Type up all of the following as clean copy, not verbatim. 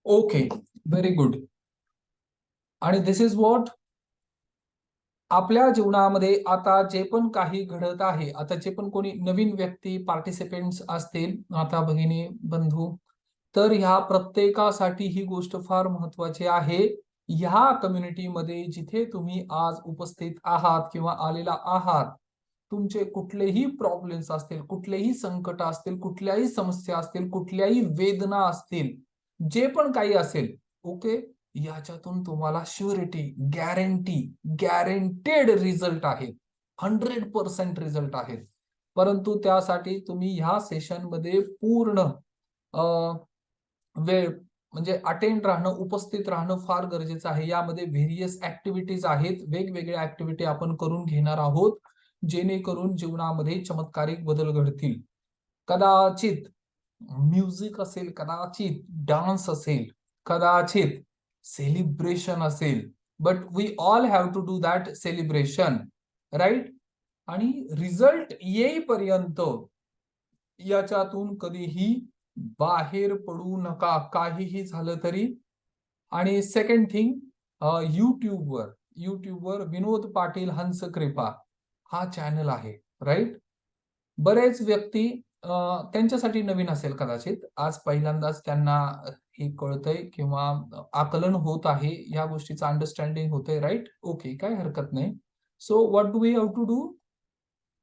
Okay, very good. आणि this is what आपल्या जीवनामध्ये आता जे पण काही घडत आहे, आता जे पण कोणी नवीन व्यक्ती पार्टिसिपेंट्स असतील, माता भगिनी बंधू, तर ह्या प्रत्येकासाठी ही गोष्ट फार महत्वाची आहे. ह्या कम्युनिटीमध्ये जिथे तुम्ही आज उपस्थित आहात किंवा आलेला आहात, तुमचे कुठलेही प्रॉब्लेम्स असतील, कुठलेही संकट असतील, कुठल्याही समस्या असतील, कुठल्याही वेदना असतील, जे पण काही असेल, ओके, याच्यातून तुम्हाला शुअरिटी, गॅरंटी, गॅरंटेड रिझल्ट आहेत. 100% रिझल्ट आहेत. परंतु त्यासाठी तुम्ही ह्या सेशनमध्ये पूर्ण वेळ म्हणजे अटेंड राहणं, उपस्थित राहणं फार गरजेचं आहे. यामध्ये व्हेरियस ऍक्टिव्हिटीज आहेत. वेगवेगळ्या ऍक्टिव्हिटी आपण करून घेणार आहोत, जेणेकरून जीवनामध्ये चमत्कारिक बदल घडतील. कदाचित म्युझिक असेल, कदाचित डान्स असेल, कदाचित सेलिब्रेशन असेल, but we all have to do that celebration, right? आणि रिझल्ट येईपर्यंत याच्यातून कधीही बाहेर पडू नका, काहीही झालं तरी. आणि सेकंड थिंग, युट्यूबवर विनोद पाटील हंसकृपा हा चॅनल आहे, राईट? बरेच व्यक्ती त्यांच्यासाठी नवीन असेल कदाचित, आज पहिल्यांदाच त्यांना हे कळतंय किंवा आकलन होत आहे, या गोष्टीचं अंडरस्टँडिंग होतंय, राईट? ओके, काय हरकत नाही. So what do we have to do?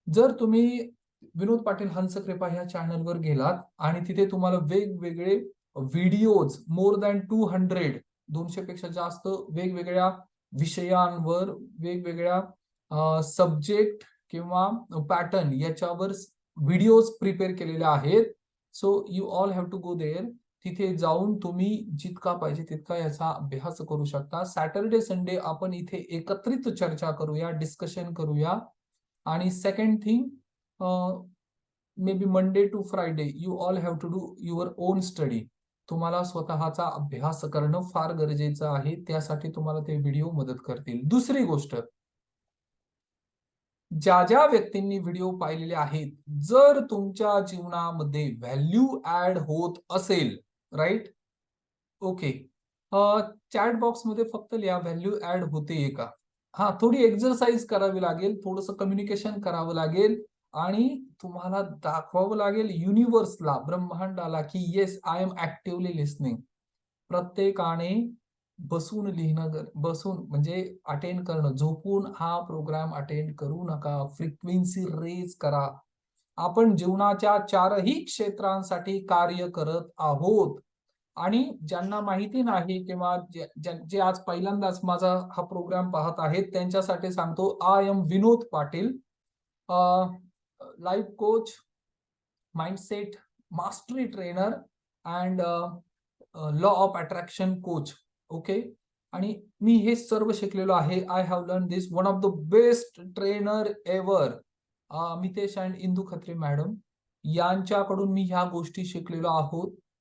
जर तुम्ही विनोद पाटील हंसकृपा ह्या चॅनलवर गेलात आणि तिथे तुम्हाला वेगवेगळे व्हिडिओज, मोर दॅन 200, 200 पेक्षा जास्त वेगवेगळ्या विषयांवर, वेगवेगळ्या सब्जेक्ट किंवा पॅटर्न याच्यावर व्हिडिओज प्रिपेअर केलेले आहेत. So you all have to go there. तिथे जाऊन तुम्ही जितका पाहिजे तितका याचा अभ्यास करू शकता. सॅटर्डे संडे आपण इथे एकत्रित चर्चा करूया, डिस्कशन करूया. आणि second thing, may be Monday to Friday you all have to do your own study. तुम्हाला स्वतःचा अभ्यास करणं फार गरजेचं आहे. त्यासाठी तुम्हाला ते व्हिडिओ मदत करतील. दुसरी गोष्ट, ज्या ज्या व्यक्तींनी व्हिडिओ पाहिलेले आहेत, जर तुमच्या जीवनामध्ये व्हॅल्यू ऍड होत असेल, राईट? ओके, चॅट बॉक्समध्ये फक्त लिहा व्हॅल्यू ऍड होते का. हा, थोडी एक्सरसाइज करावी लागेल, थोडंसं कम्युनिकेशन करावं लागेल आणि तुम्हाला दाखवावं लागेल युनिव्हर्सला, ब्रह्मांडाला, की yes I am actively listening. प्रत्येकाने बसून लिहिणं, बसून म्हणजे अटेंड करणं, झोपून हा प्रोग्राम अटेंड करू नका. फ्रिक्वेन्सी रेज करा. आपण जीवनाच्या चारही क्षेत्रांसाठी कार्य करत आहोत. आणि ज्यांना माहिती नाही किंवा जे आज पहिल्यांदाच माझा हा प्रोग्राम पाहत आहेत, त्यांच्यासाठी सांगतो, I am Vinod Patil, life coach, mindset mastery trainer and law of attraction coach. Okay, आणि मी हे सर्व शिकलेलो आहे. I have learn this one of the best trainer ever, Mitesh and Indu Khatre madam यांच्याकडून मी ह्या गोष्टी शिकलेलो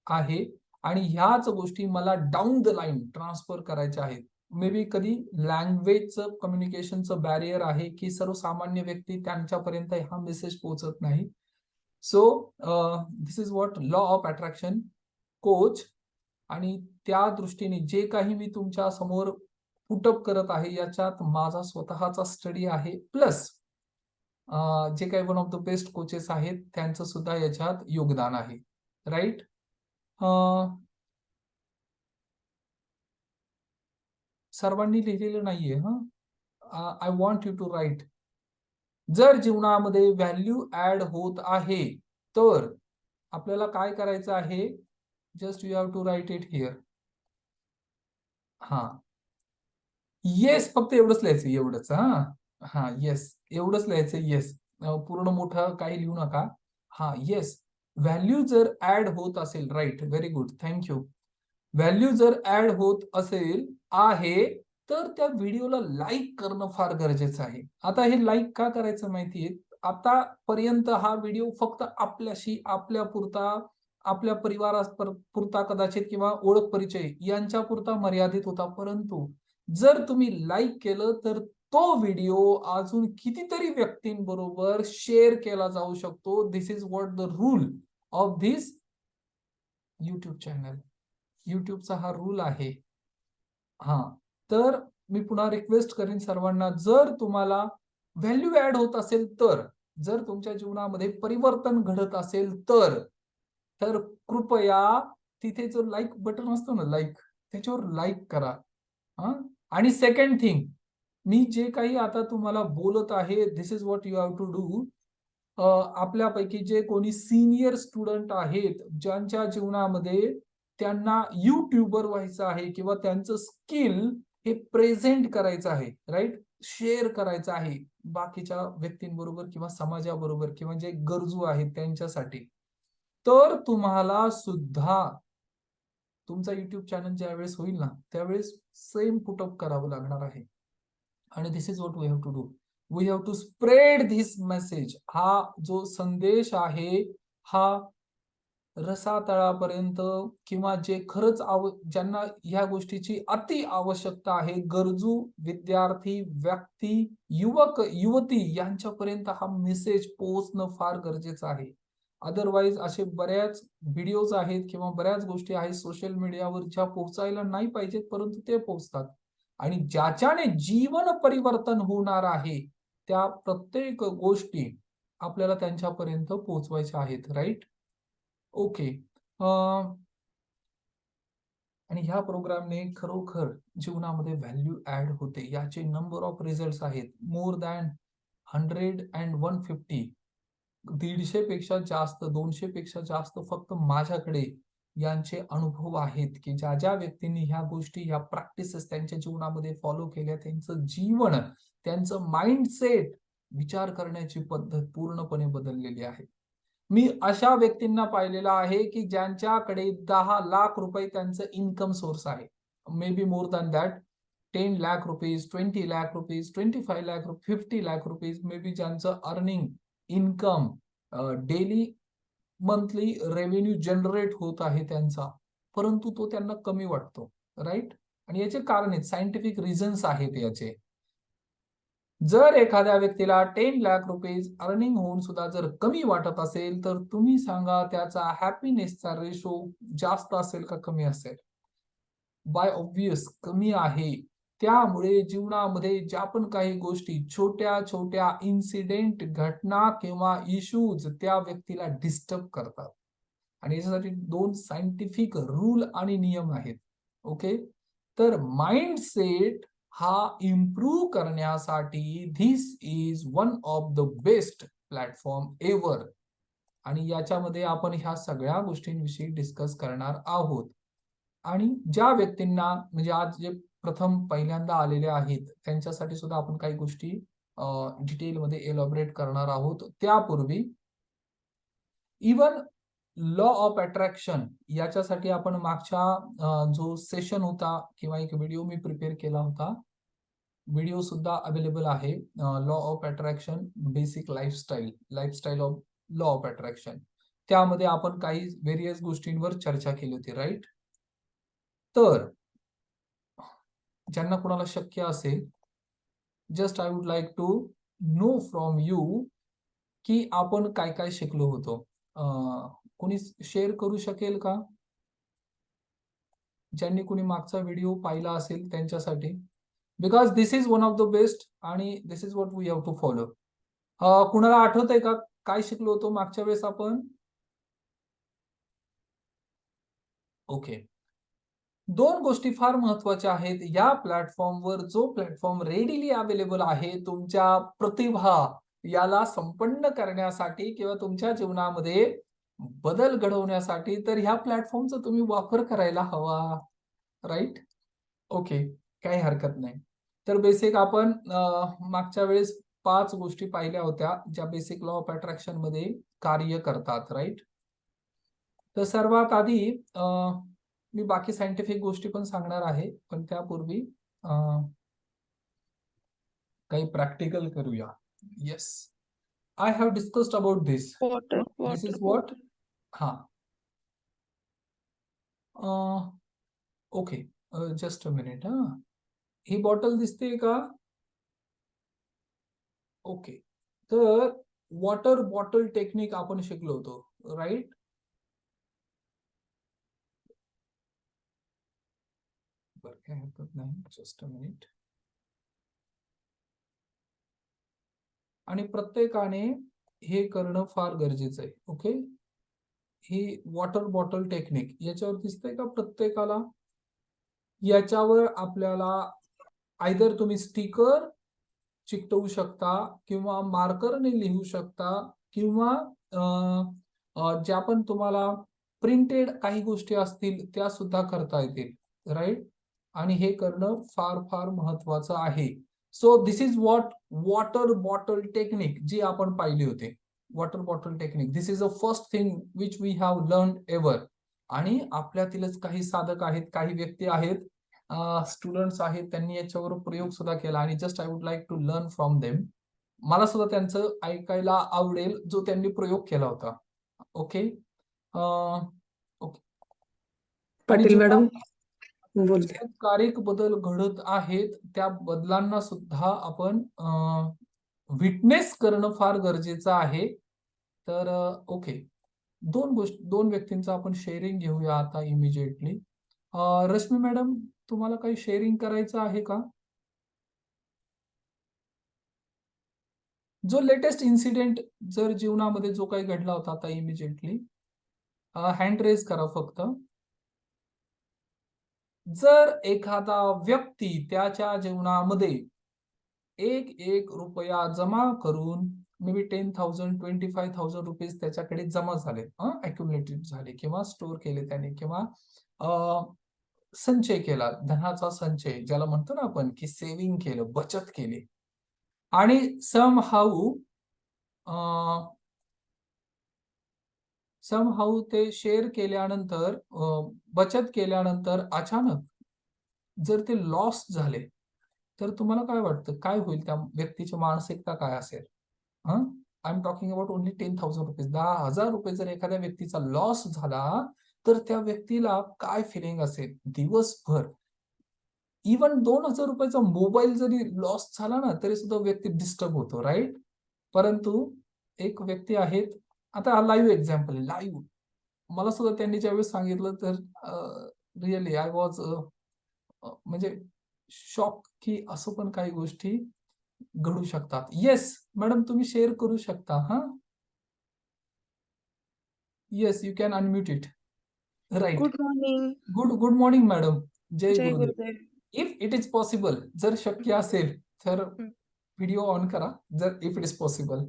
आहे. आणि ह्याच गोष्टी मला डाऊन द लाईन ट्रान्सफर करायच्या आहेत. मे बी कधी लँग्वेजचं, कम्युनिकेशनचं बॅरियर आहे की सर्वसामान्य व्यक्ती त्यांच्यापर्यंत हा मेसेज पोहोचत नाही. So this is what law of attraction coach. आणि त्या दृष्टीने जे काही मी तुमच्या समोर पुटअप करत आहे, याच्यात माझा स्वतःचा स्टडी आहे, प्लस जे काही one of the best coaches आहेत त्यांचं सुद्धा याच्यात योगदान आहे, राईट? सर्वांनी लिहिलेलं नाहीये. I want you to write. जर जीवनामध्ये व्हॅल्यू ऍड होत आहे, तर आपल्याला काय करायचं आहे? Just you have to write it here. हा, येस, फक्त एवढंच लिहायचं, एवढंच. हा येस, एवढंच लिहायचं, येस. पूर्ण मोठं काही लिहू नका. हा, येस. व्हॅल्यू जर ऍड होत असेल, right, very good, thank you. Value जर ऍड होत असेल आहे, तर त्या व्हिडिओला लाईक करणं फार गरजेचं आहे. आता हे लाईक का करायचं माहितीये? आतापर्यंत हा व्हिडिओ फक्त आपल्याशी, आपल्या पुरता, आपल्या पुरता कदाचित किंवा ओळख परिचय यांच्या पुरता मर्यादित होता. परंतु जर तुम्ही लाईक केलं तर तो व्हिडिओ अजून कितीतरी व्यक्तींबरोबर शेअर केला जाऊ शकतो. This is what the rule of this YouTube channel. युट्यूबचा हा रूल आहे. हा, तर मी पुन्हा रिक्वेस्ट करेन सर्वांना, जर तुम्हाला व्हॅल्यू ऍड होत असेल तर, जर तुमच्या जीवनामध्ये परिवर्तन घडत असेल तर कृपया तिथे जो लाईक बटन असतो ना, लाईक, त्याच्यावर लाईक करा. हा, आणि सेकंड थिंग, मी जे काही आता तुम्हाला बोलत आहे, this is what you have to do. आपल्यापैकी जे कोणी सीनियर स्टुडंट आहेत, ज्यांच्या जीवनामध्ये त्यांना युट्यूबर व्हायचं आहे किंवा त्यांचं स्किल हे प्रेझेंट करायचं आहे, राईट, शेअर करायचं आहे बाकीच्या व्यक्तींबरोबर किंवा समाजाबरोबर किंवा जे गरजू आहेत त्यांच्यासाठी, तर तुम्हाला सुद्धा तुमचा युट्यूब चॅनल ज्यावेळेस होईल ना, त्यावेळेस सेम पुटअप करावं लागणार आहे. आणि this is what we have to do. We have to spread this message. हा जो संदेश आहे, हा रसातळापर्यंत किंवा जे खरंच ज्यांना ह्या गोष्टीची अति आवश्यकता आहे, गरजू विद्यार्थी, व्यक्ती, युवक, युवती यांच्यापर्यंत हा मेसेज पोहोचणं फार गरजेचं आहे. अदरवाईज असे बऱ्याच व्हिडिओज आहेत किंवा बऱ्याच गोष्टी आहेत सोशल मीडियावर ज्या पोहोचायला नाही पाहिजेत, परंतु ते पोहोचतात. आणि ज्याच्याने जीवन परिवर्तन होणार आहे, त्या प्रत्येक गोष्टी आपल्याला त्यांच्यापर्यंत पोहोचवायच्या आहेत, राईट? ओके. आणि ह्या प्रोग्रामने खरोखर जीवनामध्ये व्हॅल्यू ऍड होते. याचे नंबर ऑफ रिझल्ट आहेत, मोर दॅन 100 अँड 150. 150 पेक्षा जास्त, 200 पेक्षा जास्त फक्त माझ्याकडे यांचे अनुभव आहेत, की ज्या ज्या व्यक्तींनी ह्या गोष्टी, ह्या प्रॅक्टिसेस त्यांच्या जीवनामध्ये फॉलो केल्या, त्यांचं जीवन, त्यांचं माइंडसेट, विचार करण्याची पद्धत पूर्णपणे बदललेली आहे. मी अशा व्यक्तींना पाहिलेलं आहे, की ज्यांच्याकडे 10 लाख रुपये त्यांचं इन्कम सोर्स आहे. Maybe more than that. 10 lakh rupees, 20 lakh rupees, 25 lakh rupees, 50 lakh rupees, maybe ज्यांचं earning income daily, monthly revenue generate होत आहे त्यांचा, परंतु तो त्यांना कमी वाटतो, राईट? आणि याचे कारण आहेत, सायंटिफिक रिझन्स आहेत याचे. जर एखाद्या व्यक्तीला 10 लाख रुपीज अर्निंग होऊन सुद्धा जर कमी वाटत असेल, तर तुम्ही सांगा त्याचा हॅपीनेसचा रेशो जास्त असेल का कमी असेल? बाय ऑब्वियस कमी आहे. त्यामुळे जीवनामध्ये ज्या पण काही गोष्टी, छोट्या छोट्या इन्सिडेंट, घटना किंवा इश्यूज त्या व्यक्तीला डिस्टर्ब करतात. आणि याच्यासाठी 2 सायंटिफिक रूल आणि नियम आहेत. ओके. तर माइंडसेट हा इम्प्रूव्ह करण्यासाठी this is one of the best platform ever. आणि याच्यामध्ये आपण ह्या सगळ्या गोष्टींविषयी डिस्कस करणार आहोत. आणि ज्या व्यक्तींना, म्हणजे आज जे प्रथम पहिल्यांदा आलेले आहेत, त्यांच्यासाठी सुद्धा आपण काही गोष्टी डिटेलमध्ये एलॉबरेट करणार आहोत. त्यापूर्वी इवन लॉ ऑफ अट्रॅक्शन याच्यासाठी आपण मागच्या जो सेशन होता किंवा एक व्हिडिओ मी प्रिपेअर केला होता, व्हिडिओ सुद्धा अवेलेबल आहे. Law of attraction basic lifestyle, lifestyle of law of attraction. त्यामध्ये आपण काही व्हेरियस गोष्टींवर चर्चा केली होती, राईट? तर ज्यांना कोणाला शक्य असेल, just I would like to know from you की आपण काय काय शिकलो होतो. कोणी शेअर करू शकेल का, ज्यांनी कोणी मागचा व्हिडिओ पाहिला असेल त्यांच्यासाठी? Because this is one of the best आणि this is what we have to follow. कुणाला आठवत आहे का काय शिकलो होतो मागच्या वेळेस आपण? ओके. 2 गोष्टी फार महत्वाच्या आहेत या प्लॅटफॉर्मवर. जो प्लॅटफॉर्म रेडिली अवेलेबल आहे तुमच्या प्रतिभा याला संपन्न करण्यासाठी किंवा तुमच्या जीवनामध्ये बदल घडवण्यासाठी, तर ह्या प्लॅटफॉर्मचा तुम्ही वापर करायला हवा, राईट? ओके, काही हरकत नाही. तर बेसिक आपण मागच्या वेळेस 5 गोष्टी पाहिल्या होत्या, ज्या बेसिक लॉ ऑफ अट्रॅक्शन मध्ये कार्य करतात, राईट? तर सर्वात आधी मी बाकी सायंटिफिक गोष्टी पण सांगणार आहे, पण त्यापूर्वी काही प्रॅक्टिकल करूया. Yes, I have discussed about this. Water, this is water, what. water. हा, ओके, जस्ट अ मिनिट. हा, ही बॉटल दिसते का? ओके. तर वॉटर बॉटल टेक्निक आपण शिकलो होतो, राईट? बरं, काही हरकत नाही. Just a minute. आणि प्रत्येकाने हे करणं फार गरजेचं आहे. ओके. ही वॉटर बॉटल टेक्निक याच्यावर दिसतंय का प्रत्येकाला? याच्यावर आपल्याला आयदर तुम्ही स्टिकर चिकटवू शकता किंवा मार्करने लिहू शकता किंवा अ, ज्या पण तुम्हाला प्रिंटेड काही गोष्टी असतील त्या सुद्धा करता येतील, राईट? आणि हे करणं फार फार महत्वाचं आहे. So this is what water bottle technique जी आपण पाहिली होती. Water bottle technique, this is a first thing which we have learn ever. आणि आपल्यातीलच काही साधक आहेत, काही व्यक्ती आहेत, स्टुडंट्स आहेत, त्यांनी याच्यावर प्रयोग सुद्धा केला आणि just I would like to learn from them. मला सुद्धा त्यांचं ऐकायला आवडेल जो त्यांनी प्रयोग केला होता. ओके. ओके. आणि पाटील जेव्हा मॅडम बोलते. चमत्कारिक बदल घडत आहेत, त्या बदलांना सुद्धा आपण विटनेस करणं फार गरजेचं आहे. तर ओके. 2 व्यक्तींचं आपण शेअरिंग घेऊया आता इमिजिएटली. रश्मी मॅडम, तुम्हाला काही शेअरिंग करायचं आहे का? जो लेटेस्ट इन्सिडेंट जर जीवनामध्ये जो काही घडला होता आता इमिजिएटली, हँड रेज करा फक्त. जर एखादा व्यक्ती त्याच्या जीवनामध्ये एक रुपया जमा करून मे बी 10,000, 25,000 रुपीज त्याच्याकडे जमा झाले, अक्युमुलेटेड झाले किंवा स्टोअर केले त्याने किंवा अ, संचय केला, धनाचा संचय ज्याला म्हणतो ना आपण, की सेव्हिंग केलं, बचत केली आणि समहाऊ ते शेअर केल्यानंतर, बचत केल्यानंतर अचानक जर ते लॉस झाले, तर तुम्हाला काय वाटतं? काय होईल? त्या व्यक्तीची मानसिकता काय असेल? हं? I am talking about only 10,000 rupees. ₹10,000 जर एखाद्या व्यक्तीचा लॉस झाला, तर त्या व्यक्तीला काय फिलिंग असेल दिवसभर? इव्हन ₹2,000 चा मोबाईल जरी लॉस झाला ना, तरी सुद्धा व्यक्ती डिस्टर्ब होतो, राइट? परंतु एक व्यक्ती आहेत, आता हा लाईव्ह एक्झाम्पल आहे, लाईव्ह. मला सुद्धा त्यांनी ज्यावेळेस सांगितलं तर रिअली आय वॉज म्हणजे शॉक, की असं पण काही गोष्टी घडू शकतात. येस, मॅडम तुम्ही शेअर करू शकता हां. Yes, you can unmute it. Right. Good morning. Good morning madam. जय जय Gurudev. Gurudev. If it is possible, जर शक्य असेल तर हं. व्हिडिओ ऑन करा. जर इफ इट इज पॉसिबल.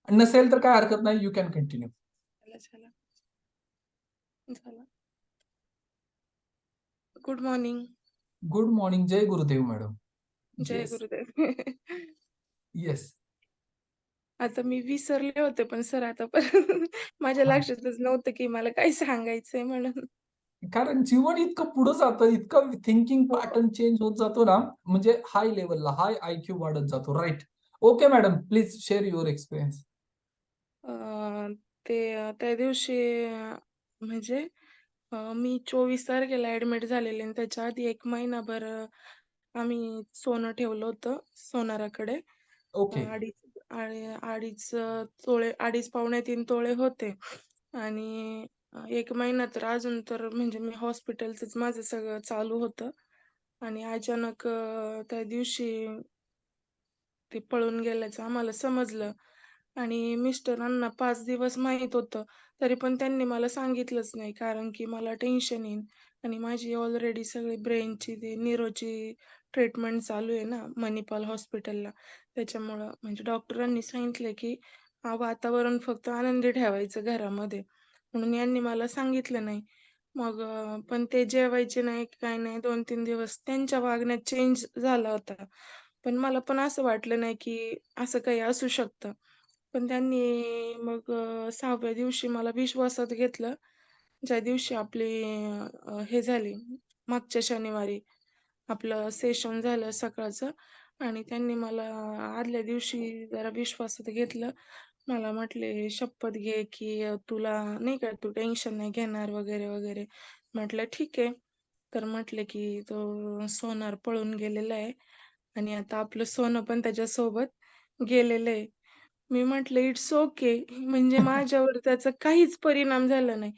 नसेल तर काही हरकत नाही. You can continue. झालं. झालं. Good morning. Good morning. जय गुरुदेव मॅडम. जय येस. गुरुदेव. येस. आता मी विसरले होते, पण सर आता परत माझ्या हां. लक्षातच नव्हतं, की मला काय सांगायचंय म्हणून. कारण जीवन इतकं पुढे जातं, इतकं थिंकिंग हो. पॅटर्न चेंज होत जातो ना, म्हणजे हाय लेव्हलला, हाय आयक्यू वाढत जातो. Right. Okay madam, please share your experience. Uh, त्या दिवशी म्हणजे मी 24 तारखेला ॲडमिट झालेले आणि त्याच्या आधी 1 महिनाभर आम्ही सोनं ठेवलं होतं सोनाराकडे. ओके. अडीच तोळे, 2.5 पावणे 3 तोळे होते आणि 1 महिना तर अजून तर म्हणजे मी हॉस्पिटलचंच माझं सगळं चालू होतं आणि अचानक त्या दिवशी ते पळून गेल्याचं आम्हाला समजलं आणि मिस्टरांना 5 दिवस माहीत होतं. तरी पण त्यांनी मला सांगितलंच नाही. कारण की मला टेन्शन येईन आणि माझी ऑलरेडी सगळी ब्रेनची ती न्यूरोची ट्रीटमेंट चालू आहे ना मणिपाल हॉस्पिटलला. त्याच्यामुळं म्हणजे डॉक्टरांनी सांगितलं की वातावरण फक्त आनंदी ठेवायचं घरामध्ये. म्हणून यांनी मला सांगितलं नाही. मग पण ते जेवायचे नाही, काय नाही 2-3 दिवस त्यांच्या वागण्यात चेंज झाला होता. पण मला पण असं वाटलं नाही, की असं काही असू शकतं. पण त्यांनी मग 6व्या दिवशी मला विश्वासात घेतलं. ज्या दिवशी आपली हे झाली मागच्या शनिवारी आपलं सेशन झालं सकाळचं आणि त्यांनी मला आदल्या दिवशी जरा विश्वासात घेतलं. मला म्हटले, "शपथ घे, की तुला नाही का तू टेन्शन नाही घेणार" वगैरे, वगैरे. म्हटलं, "ठीक आहे." तर म्हटले, की "तो सोनार पळून गेलेला आहे आणि आता आपलं सोनं पण त्याच्यासोबत गेलेलं आहे." मी म्हटलं, "इट्स ओके." म्हणजे माझ्यावर त्याचा काहीच परिणाम झाला नाही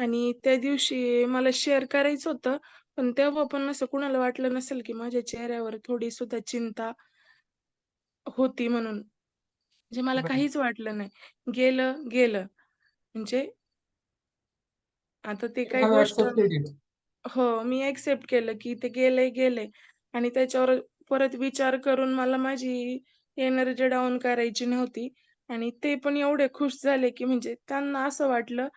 आणि त्या दिवशी मला शेअर करायचं होतं, पण तेव्हा पण असं कुणाला वाटलं नसेल, की माझ्या चेहऱ्यावर थोडी सुद्धा चिंता होती म्हणून. म्हणजे मला व्हेरी काहीच वाटलं नाही. गेलं, गेलं. म्हणजे आता ते यू काही हॅव गोष्ट ऍक्सेप्टेड इट. हो, मी एक्सेप्ट केलं, की ते गेलंय, गेलंय आणि त्याच्यावर परत विचार करून मला माझी एनर्जी डाउन करायची नव्हती आणि ते पण एवढे खुश झाले, की म्हणजे त्यांना असं वाटलं,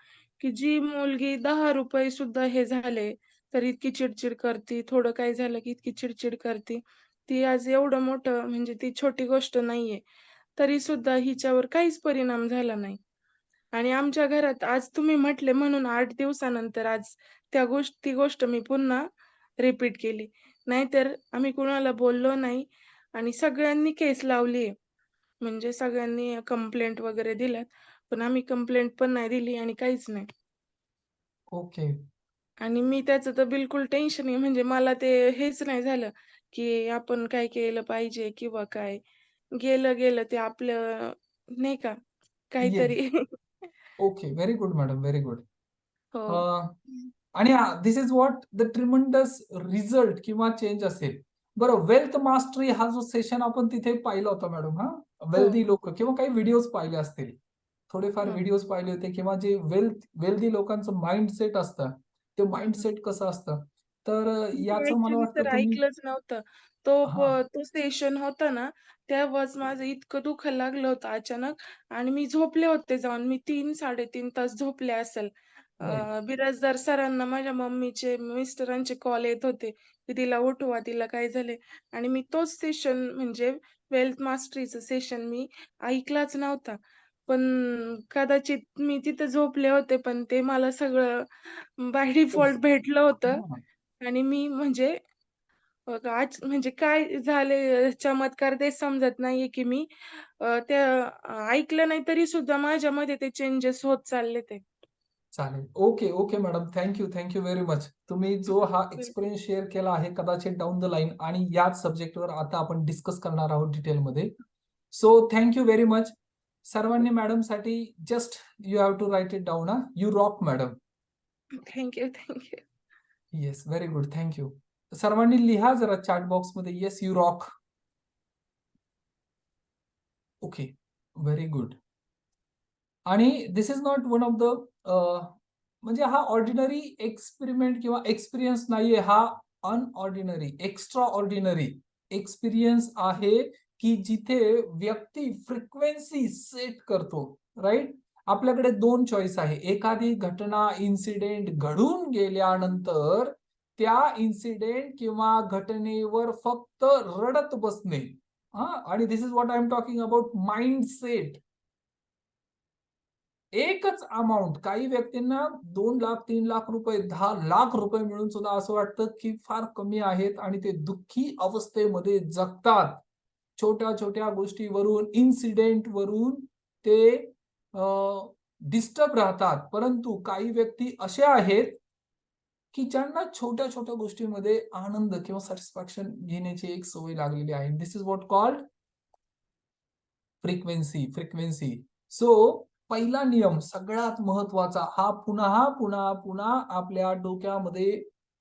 की जी मुलगी ₹10 सुद्धा हे झाले, तर इतकी चिड करती, थोडं काही झालं, की इतकी चिड करती. ती आज एवढं मोठं म्हणजे ती छोटी गोष्ट नाहीये, तरीसुद्धा हिच्यावर काहीच परिणाम झाला नाही. आणि आमच्या घरात आज तुम्ही म्हटले म्हणून 8 दिवसानंतर आज ती गोष्ट मी पुन्हा रिपीट केली. नाहीतर आम्ही कुणाला बोललो नाही आणि सगळ्यांनी केस लावली आहे. म्हणजे सगळ्यांनी कंप्लेंट वगैरे दिल्यात. पण आम्ही कंप्लेंट पण नाही दिली आणि काहीच नाही. ओके. आणि मी त्याचं तर बिलकुल टेन्शन आहे म्हणजे मला ते हेच नाही झालं, की आपण काय केलं पाहिजे किंवा काय. गेलं, गेलं ते आपलं नाही का येस. काहीतरी okay. Very good madam. Very good. हो. आणि this is what the tremendous result किंवा चेंज असेल. बरं, वेल्थ मास्टरी हा जो सेशन आपण तिथे पाहिला होता मॅडम, हो, वेल्दी हो. लोक किंवा काही व्हिडिओज पाहिले असतील. थोडेफार हं. व्हिडिओज पाहिले होते किंवा जे वेल्दी लोकांचं माइंडसेट असतं, ते हं, हं. माइंडसेट कसं असतं. तर मी याचं मला ॲक्चुअली तर वाटतं तुम्ही ऐकलंच नव्हतं. हां, तो सेशन होता ना, तेव्हाच माझं इतकं दुखायला लागलं होतं अचानक आणि मी झोपले होते जाऊन. मी 3-3.5 तास झोपले असेल. राइट. बिराजदार सरांना माझ्या मम्मीचे, मिस्टरांचे कॉल येत होते, की तिला उठवा, तिला काय झालंय? आणि मी तोच सेशन म्हणजे वेल्थ मास्टरीचं सेशन मी ऐकलाच नव्हता. पण कदाचित मी तिथे झोपले होते, पण ते मला सगळं बाय डिफॉल्ट भेटलं होतं. आणि मी म्हणजे आज म्हणजे काय झाले चमत्कार तेच समजत नाहीये, की मी ऐकलं नाही तरी सुद्धा माझ्यामध्ये ते चेंजेस होत चालले ते. चालेल. Okay, okay madam. Thank you very much. तुम्ही जो हा एक्सपिरियन्स शेअर केला आहे, कदाचित डाउन द लाईन आणि याच सब्जेक्टवर आता आपण डिस्कस करणार आहोत डिटेलमध्ये. So thank you very much. सर्वांनी मॅडमसाठी just you have to write it down you rock madam. Thank you, thank you. Yes, very good. Thank you. सर्वांनी लिहा जरा चॅट बॉक्समध्ये yes you rock. Okay. Very good. आणि this is not one of the म्हणजे हा ordinary experiment किंवा experience नाहीये. हा अनऑर्डिनरी, एक्स्ट्रा ऑर्डिनरी एक्सपिरियन्स आहे, की जिथे व्यक्ती फ्रिक्वेन्सी सेट करतो, राइट? आपल्याकडे 2 चॉईस आहे. एखादी घटना, इन्सिडेंट घडून गेल्यानंतर त्या इन्सिडेंट किंवा घटनेवर फक्त रडत बसणे. हां, आणि this is what I am talking about mindset. एकच अमाउंट काही व्यक्तींना 2,00,000 ₹3,00,000 ₹10,00,000 मिळून सुद्धा असं वाटतं, की फार कमी आहेत आणि ते दुःखी अवस्थेमध्ये जगतात. छोट्या-छोट्या गोष्टीवरून, इन्सिडेंटवरून ते डिस्टर्ब राहतात. परंतु काही व्यक्ती असे आहेत, की ज्यांना छोट्या-छोट्या गोष्टींमध्ये आनंद किंवा सॅटिस्फॅक्शन घेण्याची एक सवय लागलेली आहे. This is what called frequency. So पहिला नियम सगळ्यात महत्वाचा हा पुन्हा आपल्या डोक्यामध्ये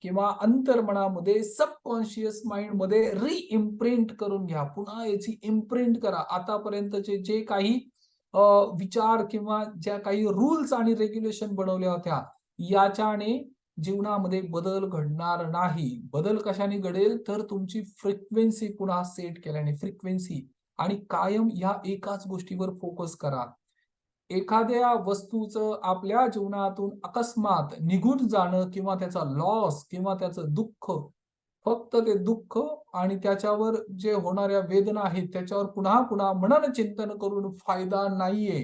किंवा अंतर्मनामध्ये सबकॉन्शियस माइंडमध्ये रिइम्प्रिंट करून घ्या. पुन्हा याची इम्प्रिंट करा. आतापर्यंतचे जे काही अ, विचार किंवा ज्या काही रूल्स आणि रेग्युलेशन बनवल्या होत्या, याच्याने जीवनामध्ये बदल घडणार नाही. बदल कशाने घडेल? तर तुमची फ्रिक्वेन्सी पुन्हा सेट केल्याने. फ्रिक्वेन्सी आणि कायम ह्या एकाच गोष्टीवर फोकस करा. एखाद्या वस्तूचं आपल्या जीवनातून अकस्मात निघून जाणं किंवा त्याचा लॉस किंवा त्याचं दुःख, फक्त ते दुःख आणि त्याच्यावर जे होणाऱ्या वेदना आहेत, त्याच्यावर पुन्हा मनन चिंतन करून फायदा नाहीये.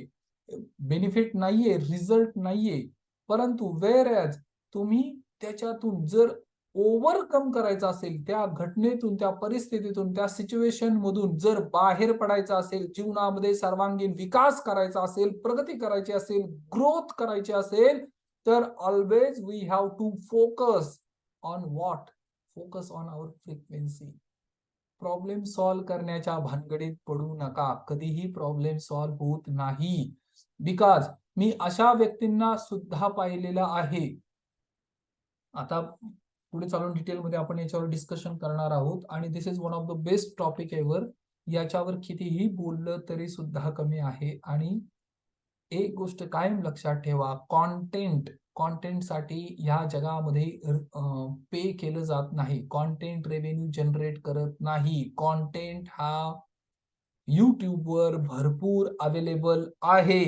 बेनिफिट नाहीये, रिझल्ट नाहीये. परंतु व्हेअर तुम्ही त्याच्यातून जर ओव्हरकम करायचा असेल, त्या घटनेतून, त्या परिस्थितीतून, त्या सिच्युएशन मधून जर बाहेर पडायचं असेल, जीवनामध्ये सर्वांगीण विकास करायचा असेल, प्रगती करायची असेल, ग्रोथ करायची असेल, तर always we have to focus on what? Focus on our frequency. Problem solve करण्याच्या भानगडीत पडू नका. कधीही प्रॉब्लेम सॉल्व्ह होत नाही. बिकॉज मी अशा व्यक्तींना सुद्धा पाहिलेलं आहे. आता पुढे चालून डिटेलमध्ये आपण याच्यावर डिस्कशन करणार आहोत आणि this is one of the best topic ever. याच्यावर कितीही बोललं तरी सुद्धा कमी आहे. आणि एक गोष्ट कायम लक्षात ठेवा, कॉन्टेंटसाठी ह्या जगामध्ये पे केलं जात नाही. कॉन्टेंट रेव्हेन्यू जनरेट करत नाही. कॉन्टेंट हा YouTubeवर भरपूर अवेलेबल आहे.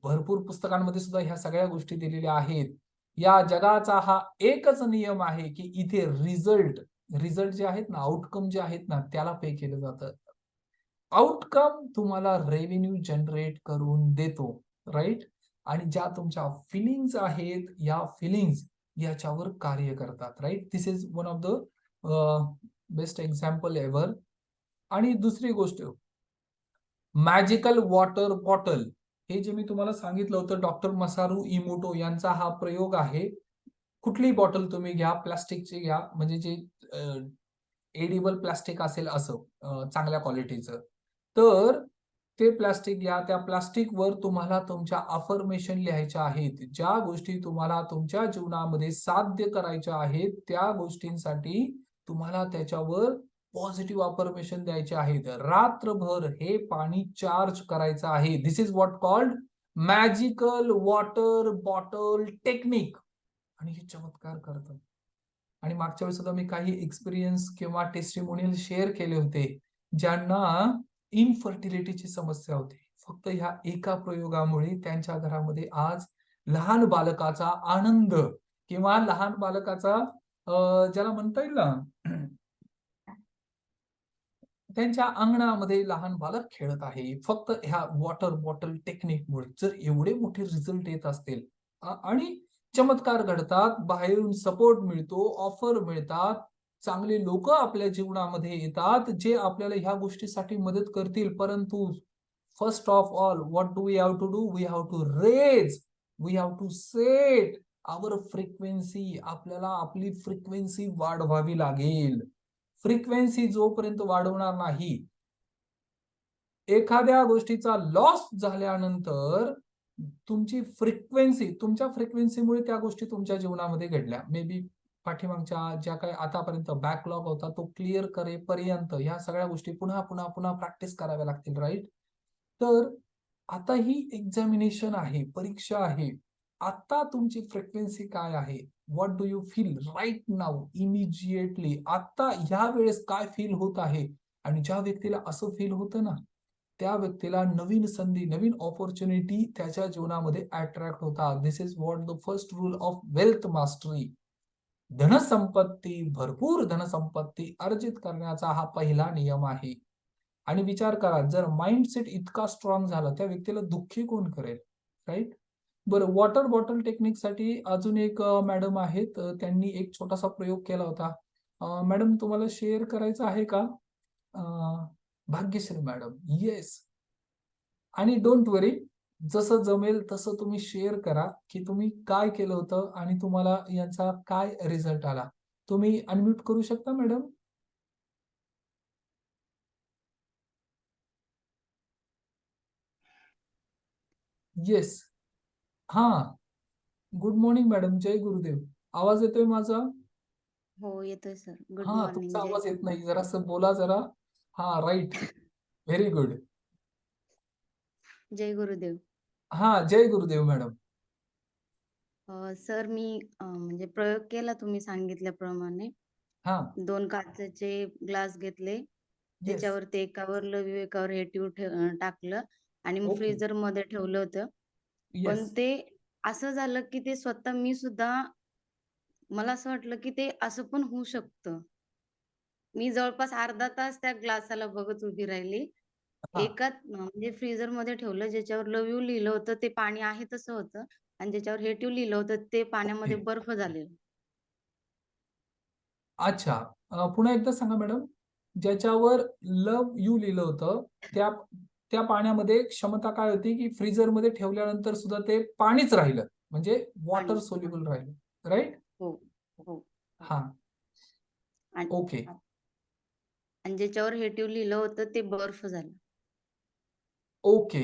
भरपूर पुस्तकांमध्ये सुद्धा ह्या सगळ्या गोष्टी दिलेल्या आहेत. या जगाचा हा एकच नियम आहे की इथे रिझल्ट जे आहेत ना, आउटकम जे आहेत ना, त्याला पे केलं जातं. आउटकम तुम्हाला रेव्हेन्यू जनरेट करून देतो, राइट? आणि ज्या तुमच्या फीलिंग्ज आहेत, या फीलिंग्ज याच्यावर कार्य करतात, right? This is one of the best example ever. आणि दुसरी गोष्ट, मॅजिकल वॉटर बॉटल, हे जे मी तुम्हाला सांगितलं होतं, डॉक्टर मसारू इमोटो यांचा हा प्रयोग आहे. कुठलीही बॉटल तुम्ही घ्या, प्लास्टिकची घ्या, म्हणजे जे एडिबल प्लास्टिक असेल असं, चांगल्या क्वालिटीचं. तर ते प्लास्टिक घ्या. त्या प्लास्टिकवर तुम्हाला तुमच्या अफर्मेशन लिहायच्या आहेत. ज्या गोष्टी तुम्हाला तुमच्या जीवनामध्ये साध्य करायच्या आहेत, त्या गोष्टींसाठी तुम्हाला त्याच्यावर पॉझिटिव्ह अफर्मेशन द्यायचे आहेत. रात्रभर हे पाणी चार्ज करायचं आहे. This is what called magical water bottle technique. आणि हे चमत्कार करतं. आणि मागच्या वेळेस सुद्धा मी काही एक्सपिरियन्स किंवा टेस्टिमोनियल शेअर केले होते, ज्यांना इनफर्टिलिटीची समस्या होती. फक्त ह्या एका प्रयोगामुळे त्यांच्या घरामध्ये आज लहान बालकाचा आनंद किंवा लहान बालकाचा ज्याला म्हणता येईल ना, त्यांच्या अंगणामध्ये लहान बालक खेळत आहे. फक्त ह्या वॉटर बॉटल टेक्निकमुळे. जर एवढे मोठे रिझल्ट येत असतील आणि चमत्कार घडतात, बाहेरून सपोर्ट मिळतो, ऑफर मिळतात, चांगले लोक आपल्या जीवनामध्ये येतात, जे आपल्याला ह्या गोष्टीसाठी मदत करतील. परंतु first of all, what do we have to do? We have to raise, we have to set our frequency. आपल्याला आपली फ्रिक्वेन्सी वाढवावी लागेल. फ्रिक्वेन्सी जोपर्यंत वाढवणार नाही, एखाद्या गोष्टीचा लॉस झाल्यानंतर तुमच्या फ्रिक्वेन्सीमुळे त्या गोष्टी तुमच्या जीवनामध्ये घडल्या. मे बी पाठीमागच्या ज्या काही आतापर्यंत बॅकलॉग होता तो क्लिअर करेपर्यंत ह्या सगळ्या गोष्टी पुन्हा पुन्हा पुन्हा प्रॅक्टिस कराव्या लागतील, राईट? तर आता ही एक्झामिनेशन आहे, परीक्षा आहे. आता तुमची फ्रिक्वेन्सी काय आहे? What do you feel right now, immediately? आता ह्या वेळेस काय फील होत आहे? आणि ज्या व्यक्तीला असं फील होतं ना, त्या व्यक्तीला नवीन संधी, नवीन अपॉर्च्युनिटी त्याच्या जीवनामध्ये अट्रॅक्ट होतात. This is what the first rule of wealth mastery. धनसंपत्ती, भरपूर धनसंपत्ती अर्जित करण्याचा हा पहिला नियम आहे. आणि विचार करा, जर माइंडसेट इतका स्ट्रॉंग झाला, त्या व्यक्तीला दुःखी कोण करेल, राईट? बरं, वॉटर बॉटल टेक्निकसाठी अजून एक मॅडम आहेत, त्यांनी एक छोटासा प्रयोग केला होता. मॅडम तुम्हाला शेअर करायचा आहे का? अ, भाग्यश्री मॅडम, येस. आणि डोंट वरी, जसं जमेल तसं तुम्ही शेअर करा की तुम्ही काय केलं होतं आणि तुम्हाला याचा काय रिझल्ट आला. तुम्ही अनम्यूट करू शकता मॅडम? येस. हां. Good morning madam. जय गुरुदेव. आवाज येतोय माझा? हो, येतोय सर. गुड हां, मॉर्निंग. तुमचा जय आवाज येत गुरुदेव. नाही. जरासं बोला जरा. हां, राइट. Very good. जय गुरुदेव. हां, जय गुरुदेव मॅडम. सर मी म्हणजे प्रयोग केला तुम्ही सांगितल्याप्रमाणे. हां, 2 काचेचे ग्लास घेतले. येस. त्याच्यावरती एकावर लव एकावर हेटिव टाकलं आणि मग ओके. फ्रीझरमध्ये ठेवलं होतं. पण येस. ते असं झालं, की ते स्वतः मी सुद्धा मला असं वाटलं, की ते असं पण होऊ शकतं. मी जवळपास अर्धा तास त्या ग्लासाला बघत उभी राहिली. हां. एका म्हणजे फ्रीझरमध्ये ठेवलं ज्याच्यावर लव्ह यू लिहिलं होतं ते पाणी आहे तसं होतं आणि ज्याच्यावर हेट यू लिहिलं होतं ते ओके. पाण्यामध्ये बर्फ झालेलं. अच्छा. पुन्हा एकदा सांगा मॅडम. ज्याच्यावर लव्ह यू लिहिलं होतं, त्या त्या पाण्यामध्ये क्षमता काय होती, की फ्रीझरमध्ये ठेवल्यानंतर सुद्धा ते पाणीच राहिलं. म्हणजे वॉटर पाणी. सोल्युबल राहिलं. राइट? हो, हो, हो. हां. आणि ओके. आणि ज्याच्यावर हेट यू लिहिलं होतं ते बर्फ झालं. ओके.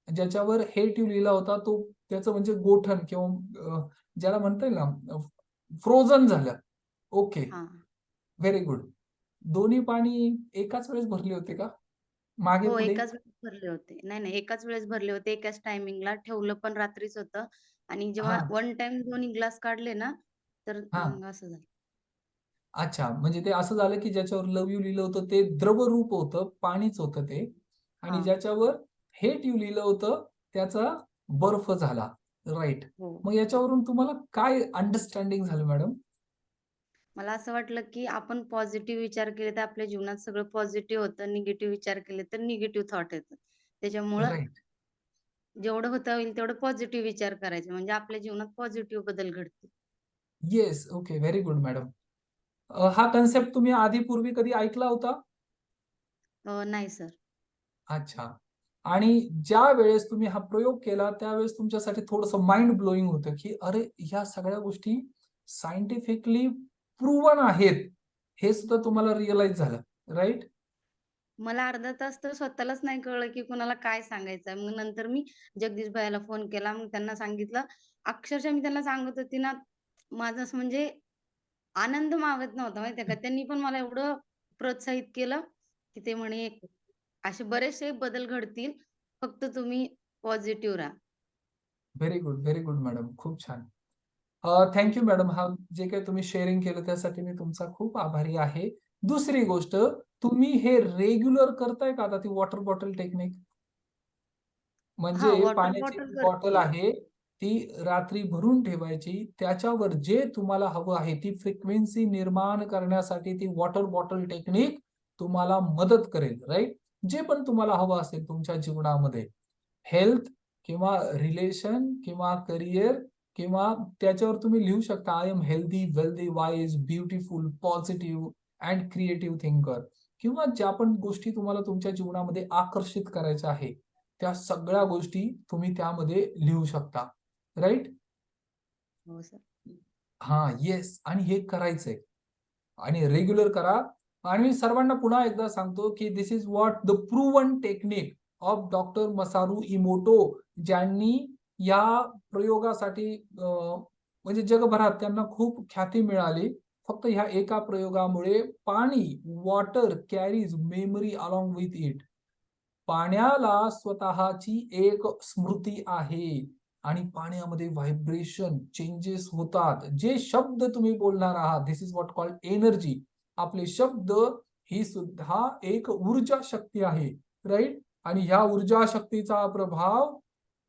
ज्याच्यावर हेट यू लिहिला होता तो त्याचं म्हणजे गोठण किंवा ज्याला म्हणता येईल ना फ्रोझन झालं. ओके, हां. Very good. दोन्ही पाणी एकाच वेळेस भरले होते का? मागे हो, पुढे? एकाच वेळेस भरले होते. नाही, एकाच वेळेस भरले होते. एकाच टायमिंगला ठेवलं पण रात्रीच होतं आणि जेव्हा हां, वन टाईम दोन्ही ग्लास काढले ना, तर हां. मग असं झालं. अच्छा, म्हणजे ते असं झालं की ज्याच्यावर लव्ह यू लिहिलं होतं ते द्रव रूप होतं, पाणीच होतं ते आणि हां. ज्याच्यावर हेट यू लिहिलं होतं त्याचा बर्फ झाला. राइट. हो. मग याच्यावरून तुम्हाला काय अंडरस्टँडिंग झालं मॅडम? मला असं वाटलं, की आपण पॉझिटिव्ह विचार केले तर आपल्या जीवनात सगळं पॉझिटिव्ह होतं. निगेटिव्ह विचार केले तर निगेटिव्ह थॉट येतात. त्याच्यामुळं राइट. जेवढं होता होईल तेवढं पॉझिटिव्ह विचार करायचे म्हणजे आपल्या जीवनात पॉझिटिव्ह बदल घडतील. Yes. Okay. Very good madam. हा कन्सेप्ट तुम्ही आधी पूर्वी कधी ऐकला होता? नाही सर. अच्छा. आणि ज्यावेळेस तुम्ही हा प्रयोग केला, त्यावेळेस तुमच्यासाठी थोडंसं माइंड ब्लोइंग होतं, की अरे, ह्या सगळ्या गोष्टी सायंटिफिकली प्रूव्हन आहेत. हे सुद्धा तुम्हाला रिअलाईज झालं, राइट? मला अर्धा तास तर स्वतःलाच नाही कळलं, की कुणाला काय सांगायचंय. मग नंतर मी जगदीश भैय्याला फोन केला. मग त्यांना सांगितलं. अक्षरशः मी त्यांना सांगत होती ना, माझं असं म्हणजे आनंद मावत नव्हता माहिती आहे का. त्यांनी पण मला एवढं प्रोत्साहित केलं, की ते म्हणे, "असे बरेचसे बदल घडतील. फक्त तुम्ही पॉझिटिव्ह राहा." Very good madam. खूप छान. Thank you madam. हा जे काही तुम्ही शेअरिंग केलं त्यासाठी मी तुमचा खूप आभारी आहे. दुसरी गोष्ट, तुम्ही हे रेग्युलर करताय का आता ती वॉटर बॉटल टेक्निक? हां, म्हणजे वॉटर पाण्याची बॉटल जी बॉटल करते. आहे, ती रात्री भरून ठेवायची. त्याच्यावर जे तुम्हाला हवं आहे, ती फ्रिक्वेन्सी निर्माण करण्यासाठी ती वॉटर बॉटल टेक्निक तुम्हाला मदत करेल, राइट? जे पण तुम्हाला हवं असेल तुमच्या जीवनामध्ये, हेल्थ किंवा रिलेशन किंवा करियर किंवा त्याच्यावर तुम्ही लिहू शकता, I am healthy, wealthy, wise, beautiful, positive and creative thinker किंवा ज्या पण गोष्टी तुम्हाला तुमच्या जीवनामध्ये आकर्षित करायच्या आहे, त्या सगळ्या गोष्टी तुम्ही त्यामध्ये लिहू शकता. राइट? हो सर. हां, येस आणि हे करायचंय आणि रेग्युलर करा आणि मी सर्वांना पुन्हा एकदा सांगतो, की this is what the proven technique of doctor मसारू इमोटो ज्यांनी या प्रयोगासाठी म्हणजे जगभरात त्यांना खूप ख्याती मिळाली. फक्त ह्या एका प्रयोगामुळे पाणी, water carries memory along with it. पाण्याला स्वतःची एक स्मृती आहे आणि पाण्यामध्ये व्हायब्रेशन चेंजेस होतात. जे शब्द तुम्ही बोलणार आहात, this is what called energy. आपले शब्द ही सुद्धा एक ऊर्जा शक्ती आहे, राइट? आणि ह्या ऊर्जा शक्तीचा प्रभाव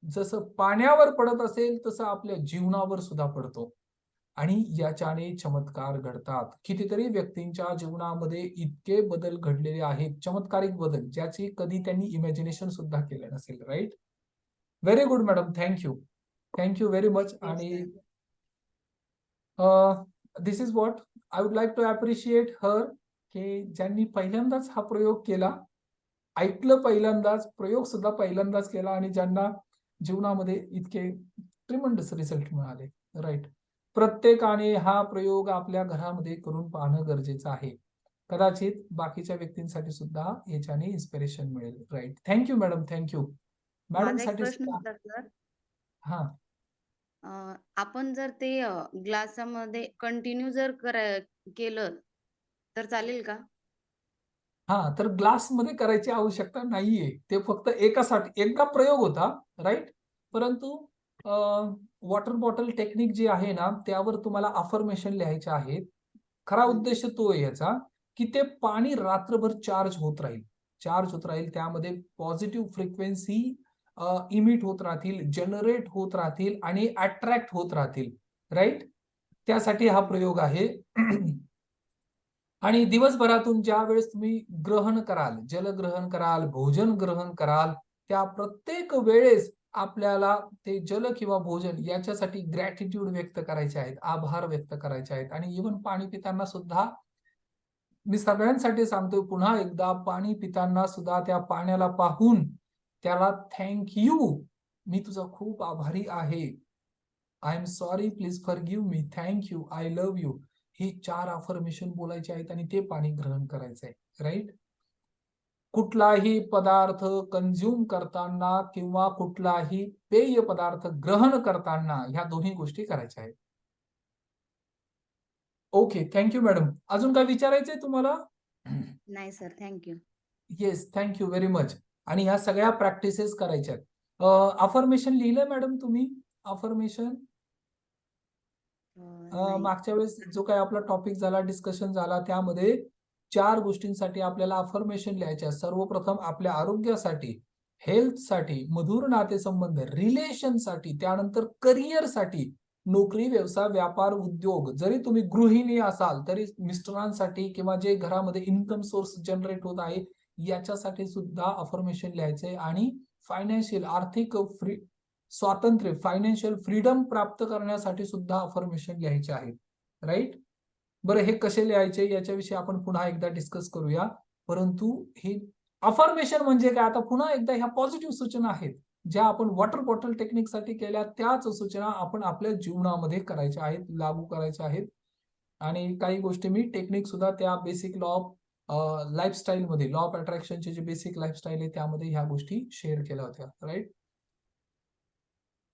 जसं पाण्यावर पडत असेल, तसं आपल्या जीवनावर सुद्धा पडतो. आणि याच्याने चमत्कार घडतात. कितीतरी व्यक्तींच्या जीवनामध्ये इतके बदल घडलेले आहेत, चमत्कारिक बदल, ज्याची कधी त्यांनी इमॅजिनेशन सुद्धा केलं नसेल, right? Very good madam. Thank you. Thank you very much. Yes आणि sir. This is what I would like to appreciate her, की ज्यांनी पहिल्यांदाच हा प्रयोग केला, ऐकलं पहिल्यांदाच, प्रयोग सुद्धा पहिल्यांदाच केला आणि ज्यांना जीवनामध्ये इतके ट्रिमंडस रिझल्ट मिळाले. राइट. प्रत्येकाने हा प्रयोग आपल्या घरामध्ये करून पाहणं गरजेचं आहे. कदाचित बाकीच्या व्यक्तींसाठी सुद्धा याच्याने इन्स्पिरेशन मिळेल. Right. Thank you madam. Thank you. Madam माझा एक साठी प्रश्न सुद्धा होता सर. हां. अ, आपण जर ते ग्लासामध्ये कंटिन्यू जर केलं, तर चालेल का? हां, तर ग्लासमध्ये करायची आवश्यकता नाहीये. ते फक्त एकासाठी एकदा प्रयोग होता, राइट? परंतु वॉटर बॉटल टेक्निक जी आहे ना, त्यावर तुम्हाला अफर्मेशन लिहायचे आहेत. खरा हं. उद्देश तो आहे याचा, की ते पाणी रात्रभर चार्ज होत राहील. चार्ज होत राहील. त्यामध्ये पॉझिटिव्ह फ्रिक्वेन्सी इमिट होत राहतील, जनरेट होत राहतील आणि अट्रॅक्ट होत राहतील, राइट? त्यासाठी हा हं. प्रयोग आहे. आणि दिवसभरातून ज्यावेळेस तुम्ही ग्रहण कराल, जलग्रहण कराल, भोजन ग्रहण कराल, त्या प्रत्येक वेळेस आपल्याला ते जल किंवा भोजन याच्यासाठी ग्रॅटिट्यूड व्यक्त करायचे आहेत, आभार व्यक्त करायचे आहेत आणि इव्हन पाणी पिताना सुद्धा मी सगळ्यांसाठी सांगतोय पुन्हा एकदा, पाणी पिताना सुद्धा त्या पाण्याला पाहून त्याला थँक यू, मी तुझा खूप आभारी आहे. I am sorry, please forgive me, thank you, I love you. He 4 affirmation बोलायचे आहेत आणि ते पाणी ग्रहण करायचं आहे. राइट? कुठलाही पदार्थ कंझ्युम करताना किंवा कुठलाही पेय पदार्थ ग्रहण करताना ह्या दोन्ही गोष्टी करायच्या आहेत. Okay, thank you madam. अजून काय विचारायचंय तुम्हाला? नाही sir, thank you. Yes, thank you very much. आणि ह्या सगळ्या प्रॅक्टिसेस करायच्या आहेत. अफर्मेशन लिहिलंय मॅडम तुम्ही? अफर्मेशन नाही. मागच्या वेळेस जो काही आपला टॉपिक झाला, डिस्कशन झाला, त्यामध्ये 4 गोष्टींसाठी आपल्याला अफर्मेशन लिहायचे आहे. सर्वप्रथम आपल्या आरोग्यासाठी, हेल्थसाठी, मधुर नातेसंबंध, रिलेशनसाठी, त्यानंतर करिअरसाठी, नोकरी, व्यवसाय, व्यापार, उद्योग. जरी तुम्ही गृहिणी असाल तरी मिस्टरांसाठी किंवा जे घरामध्ये इन्कम सोर्स जनरेट होत आहे याच्यासाठी सुद्धा अफर्मेशन लिहायचंय. आणि फायनान्शियल आर्थिक स्वातंत्र्य, फायनान्शियल फ्रीडम प्राप्त करण्यासाठी सुद्धा अफर्मेशन लिहायचे आहेत. राईट? बरं, हे कसे लिहायचे याच्याविषयी आपण पुन्हा एकदा डिस्कस करूया. परंतु हे अफर्मेशन म्हणजे काय, आता पुन्हा एकदा ह्या पॉझिटिव्ह सूचना आहेत ज्या आपण वॉटर बॉटल टेक्निकसाठी केल्या, त्याच सूचना आपण आपल्या जीवनामध्ये करायच्या आहेत, लागू करायच्या आहेत. आणि काही गोष्टी मी टेक्निक सुद्धा त्या बेसिक लॉ ऑफ लाईफस्टाईल मध्ये, लॉ ऑफ अट्रॅक्शनचे जे बेसिक लाईफस्टाईल आहे त्यामध्ये ह्या गोष्टी शेअर केल्या होत्या. राईट?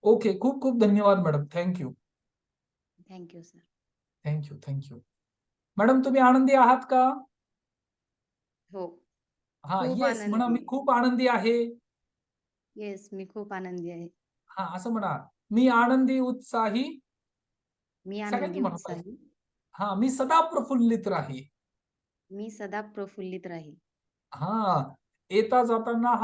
ओके, खूप खूप धन्यवाद madam. Thank you. Thank you sir. Thank you, thank you. Madam तुम्ही आनंदी आहात का? हो. हा, खूप येस म्हणा, आनंदी मी आहे. खूप आनंदी आहे. येस, मी खूप आनंदी आहे. हा, असं म्हणा. मी आनंदी, उत्साही. मी सगळ्यांनी आनंदी, म्हणा पाहिजे. उत्साही. हा, मी सदा प्रफुल्लित राही. मी सदा प्रफुल्लित राहील. हा, येता जाताना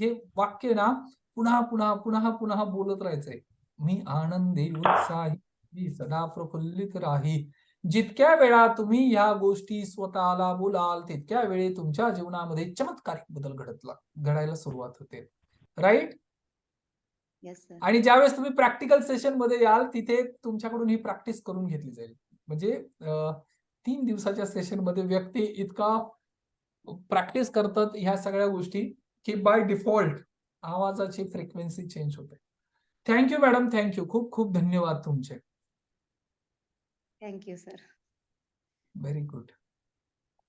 हे वाक्य ना पुन्हा पुन्हा पुन्हा पुन्हा बोलत राहायचंय. मी आनंदी, उत्साही, मी सदा प्रफुल्लित राही. जितक्या वेळा तुम्ही ह्या गोष्टी स्वतःला बोलाल तितक्या वेळी तुमच्या जीवनामध्ये चमत्कारिक बदल घडायला सुरुवात होते. राईट? Yes sir. आणि ज्यावेळेस तुम्ही प्रॅक्टिकल सेशन मध्ये याल तिथे तुमच्याकडून ही प्रॅक्टिस करून घेतली जाईल. म्हणजे 3 दिवसाच्या सेशन मध्ये व्यक्ती इतका प्रॅक्टिस करतात ह्या सगळ्या गोष्टी की बाय डिफॉल्ट आवाजाची फ्रिक्वेन्सी चेंज होते. Thank you madam, thank you. खूप खूप धन्यवाद तुमचे. Thank you sir. Very good.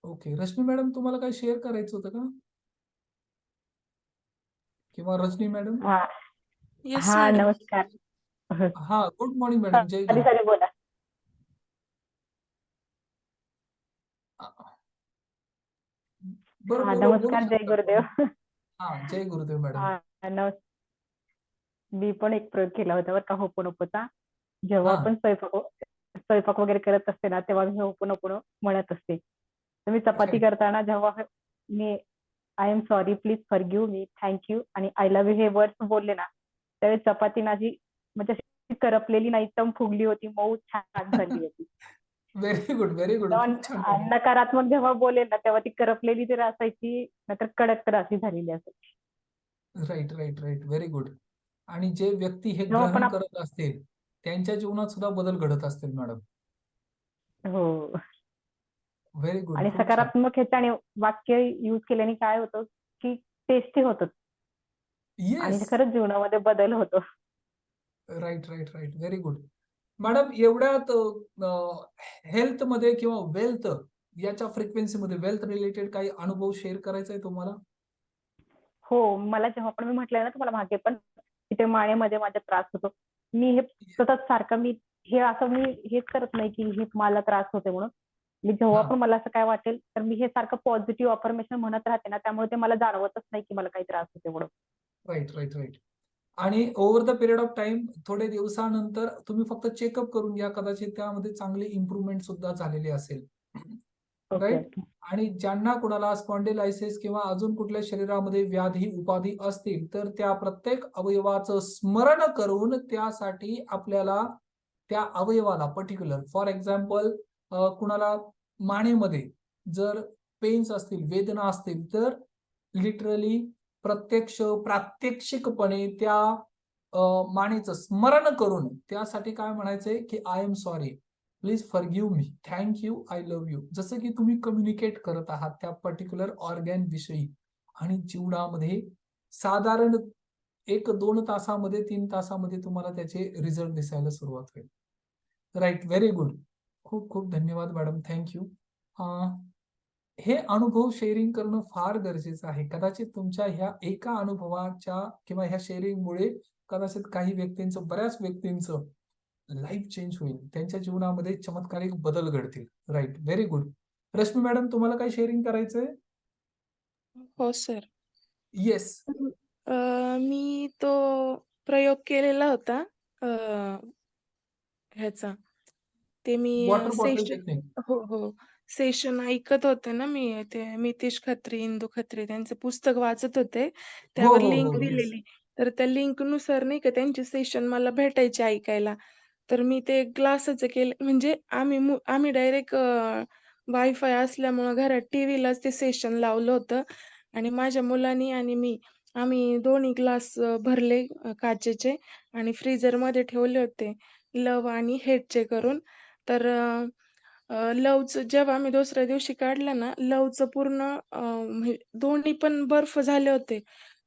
Okay, Rashmi madam तुम्हाला काही शेअर करायचं होतं का? किंवा रजनी मॅडम? हा येस हा मॅडम. नमस्कार. हा, गुड मॉर्निंग मॅडम. जय सॉरी गुरु. सॉरी बोला. बरं, हा बोलू नमस्कार, जय शकता गुरुदेव. तुम्ही. हा, जय गुरुदेव मॅडम. हा मी पण एक प्रयोग केला होता बरं का होपोनोपोचा. जेव्हा हा, आपण स्वयंपाक वगैरे करत असते ना तेव्हा मी होपोनोपोनो म्हणत असते. तर मी चपाती right. करताना जेव्हा मी I am sorry, please forgive me, thank you आणि आय लव्ह यू हे वर्ड्स बोलले ना त्यावेळी चपाती माझी म्हणजे अशी करपलेली नाही, एकदम फुगली होती, मऊ छान झाली होती. Very good, very good. खूप छान तेव्हा मॅडम. नकारात्मक जेव्हा बोलेल ना तेव्हा ती करपलेली तर असायची, नाहीतर कडक तर अशी झालेली असायची. Right, right, right. Very good. आणि जे व्यक्ती हे जेव्हा पण ग्रहण करत असतील त्यांच्या जीवनात सुद्धा बदल घडत असतील मॅडम. हो. Very good. आणि खूप छान. सकारात्मक ह्याच्याने वाक्य युज केल्याने काय होतं की टेस्टी होतं आणि येस. खरंच जीवनामध्ये बदल होतो. Right, right, right. Very good. Madam, एवढ्यात हेल्थ मध्ये किंवा वेल्थ याच्या फ्रिक्वेन्सी मध्ये, वेल्थ रिलेटेड काही अनुभव शेअर करायचा आहे तुम्हाला? हो, मला जेव्हा पण मी म्हटलं ना तुम्हाला मागे पण की ते मानेमध्ये माझा त्रास होतो. मी हे सतत सारखं मी हेच करत नाही की हे मला त्रास होते म्हणून. मी जेव्हा हा, पण मला असं काय वाटेल तर मी हे सारखं पॉझिटिव्ह अफर्मेशन म्हणत राहते ना, त्यामुळे ते मला जाणवतच नाही की मला काही त्रास होते म्हणून. Right, right, right. आणि over the period of time थोडे दिवसानंतर तुम्ही फक्त चेकअप करून घ्या, कदाचित त्यामध्ये चांगली इम्प्रूव्हमेंट सुद्धा झालेली असेल. Okay, right? ओके. आणि ज्यांना कुणाला स्पॉन्डिलायसिस किंवा अजून कुठल्या शरीरामध्ये व्याधी उपाधी असतील तर त्या प्रत्येक अवयवाचं स्मरण करून त्यासाठी आपल्याला त्या अवयवाला पर्टिक्युलर, फॉर एक्झाम्पल कुणाला मानेमध्ये जर पेन्स असतील, वेदना असतील तर लिटरली प्रात्यक्षिकपणे त्या मानेचं स्मरण करून त्यासाठी काय म्हणायचंय की I am sorry, please forgive me, thank you, I love you. जसं की तुम्ही कम्युनिकेट करत आहात त्या पर्टिक्युलर ऑर्गॅन विषयी. आणि जीवनामध्ये साधारण 1-2 तासामध्ये, 3 तासामध्ये तुम्हाला त्याचे रिझल्ट दिसायला सुरुवात होईल. Right, very good. खूप खूप धन्यवाद मॅडम, थँक्यू. हे अनुभव शेअरिंग करणं फार गरजेचं आहे. कदाचित तुमच्या ह्या एका अनुभवाच्या किंवा ह्या शेअरिंगमुळे कदाचित काही व्यक्तींचं, बऱ्याच व्यक्तींचं लाईफ चेंज होईल. त्यांच्या जीवनामध्ये चमत्कारिक बदल घडतील. Right. Very good. Rashmi madam, तुम्हाला काही शेअरिंग करायचंय? हो सर. येस. मी तो प्रयोग केलेला होता ह्याचा. ते मी वॉटर बॉटल सेशन टेक्निक. हो. सेशन ऐकत होते ना मी. ते नितेश खत्री, इंदू खत्री त्यांचं पुस्तक वाचत होते. हो, त्यावर हो, लिंक हो. येस. दिलेली. तर त्या लिंकनुसार नाही का त्यांचे सेशन मला भेटायचे ऐकायला. तर मी ते क्लासच केले म्हणजे आम्ही डायरेक्ट वायफाय असल्यामुळं घरात टीव्हीलाच ते सेशन लावलं होतं आणि माझ्या मुलानी आणि आम्ही दोन्ही ग्लास भरले काचेचे आणि फ्रीझरमध्ये ठेवले होते. लव आणि हेडचे करून. तर लवचं जेव्हा आम्ही दुसऱ्या दिवशी काढलं ना, लवचं पूर्ण म्हणजे दोन्ही पण बर्फ झाले होते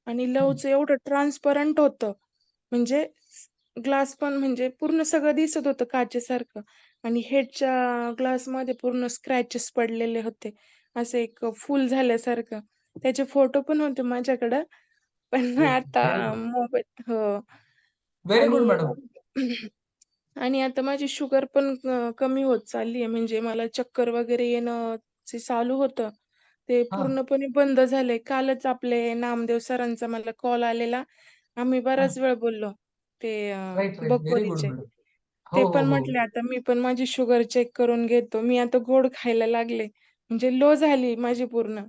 आणि लवचं एवढं ट्रान्सपरंट होतं. म्हणजे ग्लास पण म्हणजे पूर्ण सगळं दिसत होतं काचेसारखं आणि हेडच्या ग्लासमध्ये पूर्ण स्क्रॅचेस पडलेले होते. असं एक फूल झाल्यासारखं. त्याचे फोटो पण होते माझ्याकडं. पण ओके. आता व्हेरी गुड. मोबाईल हो. व्हेरी गुड आणि मॅडम. आणि आता माझी शुगर पण कमी होत चालली आहे. म्हणजे मला चक्कर वगैरे येणं जे चालू होतं, ते हां, पूर्णपणे बंद झालंय. कालच आपले नामदेव सरांचा मला कॉल आलेला. आम्ही हां. बराच वेळ बोललो. ते राइट, राइट. व्हेरी गुड बकवरीचे. मॅडम. ते हो, हो, पण हो. म्हटले आता मी पण माझी शुगर चेक करून घेतो. मी आता गोड खायला लागले. म्हणजे लो झाली माझी पूर्ण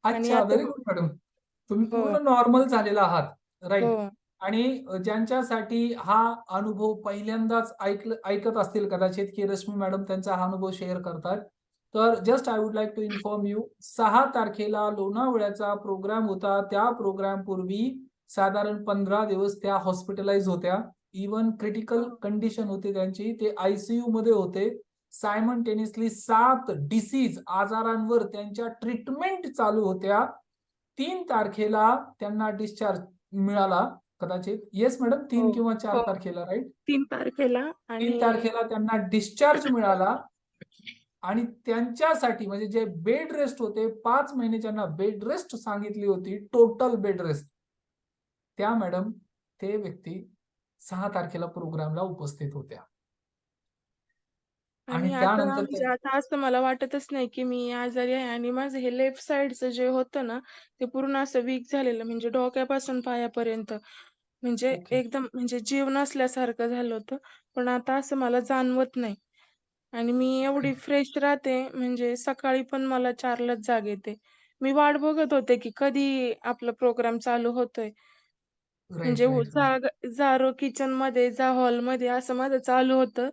आणि अच्छा, आता व्हेरी गुड मॅडम. तुम्ही हो, पूर्ण नॉर्मल झालेला आहात. राइट. हो. आणि ज्यांच्यासाठी हा अनुभव पहिल्यांदाच ऐकत असतील कदाचित, की रश्मी मॅडम त्यांचा हा अनुभव शेअर करतात. तर just I would like to inform you, 6 तारखेला लोणावळ्याचा प्रोग्राम होता. त्या प्रोग्रामपूर्वी साधारण 15 दिवस त्या हॉस्पिटलाइज होत्या. इव्हन क्रिटिकल हो. कंडिशन होती त्यांची. ते आयसीयूमध्ये होते. सायमल्टेनियसली 7 डिसीज आजारांवर त्यांच्या ट्रीटमेंट चालू होत्या. 3 तारखेला त्यांना डिस्चार्ज मिळाला कदाचित. येस मॅडम, हो, 3 किंवा 4 हो. तारखेला, राइट? 3 तारखेला 3 आणि तारखेला त्यांना डिस्चार्ज मिळाला आणि त्यांच्यासाठी म्हणजे जे बेड रेस्ट होते, 5 महिने ज्यांना बेड रेस्ट सांगितली होती, टोटल बेड रेस्ट. त्या मॅडम, ते व्यक्ती 6 तारखेला प्रोग्रामला उपस्थित होत्या. आणि आणि आता त्यानंतर ते म्हणजे आता असं मला वाटतच नाही, की मी आजारी आहे आणि माझं हे लेफ्ट साइडचं जे होतं ना, ते पूर्ण असं वीक झालेलं म्हणजे डोक्यापासून पायापर्यंत. म्हणजे ओके. एकदम म्हणजे जीव नसल्यासारखं झालं होतं. पण आता असं मला जाणवत नाही आणि मी एवढी राइट, फ्रेश राहते म्हणजे सकाळी पण मला 4लाच जाग येते. मी वाट बघत होते, की कधी आपला प्रोग्राम चालू होतोय. म्हणजे राइट, राइट, राइट. जा किचनमध्ये, जा हॉलमध्ये असं माझं चालू होतं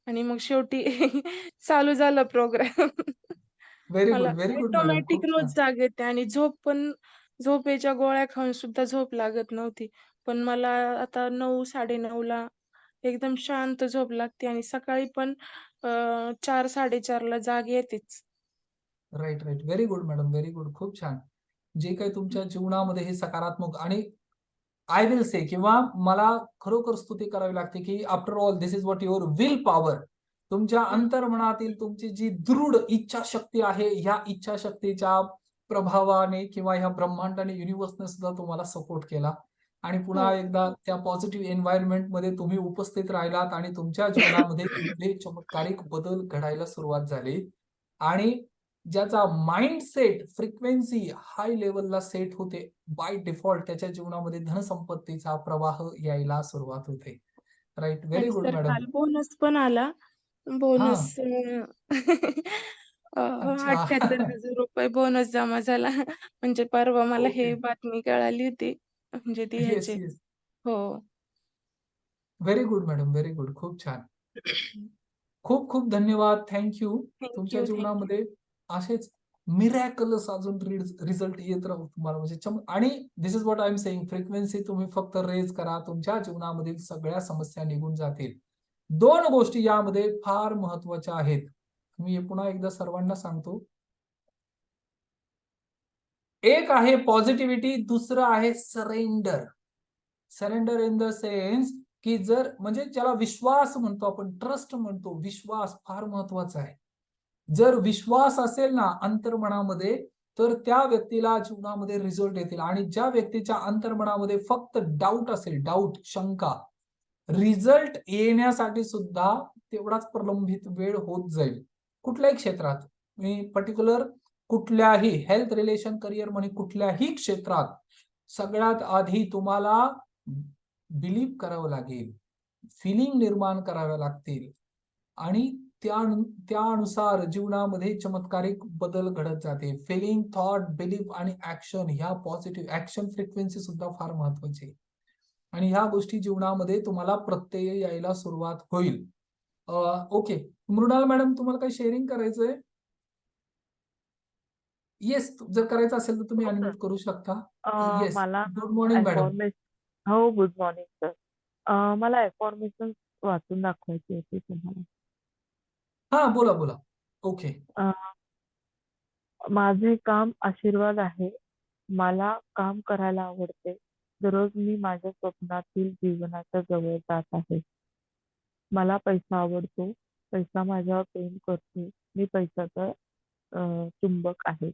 आणि मग शेवटी चालू झाला प्रोग्राम. मला व्हेरी गुड मॅडम. ऑटोमॅटिक खूप रोज छान. जाग येते आणि झोपेच्या गोळ्या खाऊन सुद्धा झोप लागत नव्हती. पण मला आता 9, 9:30ला एकदम शांत झोप लागते आणि सकाळी पण 4, 4:30ला जाग येतेच. Right, right. Very good madam. Very good. खूप छान. जे काही तुमच्या जीवनामध्ये हे सकारात्मक आणि आय विल से किंवा मला खरोखर स्तुती करावी लागते, की after all this is what your will power. तुमच्या हं. अंतर्मनातील तुमची जी दृढ इच्छाशक्ती आहे, ह्या इच्छाशक्तीच्या प्रभावाने किंवा ह्या ब्रह्मांडाने, युनिव्हर्सने सुद्धा तुम्हाला सपोर्ट केला. आणि पुन्हा हो. एकदा त्या पॉझिटिव्ह एन्व्हायर्नमेंटमध्ये तुम्ही उपस्थित राहिलात आणि तुमच्या जीवनामध्ये कुठले चमत्कारिक बदल घडायला सुरुवात झाली. आणि ज्याचा माइंडसेट फ्रिक्वेन्सी हाय लेव्हलला सेट होते, बाय डिफॉल्ट त्याच्या जीवनामध्ये धनसंपत्तीचा प्रवाह यायला सुरुवात होते. राइट. व्हेरी आणि गुड सर मॅडम. काल बोनस पण आला. हां. बोनस अच्छा. 78,000 बोनस जमा झाला. म्हणजे परवा मला ओके. हे बातमी कळाली होती. म्हणजे ती येस, ह्याची येस. हो. Very good madam. Very good. खूप छान. खूप खूप धन्यवाद. Thank you. थँक तुमच्या यू, थँक यू. जीवनामध्ये असेच मिरॅकलस अजून रिझल्ट येत राहू तुम्हाला, म्हणजे आणि this is what I am saying, frequency तुम्ही फक्त रेज करा, तुमच्या जीवनामधील सगळ्या समस्या निघून जातील. 2 गोष्टी यामध्ये फार महत्त्वाच्या आहेत. मी हे पुन्हा एकदा सर्वांना सांगतो. एक आहे पॉझिटिव्हिटी, दुसरं आहे surrender. Surrender in the sense, की जर म्हणजे ज्याला विश्वास म्हणतो आपण, ट्रस्ट म्हणतो, विश्वास फार महत्वाचा आहे. जर विश्वास असेल ना अंतर्मनामध्ये, तर त्या व्यक्तीला जीवनामध्ये रिझल्ट येतील. आणि ज्या व्यक्तीच्या अंतर्मनामध्ये फक्त डाऊट असेल, डाऊट, शंका, रिझल्ट येण्यासाठी सुद्धा तेवढाच प्रलंबित वेळ होत जाईल. कुठल्याही क्षेत्रात, मी पर्टिक्युलर कुठल्याही हेल्थ, रिलेशन, करिअर म्हणे कुठल्याही क्षेत्रात सगळ्यात आधी तुम्हाला बिलीव्ह करावं लागेल, फिलिंग निर्माण कराव्या लागतील आणि त्यानुसार जीवनामध्ये चमत्कारिक बदल घडत जाते. फिलिंग, थॉट, बिलीफ आणि ऍक्शन, ह्या पॉझिटिव्ह ऍक्शन फ्रिक्वेन्सी सुद्धा फार महत्वाची आहे. आणि ह्या गोष्टी जीवनामध्ये तुम्हाला प्रत्यय यायला सुरुवात होईल. ओके, मृणाल मॅडम, तुम्हाला काही शेअरिंग करायचंय? येस, जर करायचं असेल तर तुम्ही हो सर. अनम्यूट करू शकता. येस, मला गुड मॉर्निंग मॅडम. अफॉर्मेशन हो, गुड मॉर्निंग सर. मला अफॉर्मेशन वाचून दाखवायची होती तुम्हाला. हा, बोला बोला. ओके. अ, माझे काम आशीर्वाद आहे. मला काम करायला आवडते. दररोज मी माझ्या स्वप्नातील जीवनाच्या जवळ जात आहे. मला पैसा आवडतो. पैसा माझ्यावर प्रेम करतो. मी पैशाचा चुंबक आहे.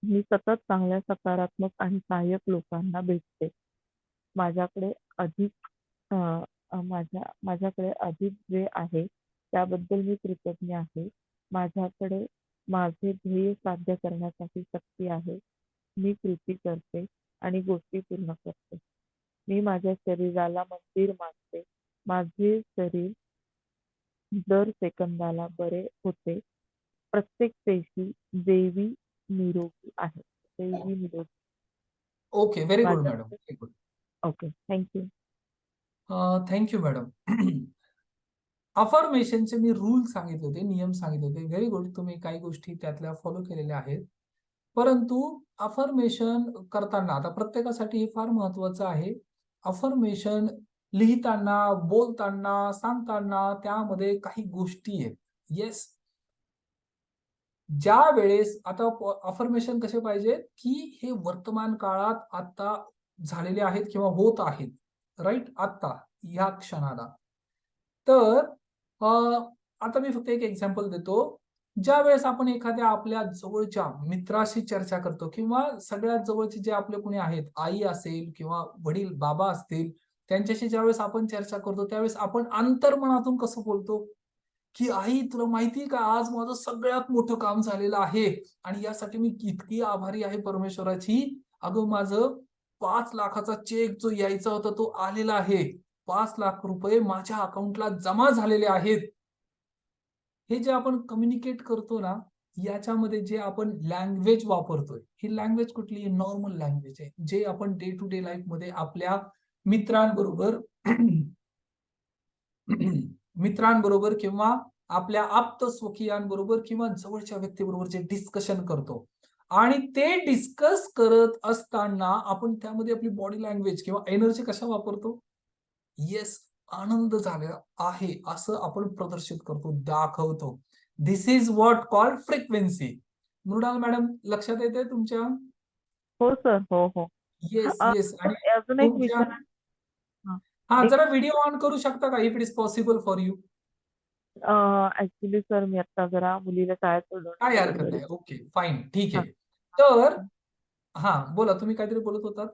मी सतत चांगल्या, सकारात्मक आणि सहाय्यक लोकांना भेटते. माझ्याकडे अधिक अ, अ, माझ्याकडे अधिक जे आहे त्याबद्दल मी कृतज्ञ आहे. माझ्याकडे माझे ध्येय साध्य करण्यासाठी शक्ती आहे. मी कृती करते आणि गोष्टी पूर्ण करते. मी माझ्या शरीराला मंदिर मानते. माझे शरीर दर सेकंदाला बरे होते. प्रत्येक पेशी दैवी निरोगी आहे. दैवी निरोगी. ओके, व्हेरी गुड मॅडम, माझ्याकडे very good. Okay, thank you. Thank you madam. अफर्मेशनचे मी रूल सांगितले होते, नियम सांगितले होते. व्हेरी गुड, तुम्ही काही गोष्टी त्यातल्या फॉलो केलेल्या आहेत. परंतु अफर्मेशन करताना आता प्रत्येकासाठी हे फार महत्वाचं आहे. अफर्मेशन लिहिताना, बोलताना, सांगताना त्यामध्ये काही गोष्टी आहेत. येस, ज्या वेळेस आता अफर्मेशन कसे पाहिजे, की हे वर्तमान काळात आता झालेले आहेत किंवा होत आहेत, राईट, आता ह्या क्षणाला. तर आता मी फक्त एक एक्झाम्पल देतो. ज्या वेळेस आपण एखाद्या आपल्या जवळच्या मित्राशी चर्चा करतो किंवा सगळ्यात जवळचे जे आपले कोणी आहेत, आई असेल किंवा वडील, बाबा असतील, त्यांच्याशी ज्यावेळेस आपण चर्चा करतो त्यावेळेस आपण अंतर्मनातून कसं बोलतो, की आई, तुला माहितीये का, आज माझं सगळ्यात मोठं काम झालेलं आहे आणि यासाठी मी इतकी आभारी आहे परमेश्वराची. अगं, माझं 5 लाखाचा चेक जो यायचा होता तो आलेला आहे. 5 लाख रुपये माझ्या अकाउंटला जमा झालेले आहेत. हे जे आपण कम्युनिकेट करतो ना, याच्यामध्ये जे आपण लँग्वेज वापरतोय, ही लँग्वेज कुठली? नॉर्मल लँग्वेज आहे, जे आपण डे टू डे लाईफ मध्ये आपल्या मित्रांबरोबर मित्रांबरोबर किंवा आपल्या आप्त स्वकीयांबरोबर किंवा जवळच्या व्यक्तीबरोबर जे डिस्कशन करतो. आणि ते डिस्कस करत असताना आपण त्यामध्ये आपली बॉडी लँग्वेज किंवा एनर्जी कशा वापरतो? येस, आनंद झाला आहे असं आपण प्रदर्शित करतो, दाखवतो. This is what called frequency. Mrunal madam, लक्षात येते तुमच्या? हो सर, हो हो. Yes, yes. आणि सर, अजून एक तुमच्या हा, हा, एक जरा व्हिडिओ ऑन करू शकता का, if it is possible for you? Actually sir, मी आता जरा मुलीला शाळेत काय सोडवण्यासाठी हरकत घरी. नाही. ओके, फाईन, ठीक हा, आहे. तर हा. हा, बोला, तुम्ही काहीतरी बोलत होतात.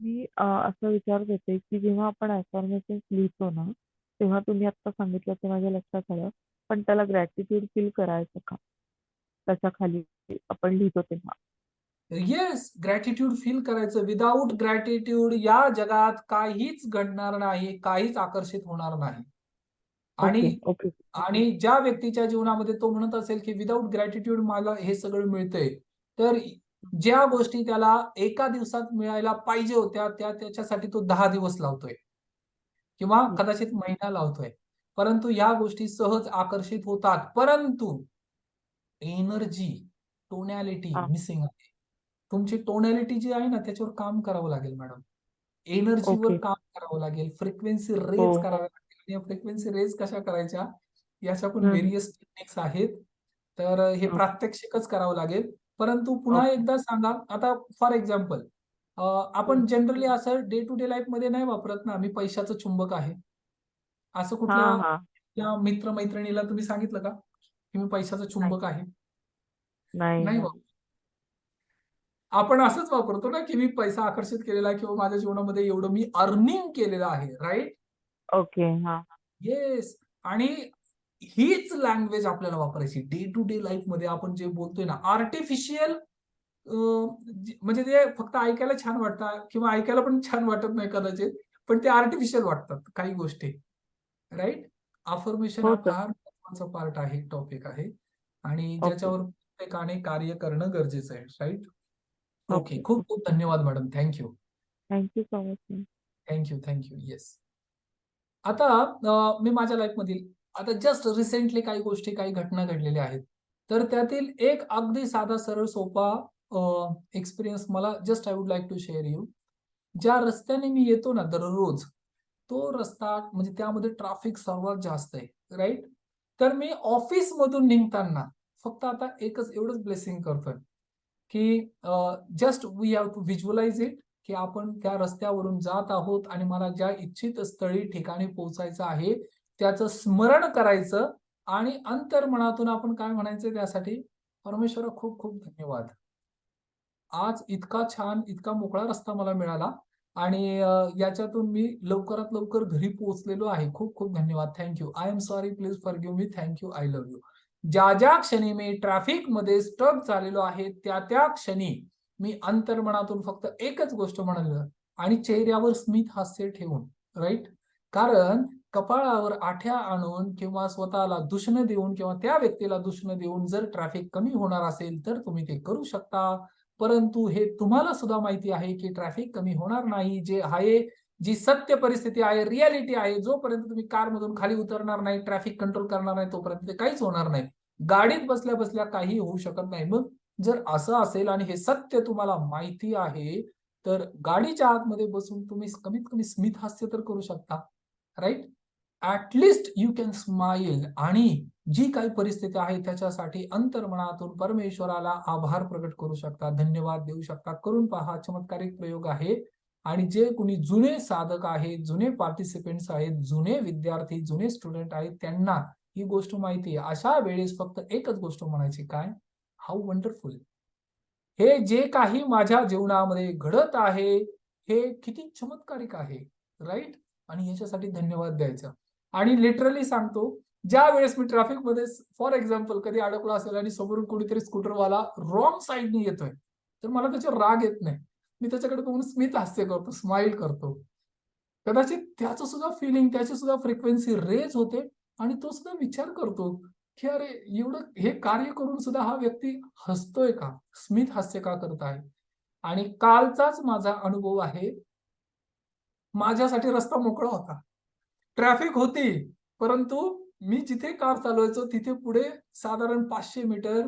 मी असं विचारत होते की जेव्हा आपण अफर्मेशन लिहितो ना, तेव्हा तुम्ही आता सांगितलं ते माझ्या लक्षात आलं, पण त्याला ग्रॅटिट्यूड फील करायचं का त्याच्या खाली आपण लिहितो तेव्हा? येस, ग्रॅटिट्यूड फील करायचं. विदाऊट ग्रॅटिट्यूड या जगात काहीच घडणार नाही, काहीच आकर्षित होणार नाही. आणि ओके ओके. आणि ज्या व्यक्तीच्या जीवनामध्ये तो म्हणत असेल की विदाऊट ग्रॅटिट्यूड मला हे सगळं मिळतंय, तर ज्या गोष्टी त्याला एका दिवसात मिळायला पाहिजे होत्या त्या त्याच्यासाठी तो 10 दिवस लावतोय किंवा कदाचित महिना लावतोय. परंतु ह्या गोष्टी सहज आकर्षित होतात. परंतु एनर्जी, टोनॅलिटी हा, मिसिंग आहे. तुमची टोनॅलिटी जी आहे ना, त्याच्यावर काम करावं लागेल मॅडम. एनर्जीवर ओके. काम करावं लागेल, फ्रिक्वेन्सी हो रेज हो. कराव्या लागतील. या फ्रिक्वेन्सी रेज कशा करायच्या, याच्या पण हम्म, व्हेरियस टेक्निक्स आहेत. तर हे हम्म. प्रात्यक्षिकच करावं लागेल. परंतु पुन्हा ओके. एकदा सांगा, आता फॉर एक्झाम्पल आपण जनरली असं डे टू डे लाईफ मध्ये नाही वापरत ना, मी पैशाचं चुंबक आहे. असं हा कुठल्या हा. मित्र मैत्रिणीला तुम्ही सांगितलं का? की मी पैशाचा चुंबक आहे? नाही नाही नाही. बाबा. आपण असंच वापरतो ना, की मी पैसा आकर्षित केलेला आहे किंवा माझ्या जीवनामध्ये एवढं मी अर्निंग केलेलं आहे, राइट? ओके. हा. येस. आणि हीच लँग्वेज आपल्याला वापरायची डे टू डे लाईफ मध्ये. आपण जे बोलतोय ना, आर्टिफिशियल म्हणजे ते फक्त ऐकायला छान वाटतं किंवा ऐकायला पण छान वाटत नाही कदाचित, पण ते आर्टिफिशियल वाटतात काही गोष्टी, राईट? अफर्मेशन हो हा सर. फार महत्वाचा पार्ट आहे, टॉपिक आहे आणि ओके. ज्याच्यावर प्रत्येकाने कार्य करणं गरजेचं आहे, राईट? ओके. ओके. खूप खूप धन्यवाद madam. Thank you. Thank you so much. Thank you. Yes. आता मी माझ्या लाईफमधील आता जस्ट रिसेंटली काही गोष्टी, काही घटना घडलेल्या आहेत. तर त्यातील एक अगदी साधा, सरळ, सोपा एक्सपिरियन्स मला just I would like to share you. ज्या रस्त्याने मी येतो ना दररोज, तो रस्ता म्हणजे त्यामध्ये ट्रॅफिक सर्वात जास्त आहे, राईट? तर मी ऑफिसमधून निघताना फक्त आता एकच एवढंच ब्लेसिंग करतोय, की just we have to visualise it, की आपण त्या रस्त्यावरून जात आहोत आणि मला ज्या इच्छित स्थळी ठिकाणी पोहोचायचं आहे त्याचं स्मरण करायचं आणि अंतर्मनातून आपण काय म्हणायचं त्यासाठी, परमेश्वरा खूप खूप धन्यवाद. आज इतका छान, इतका मोकळा रस्ता मला मिळाला आणि याच्यातून मी लवकरात लवकर घरी पोहोचलेलो आहे. खूप खूप धन्यवाद. Thank you. I am sorry, please forgive me. Thank you. I love you. ज्या क्षणी मी ट्रॅफिकमध्ये स्टक झालेलो आहे, त्या क्षणी मी अंतर्मनातून फक्त एकच गोष्ट म्हणाल आणि चेहऱ्यावर स्मित हास्य ठेवून, राईट? कारण कपाळावर आठ्या आणून किंवा स्वतःला दूषणं देऊन किंवा त्या व्यक्तीला दूषणं देऊन जर ट्रॅफिक कमी होणार असेल तर तुम्ही ते करू शकता. परंतु हे तुम्हाला सुद्धा माहिती आहे की ट्रॅफिक कमी होणार नाही. जे आहे, जी सत्य परिस्थिती आहे, रियालिटी आहे, जोपर्यंत तुम्ही कारमधून खाली उतरणार नाही, ट्रॅफिक कंट्रोल करणार नाही, तोपर्यंत ते काहीच होणार नाही. गाडीत बसल्या बसल्या काही होऊ शकत नाही. मग जर असं असेल आणि हे सत्य तुम्हाला माहिती आहे, तर गाडीच्या आतमध्ये बसून तुम्ही कमीत कमी स्मित हास्य तर करू शकता, right? At least you can smile आणि जी काही परिस्थिती आहे त्याच्यासाठी अंतर्मनातून परमेश्वराला आभार प्रकट करू शकता, धन्यवाद देऊ शकता. करून पहा, चमत्कारिक प्रयोग आहे. आणि जे कोणी जुने साधक आहेत, जुने पार्टिसिपेंट्स आहेत, जुने विद्यार्थी, जुने स्टुडंट आहेत, त्यांना ही गोष्ट माहिती आहे. अशा वेळेस फक्त एकच गोष्ट म्हणायची, काय? How wonderful. हे जे काही माझ्या जीवनामध्ये घडत आहे, हे किती चमत्कारिक आहे, राईट? आणि याच्यासाठी धन्यवाद द्यायचा. आणि लिटरली सांगतो, ज्या वेळेस मी ट्रॅफिकमध्ये फॉर एक्झाम्पल कधी अडकलो असेल आणि समोरून कोणीतरी स्कूटरवाला रॉंग साईडने येतोय, तर मला त्याच्यावर राग येत नाही. मी त्याच्याकडे बघून स्मित हास्य करतो, स्माईल करतो. कदाचित त्याचं सुद्धा फिलिंग, त्याची सुद्धा फ्रिक्वेन्सी रेज होते आणि तो सुद्धा विचार करतो, की अरे एवढं हे कार्य करून सुद्धा हा व्यक्ती हसतोय का? स्मित हास्य का करत आहे? आणि कालचाच माझा अनुभव आहे. माझ्यासाठी रस्ता मोकळा होता. ट्रॅफिक होती, परंतु मी जिथे कार चालवायचो तिथे पुढे साधारण 500 मीटर,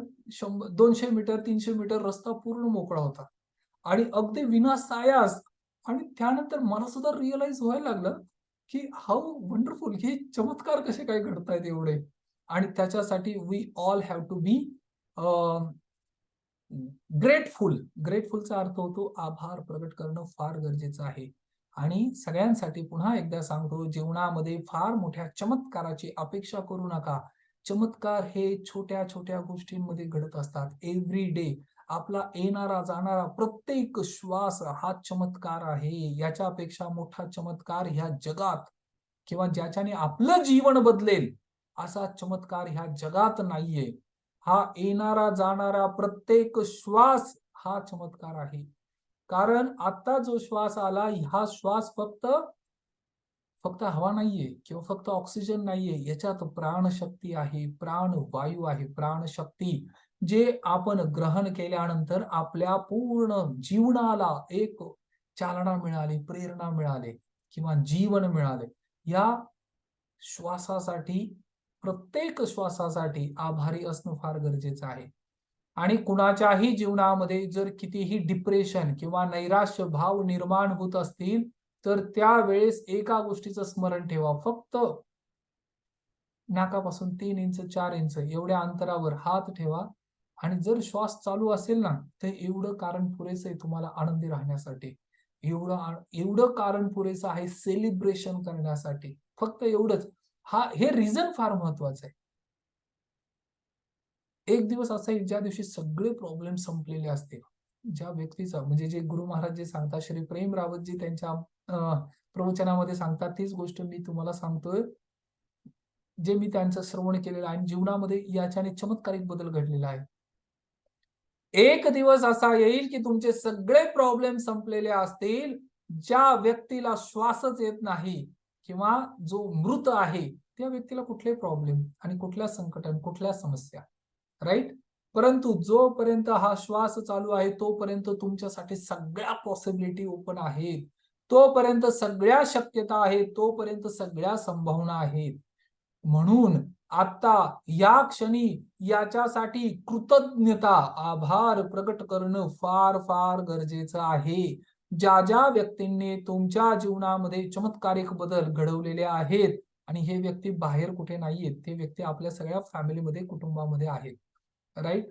200 मीटर, 300 मीटर रस्ता पूर्ण मोकळा होता. आणि अगदी विनासायास आणि त्यानंतर मला सुद्धा रिअलाईज व्हायला लागलं, की हाऊ वंडरफुल, हे चमत्कार कसे काय घडतायत एवढे. आणि त्याच्यासाठी we all have to be grateful. ग्रेटफुलचा अर्थ होतो आभार प्रकट करणं फार गरजेचं आहे. आणि सगळ्यांसाठी पुन्हा एकदा सांगतो, जीवनामध्ये फार मोठ्या चमत्काराची अपेक्षा करू नका. चमत्कार हे छोट्या छोट्या गोष्टींमध्ये घडत असतात. एव्हरी डे आपला येणारा जाणारा प्रत्येक श्वास हा चमत्कार आहे. याच्यापेक्षा मोठा चमत्कार ह्या जगात किंवा ज्याच्याने आपलं जीवन बदलेल असा चमत्कार ह्या जगात नाहीये. हा येणारा जाणारा प्रत्येक श्वास हा चमत्कार आहे. कारण आता जो श्वास आला, हा श्वास फक्त हवा नाहीये किंवा फक्त ऑक्सिजन नाहीये. याच्यात प्राणशक्ती आहे, प्राणवायू आहे, प्राणशक्ती, जे आपण ग्रहण केल्यानंतर आपल्या पूर्ण जीवनाला एक चालना मिळाली, प्रेरणा मिळाली किंवा जीवन मिळाले. या श्वासासाठी, प्रत्येक श्वासासाठी आभारी असणं फार गरजेचं आहे. आणि कुणाच्याही जीवनामध्ये जर कितीही डिप्रेशन किंवा नैराश्य भाव निर्माण होत असतील, तर त्यावेळेस एका गोष्टीचं स्मरण ठेवा. फक्त नाकापासून 3 इंच, 4 इंच एवढ्या अंतरावर हात ठेवा आणि जर श्वास चालू असेल ना, तर एवढं कारण पुरेसं आहे तुम्हाला आनंदी राहण्यासाठी. एवढं कारण पुरेसं आहे सेलिब्रेशन करण्यासाठी. फक्त एवढंच. हे रिझन फार महत्वाचं आहे. एक दिवस असा येईल ज्या दिवशी सगळे प्रॉब्लेम संपलेले असतील. ज्या व्यक्तीचा म्हणजे जे गुरु महाराज जे सांगतात, श्री प्रेम रावतजी त्यांच्या प्रवचनामध्ये सांगतात, तीच गोष्ट मी तुम्हाला सांगतोय, जे मी त्यांचं श्रवण केलेलं आहे आणि जीवनामध्ये याच्याने चमत्कारिक बदल घडलेला आहे. एक दिवस असा येईल की तुमचे सगळे प्रॉब्लेम संपलेले असतील. ज्या व्यक्तीला श्वासच येत नाही किंवा जो मृत आहे, त्या व्यक्तीला कुठले प्रॉब्लेम आणि कुठल्या संकट आणि कुठल्या समस्या, राईट? परंतु जोपर्यंत हा श्वास चालू आहे तोपर्यंत तुमच्यासाठी सगळ्या पॉसिबिलिटी ओपन आहेत. तोपर्यंत सगळ्या शक्यता आहेत, तोपर्यंत सगळ्या संभावना आहेत. म्हणून आता या क्षणी याच्यासाठी कृतज्ञता, आभार प्रकट करणं फार फार गरजेचं आहे. ज्या ज्या व्यक्तींनी तुमच्या जीवनामध्ये चमत्कारिक बदल घडवलेले आहेत आणि हे व्यक्ती बाहेर कुठे नाहीयेत, ते व्यक्ती आपल्या सगळ्या फॅमिलीमध्ये, कुटुंबामध्ये आहेत, राईट?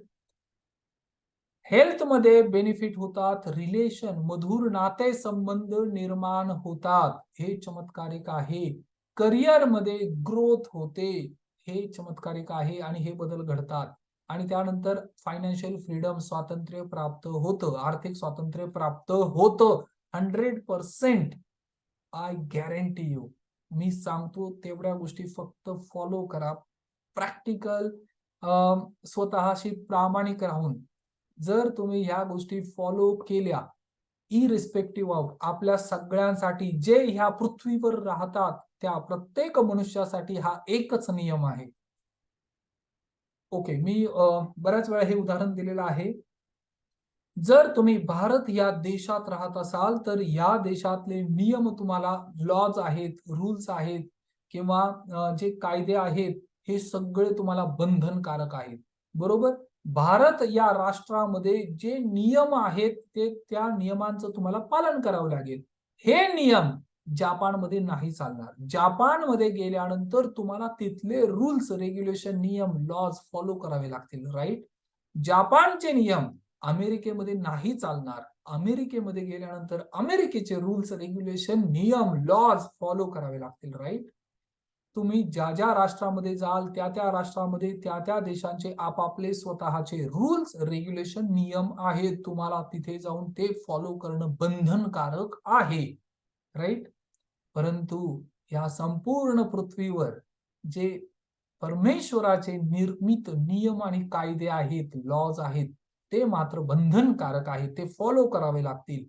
हेल्थ मध्ये बेनिफिट होतात, रिलेशन, मधुर नाते संबंध निर्माण होतात, हे चमत्कारिक आहे. करिअर मध्ये ग्रोथ होते, हे चमत्कारिक आहे आणि हे बदल घडतात. आणि त्यानंतर फायनान्शियल फ्रीडम, स्वातंत्र्य प्राप्त होतं, आर्थिक स्वातंत्र्य प्राप्त होतं. 100% आय गॅरंटी यू. मी सांगतो तेवढ्या गोष्टी फक्त फॉलो करा. प्रॅक्टिकल, स्वतःशी प्रामाणिक राहून जर तुम्ही ह्या गोष्टी फॉलो केल्या, इरिस्पेक्टिव्ह ऑफ आपल्या सगळ्यांसाठी, जे ह्या पृथ्वीवर राहतात त्या प्रत्येक मनुष्यासाठी हा एकच नियम आहे. ओके, मी बऱ्याच वेळा हे उदाहरण दिलेलं आहे. जर तुम्ही भारत या देशात राहत असाल तर या देशातले नियम, तुम्हाला लॉज आहेत, रूल्स आहेत किंवा जे कायदे आहेत, हे सगळे तुम्हाला बंधनकारक आहेत, बरोबर? भारत या राष्ट्रामध्ये जे नियम आहेत ते त्या नियमांचं तुम्हाला पालन करावं लागेल. हे नियम जपानमध्ये नाही चालणार. जपानमध्ये गेल्यानंतर तुम्हाला तिथले रूल्स, रेग्युलेशन, नियम, लॉज फॉलो करावे लागतील, राईट? जपानचे नियम अमेरिकेमध्ये नाही चालणार. अमेरिकेमध्ये गेल्यानंतर अमेरिकेचे रूल्स, रेग्युलेशन, नियम, लॉज फॉलो करावे लागतील, राईट? तुम्ही ज्या ज्या राष्ट्रामध्ये जाल त्या त्या राष्ट्रामध्ये त्या त्या देशांचे आपापले स्वतःचे रूल्स, रेग्युलेशन, नियम आहेत. तुम्हाला तिथे जाऊन ते फॉलो करणं बंधनकारक आहे, राईट? परंतु या संपूर्ण पृथ्वीवर जे परमेश्वराचे निर्मित नियम आणि कायदे आहेत, लॉज आहेत, ते मात्र बंधनकारक आहेत. ते फॉलो करावे लागतील.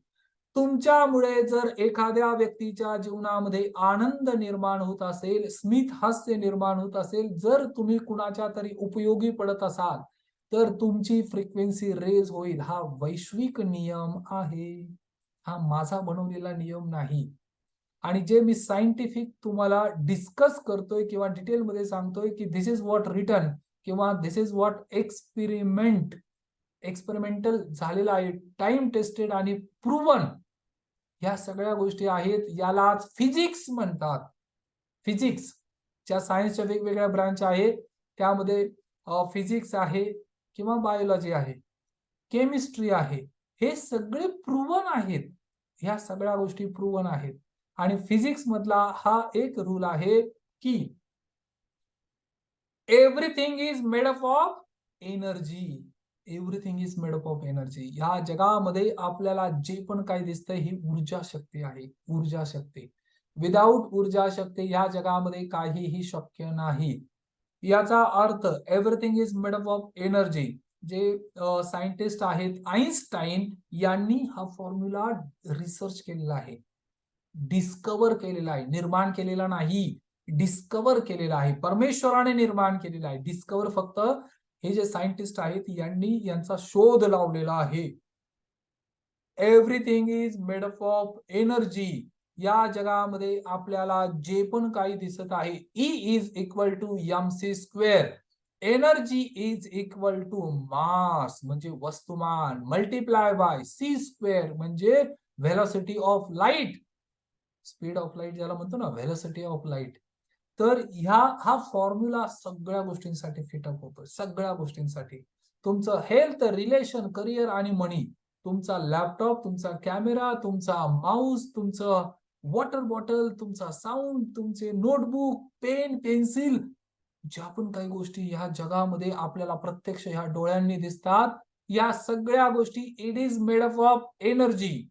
तुमच्यामुळे जर एखाद्या व्यक्तीच्या जीवनामध्ये आनंद निर्माण होत असेल, स्मित हास्य निर्माण होत असेल, जर तुम्ही कुणाच्या तरी उपयोगी पडत असाल, तर तुमची फ्रिक्वेन्सी रेज होईल. हा वैश्विक नियम आहे, हा माझा बनवलेला नियम नाही. आणि जे मी सायंटिफिक तुम्हाला डिस्कस करतोय किंवा डिटेलमध्ये सांगतोय की दिस इज व्हॉट रिटन किंवा दिस इज व्हॉट एक्सपेरिमेंटल झालेला आहे, टाइम टेस्टेड आणि प्रूव्हन, ह्या सगळ्या गोष्टी आहेत. यालाच फिजिक्स म्हणतात. फिजिक्स ज्या सायन्सच्या वेगवेगळ्या ब्रांच आहेत, त्यामध्ये फिजिक्स आहे किंवा बायोलॉजी आहे, केमिस्ट्री आहे, हे सगळे प्रूव्हन आहेत. ह्या सगळ्या गोष्टी प्रूव्हन आहेत. आणि फिजिक्स मधला हा एक रूल आहे की everything is made up of energy. Everything is made up of energy. या जगामध्ये आपल्याला जे पण काही दिसतंय ही ऊर्जा शक्ती आहे, ऊर्जा शक्ती. विदाऊट ऊर्जा शक्ती या जगामध्ये काहीही शक्य नाही. याचा अर्थ everything is made up of energy. जे सायंटिस्ट आहेत आइन्स्टाईन यांनी हा फॉर्म्युला रिसर्च केलेला आहे, डिस्कवर केलेला आहे, निर्माण केलेला नाही, डिस्कवर केलेला आहे. परमेश्वराने निर्माण केलेला आहे. डिस्कवर फक्त हे जे सायंटिस्ट आहेत यांनी यांचा शोध लावलेला आहे. Everything is made up of energy. या जगामध्ये आपल्याला जे पण काही दिसत आहे, E is equal to mc². Energy is equal to mass म्हणजे वस्तुमान मल्टिप्लाय बाय c² म्हणजे velocity of light, speed of light ज्याला म्हणतो ना, व्हेलॉसिटी ऑफ लाईट. तर हा फॉर्म्युला सगळ्या गोष्टींसाठी फिटअप होतो, सगळ्या गोष्टींसाठी. तुमचं हेल्थ, रिलेशन, करिअर आणि मनी, तुमचा लॅपटॉप, तुमचा कॅमेरा, तुमचा माऊस, तुमचं वॉटर बॉटल, तुमचा साऊंड, तुमचे नोटबुक, पेन, पेन्सिल, ज्या पण काही गोष्टी ह्या जगामध्ये आपल्याला प्रत्यक्ष ह्या डोळ्यांनी दिसतात, या सगळ्या गोष्टी it is made up of energy.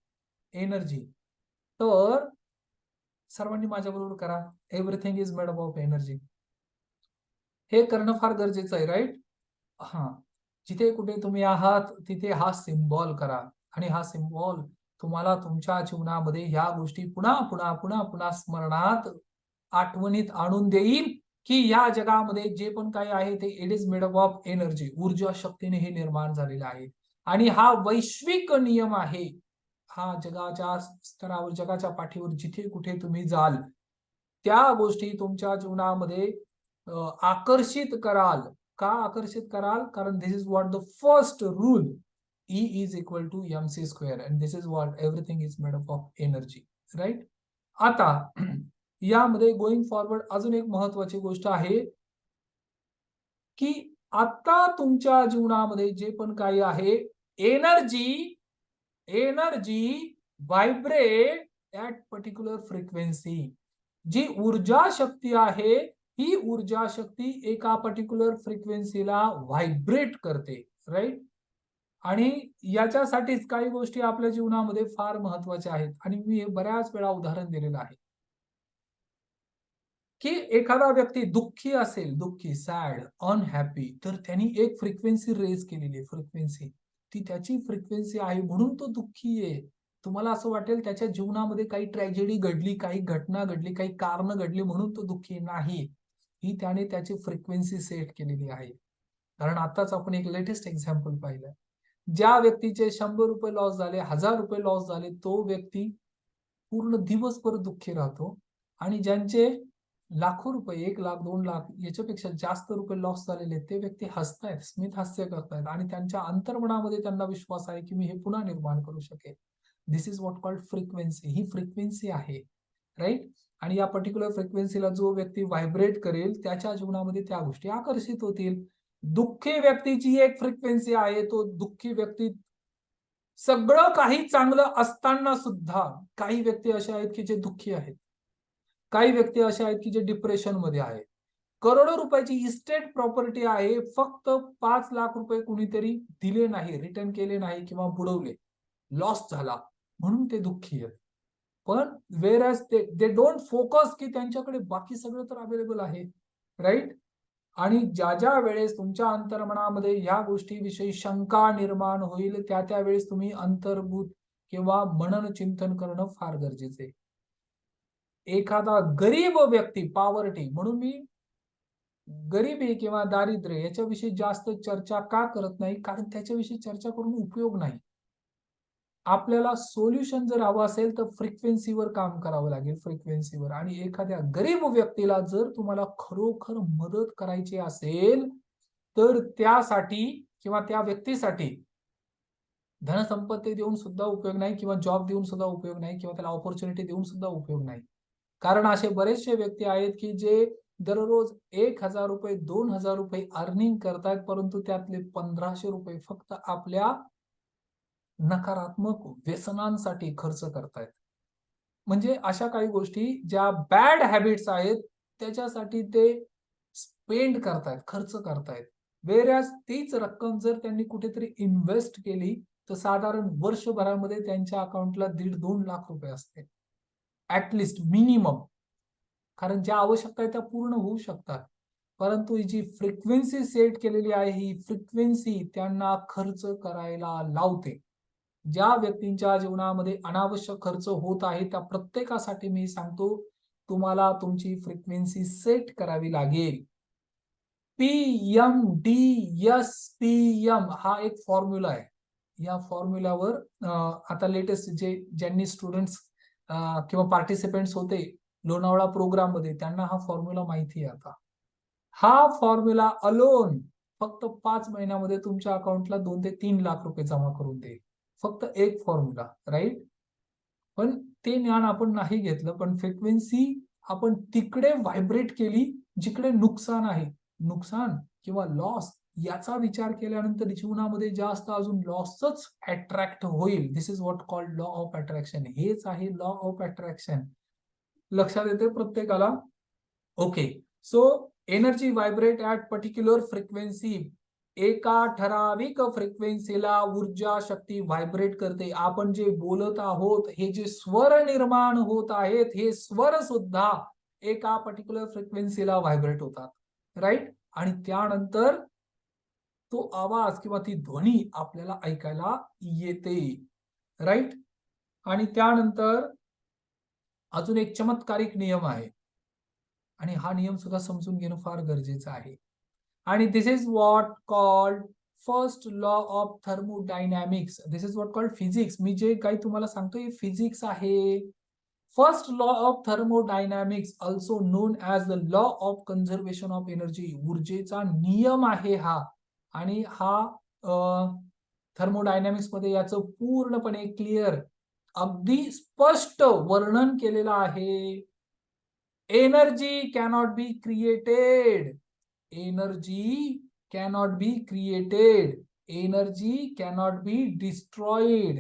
Energy. तर सर्वांनी माझ्याबरोबर करा, everything is made up of energy. हे करणं फार गरजेचं आहे, राईट? हा. जिथे कुठे तुम्ही आहात तिथे हा सिम्बॉल करा, आणि हा सिम्बॉल तुम्हाला तुमच्या जीवनामध्ये ह्या गोष्टी पुन्हा पुन्हा पुन्हा पुन्हा स्मरणात, आठवणीत आणून देईल की या जगामध्ये जे पण काही आहे ते it is made up of energy. ऊर्जा शक्तीने हे निर्माण झालेलं आहे, आणि हा वैश्विक नियम आहे. हा जगाच्या स्तरावर, जगाच्या पाठीवर जिथे कुठे तुम्ही जाल त्या गोष्टी तुमच्या जीवनामध्ये आकर्षित कराल. का आकर्षित कराल? कारण this is what the first rule, E is equal to mc square, and this is what everything is made up of energy, right? आता यामध्ये गोइंग फॉरवर्ड अजून एक महत्वाची गोष्ट आहे की आता तुमच्या जीवनामध्ये जे पण काही आहे, energy vibrate at particular frequency. जी ऊर्जा शक्ती आहे, ही ऊर्जा शक्ती एका पर्टिक्युलर फ्रिक्वेन्सीला व्हायब्रेट करते, राईट? आणि याच्यासाठीच काही गोष्टी आपल्या जीवनामध्ये फार महत्वाच्या आहेत, आणि मी हे बऱ्याच वेळा उदाहरण दिलेलं आहे की एखादा व्यक्ती दुःखी असेल, दुःखी, सॅड, अनहॅपी, तर त्यांनी एक फ्रिक्वेन्सी रेज केलेली आहे. फ्रिक्वेन्सी ती त्याची फ्रिक्वेन्सी आहे म्हणून तो दुःखी आहे. तुम्हाला असं वाटेल त्याच्या जीवनामध्ये काही ट्रॅजेडी घडली, काही घटना घडली, काही कारण घडली म्हणून तो दुःखी नाही. ही त्याने त्याची फ्रिक्वेन्सी सेट केलेली आहे. कारण आताच आपण एक लेटेस्ट एक्झाम्पल पाहिलं. ज्या व्यक्तीचे 100 रुपये लॉस झाले, 1000 रुपये लॉस झाले, तो व्यक्ती पूर्ण दिवसभर दुःखी राहतो, आणि ज्यांचे लाखो रुपये, 1 लाख, 2 लाख याच्यापेक्षा जास्त रुपये लॉस झालेले, ते व्यक्ती हसतायत, स्मित हास्य करतायत, आणि त्यांच्या अंतर्मनामध्ये त्यांना विश्वास आहे की मी हे पुन्हा निर्माण करू शकेल. This is what called frequency. ही फ्रिक्वेन्सी आहे, राईट? आणि या पर्टिक्युलर फ्रिक्वेन्सीला जो व्यक्ती व्हायब्रेट करेल त्याच्या जीवनामध्ये त्या गोष्टी आकर्षित होतील. दुःखी व्यक्तीची एक फ्रिक्वेन्सी आहे, तो दुःखी व्यक्ती सगळं काही चांगलं असताना सुद्धा, काही व्यक्ती अशा आहेत की जे दुःखी आहेत, काही व्यक्ती अशा आहेत की जे डिप्रेशन मध्ये आहेत. करोडो रुपयाची इस्टेट प्रॉपर्टी आहे, फक्त 5 लाख रुपये कुणीतरी दिले नाही, रिटर्न केले नाही किंवा बुडवले, लॉस झाला म्हणून ते दुःखी आहेत. पण वेअरएज दे डोंट फोकस की त्यांच्याकडे बाकी सगळं तर अवेलेबल आहे, राईट? आणि ज्या ज्या वेळेस तुमच्या अंतर्मनामध्ये ह्या गोष्टीविषयी शंका निर्माण होईल, त्या त्यावेळेस तुम्ही अंतर्भूत किंवा मनन चिंतन करणं फार गरजेचे आहे. एखादा गरीब व्यक्ती, पॉवर्टी, म्हणून मी गरिबी किंवा दारिद्र्य याच्याविषयी जास्त चर्चा का करत नाही, कारण त्याच्याविषयी चर्चा करून उपयोग नाही. आपल्याला सोल्युशन जर हवं असेल तर फ्रिक्वेन्सीवर काम करावं लागेल, फ्रिक्वेन्सीवर. आणि एखाद्या गरीब व्यक्तीला जर तुम्हाला खरोखर मदत करायची असेल तर त्यासाठी किंवा त्या व्यक्तीसाठी धनसंपत्ती देऊन सुद्धा उपयोग नाही, किंवा जॉब देऊन सुद्धा उपयोग नाही, किंवा त्याला ऑपॉर्च्युनिटी देऊन सुद्धा उपयोग नाही. कारण असे बरेचसे व्यक्ती आहेत की जे दररोज 1000 रुपये, 2000 रुपये अर्निंग करतायत, परंतु त्यातले 1500 रुपये फक्त आपल्या नकारात्मक व्यसनांसाठी खर्च करतायत. म्हणजे अशा काही गोष्टी ज्या बॅड हॅबिट्स आहेत त्याच्यासाठी ते स्पेंड करतायत, खर्च करतायत. वेअरएज तीच रक्कम जर त्यांनी कुठेतरी इन्व्हेस्ट केली तर साधारण वर्षभरामध्ये त्यांच्या अकाउंटला 1.5-2 लाख रुपये असते, ऍटलिस्ट मिनिमम. कारण ज्या आवश्यकता आहेत त्या पूर्ण होऊ शकतात, परंतु ही जी फ्रिक्वेन्सी सेट केलेली आहे, ही फ्रिक्वेन्सी त्यांना खर्च करायला लावते. ज्या व्यक्तींच्या जीवनामध्ये अनावश्यक खर्च होत आहे त्या प्रत्येकासाठी मी सांगतो, तुम्हाला तुमची फ्रिक्वेन्सी सेट करावी लागेल. PMDSPM हा एक फॉर्म्युला आहे. या फॉर्म्युलावर आता लेटेस्ट ज्यांनी स्टुडंट्स किंवा पार्टिसिपेंट्स होते लोणावळा प्रोग्राम मध्ये, त्यांना हा फॉर्म्युला माहिती आहे. आता हा फॉर्म्युला अलोन फक्त 5 महिन्यामध्ये तुमच्या अकाउंटला 2 ते 3 लाख रुपये जमा करून देईल. फक्त एक फॉर्म्युला, राईट? पण ते ज्ञान आपण नाही घेतलं. पण फ्रिक्वेन्सी आपण तिकडे व्हायब्रेट केली जिकडे नुकसान आहे. नुकसान किंवा लॉस याचा विचार केल्यानंतर जीवनामध्ये जास्त अजून लॉसच अट्रॅक्ट होईल. This is what called law of attraction. हेच आहे लॉ ऑफ अट्रॅक्शन. लक्षात येते प्रत्येकाला? Okay. So energy vibrate at particular frequency. एका ठराविक फ्रिक्वेन्सीला ऊर्जा शक्ती व्हायब्रेट करते. आपण जे बोलत आहोत, हे जे स्वर निर्माण होत आहेत, हे स्वर सुद्धा एका पर्टिक्युलर फ्रिक्वेन्सीला व्हायब्रेट होतात, राईट. आणि त्यानंतर तो आवाज किंवा ती ध्वनी आपल्याला ऐकायला येते, राईट. आणि त्यानंतर अजून एक चमत्कारिक नियम आहे आणि हा नियम सुद्धा समजून घेणं फार गरजेचं आहे. आणि this is what called first law of thermodynamics. This is what called physics. मी जे काही तुम्हाला सांगतोय फिजिक्स आहे. First law of thermodynamics, also known as the law of conservation of energy. ऊर्जेचा नियम आहे हा. आणि हा थर्मोडायनॅमिक्स मध्ये याचं पूर्णपणे क्लिअर, अगदी स्पष्ट वर्णन केलेलं आहे. Energy cannot be created. Energy cannot be created. Energy cannot be destroyed.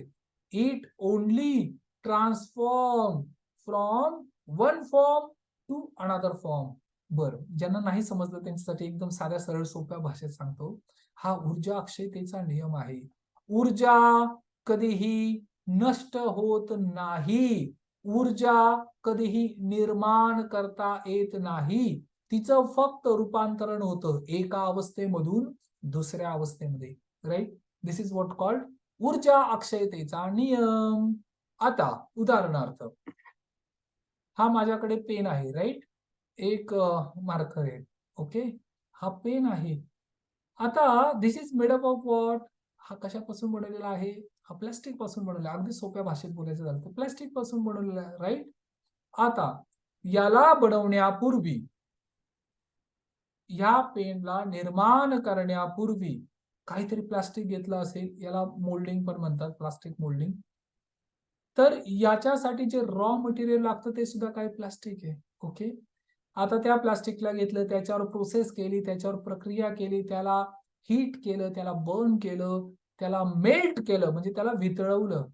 It only transforms from one form to another form. बरं, ज्यांना नाही समजलं त्यांच्यासाठी एकदम साध्या सरळ सोप्या भाषेत सांगतो. हा ऊर्जा अक्षयतेचा नियम आहे. ऊर्जा कधीही नष्ट होत नाही. ऊर्जा कधीही निर्माण करता येत नाही. तिचं फक्त रूपांतरण होतं एका अवस्थेमधून दुसऱ्या अवस्थेमध्ये, right. This is what called ऊर्जा अक्षयतेचा नियम. आता उदाहरणार्थ हा माझ्याकडे पेन आहे, राईट. एक मार्कर आहे, ओके. हा पेन आहे. आता this is made up of what. हा कशापासून बनवलेला आहे? हा प्लास्टिक पासून बनवलेला आहे. अगदी सोप्या भाषेत बोलायचं झालं तर प्लास्टिक पासून बनवलेला आहे, राईट. आता याला बनवण्यापूर्वी, या पेनला निर्माण करण्यापूर्वी काहीतरी प्लास्टिक घेतलं असेल. याला मोल्डिंग पण म्हणतात, प्लास्टिक मोल्डिंग. तर याच्यासाठी जे रॉ मटेरियल लागतं ते सुद्धा काय प्लास्टिक आहे, ओके. आता त्या प्लास्टिकला घेतलं, त्याच्यावर प्रोसेस केली, त्याच्यावर प्रक्रिया केली, त्याला हीट केलं, त्याला बर्न केलं, त्याला मेल्ट केलं, म्हणजे त्याला वितळवलं.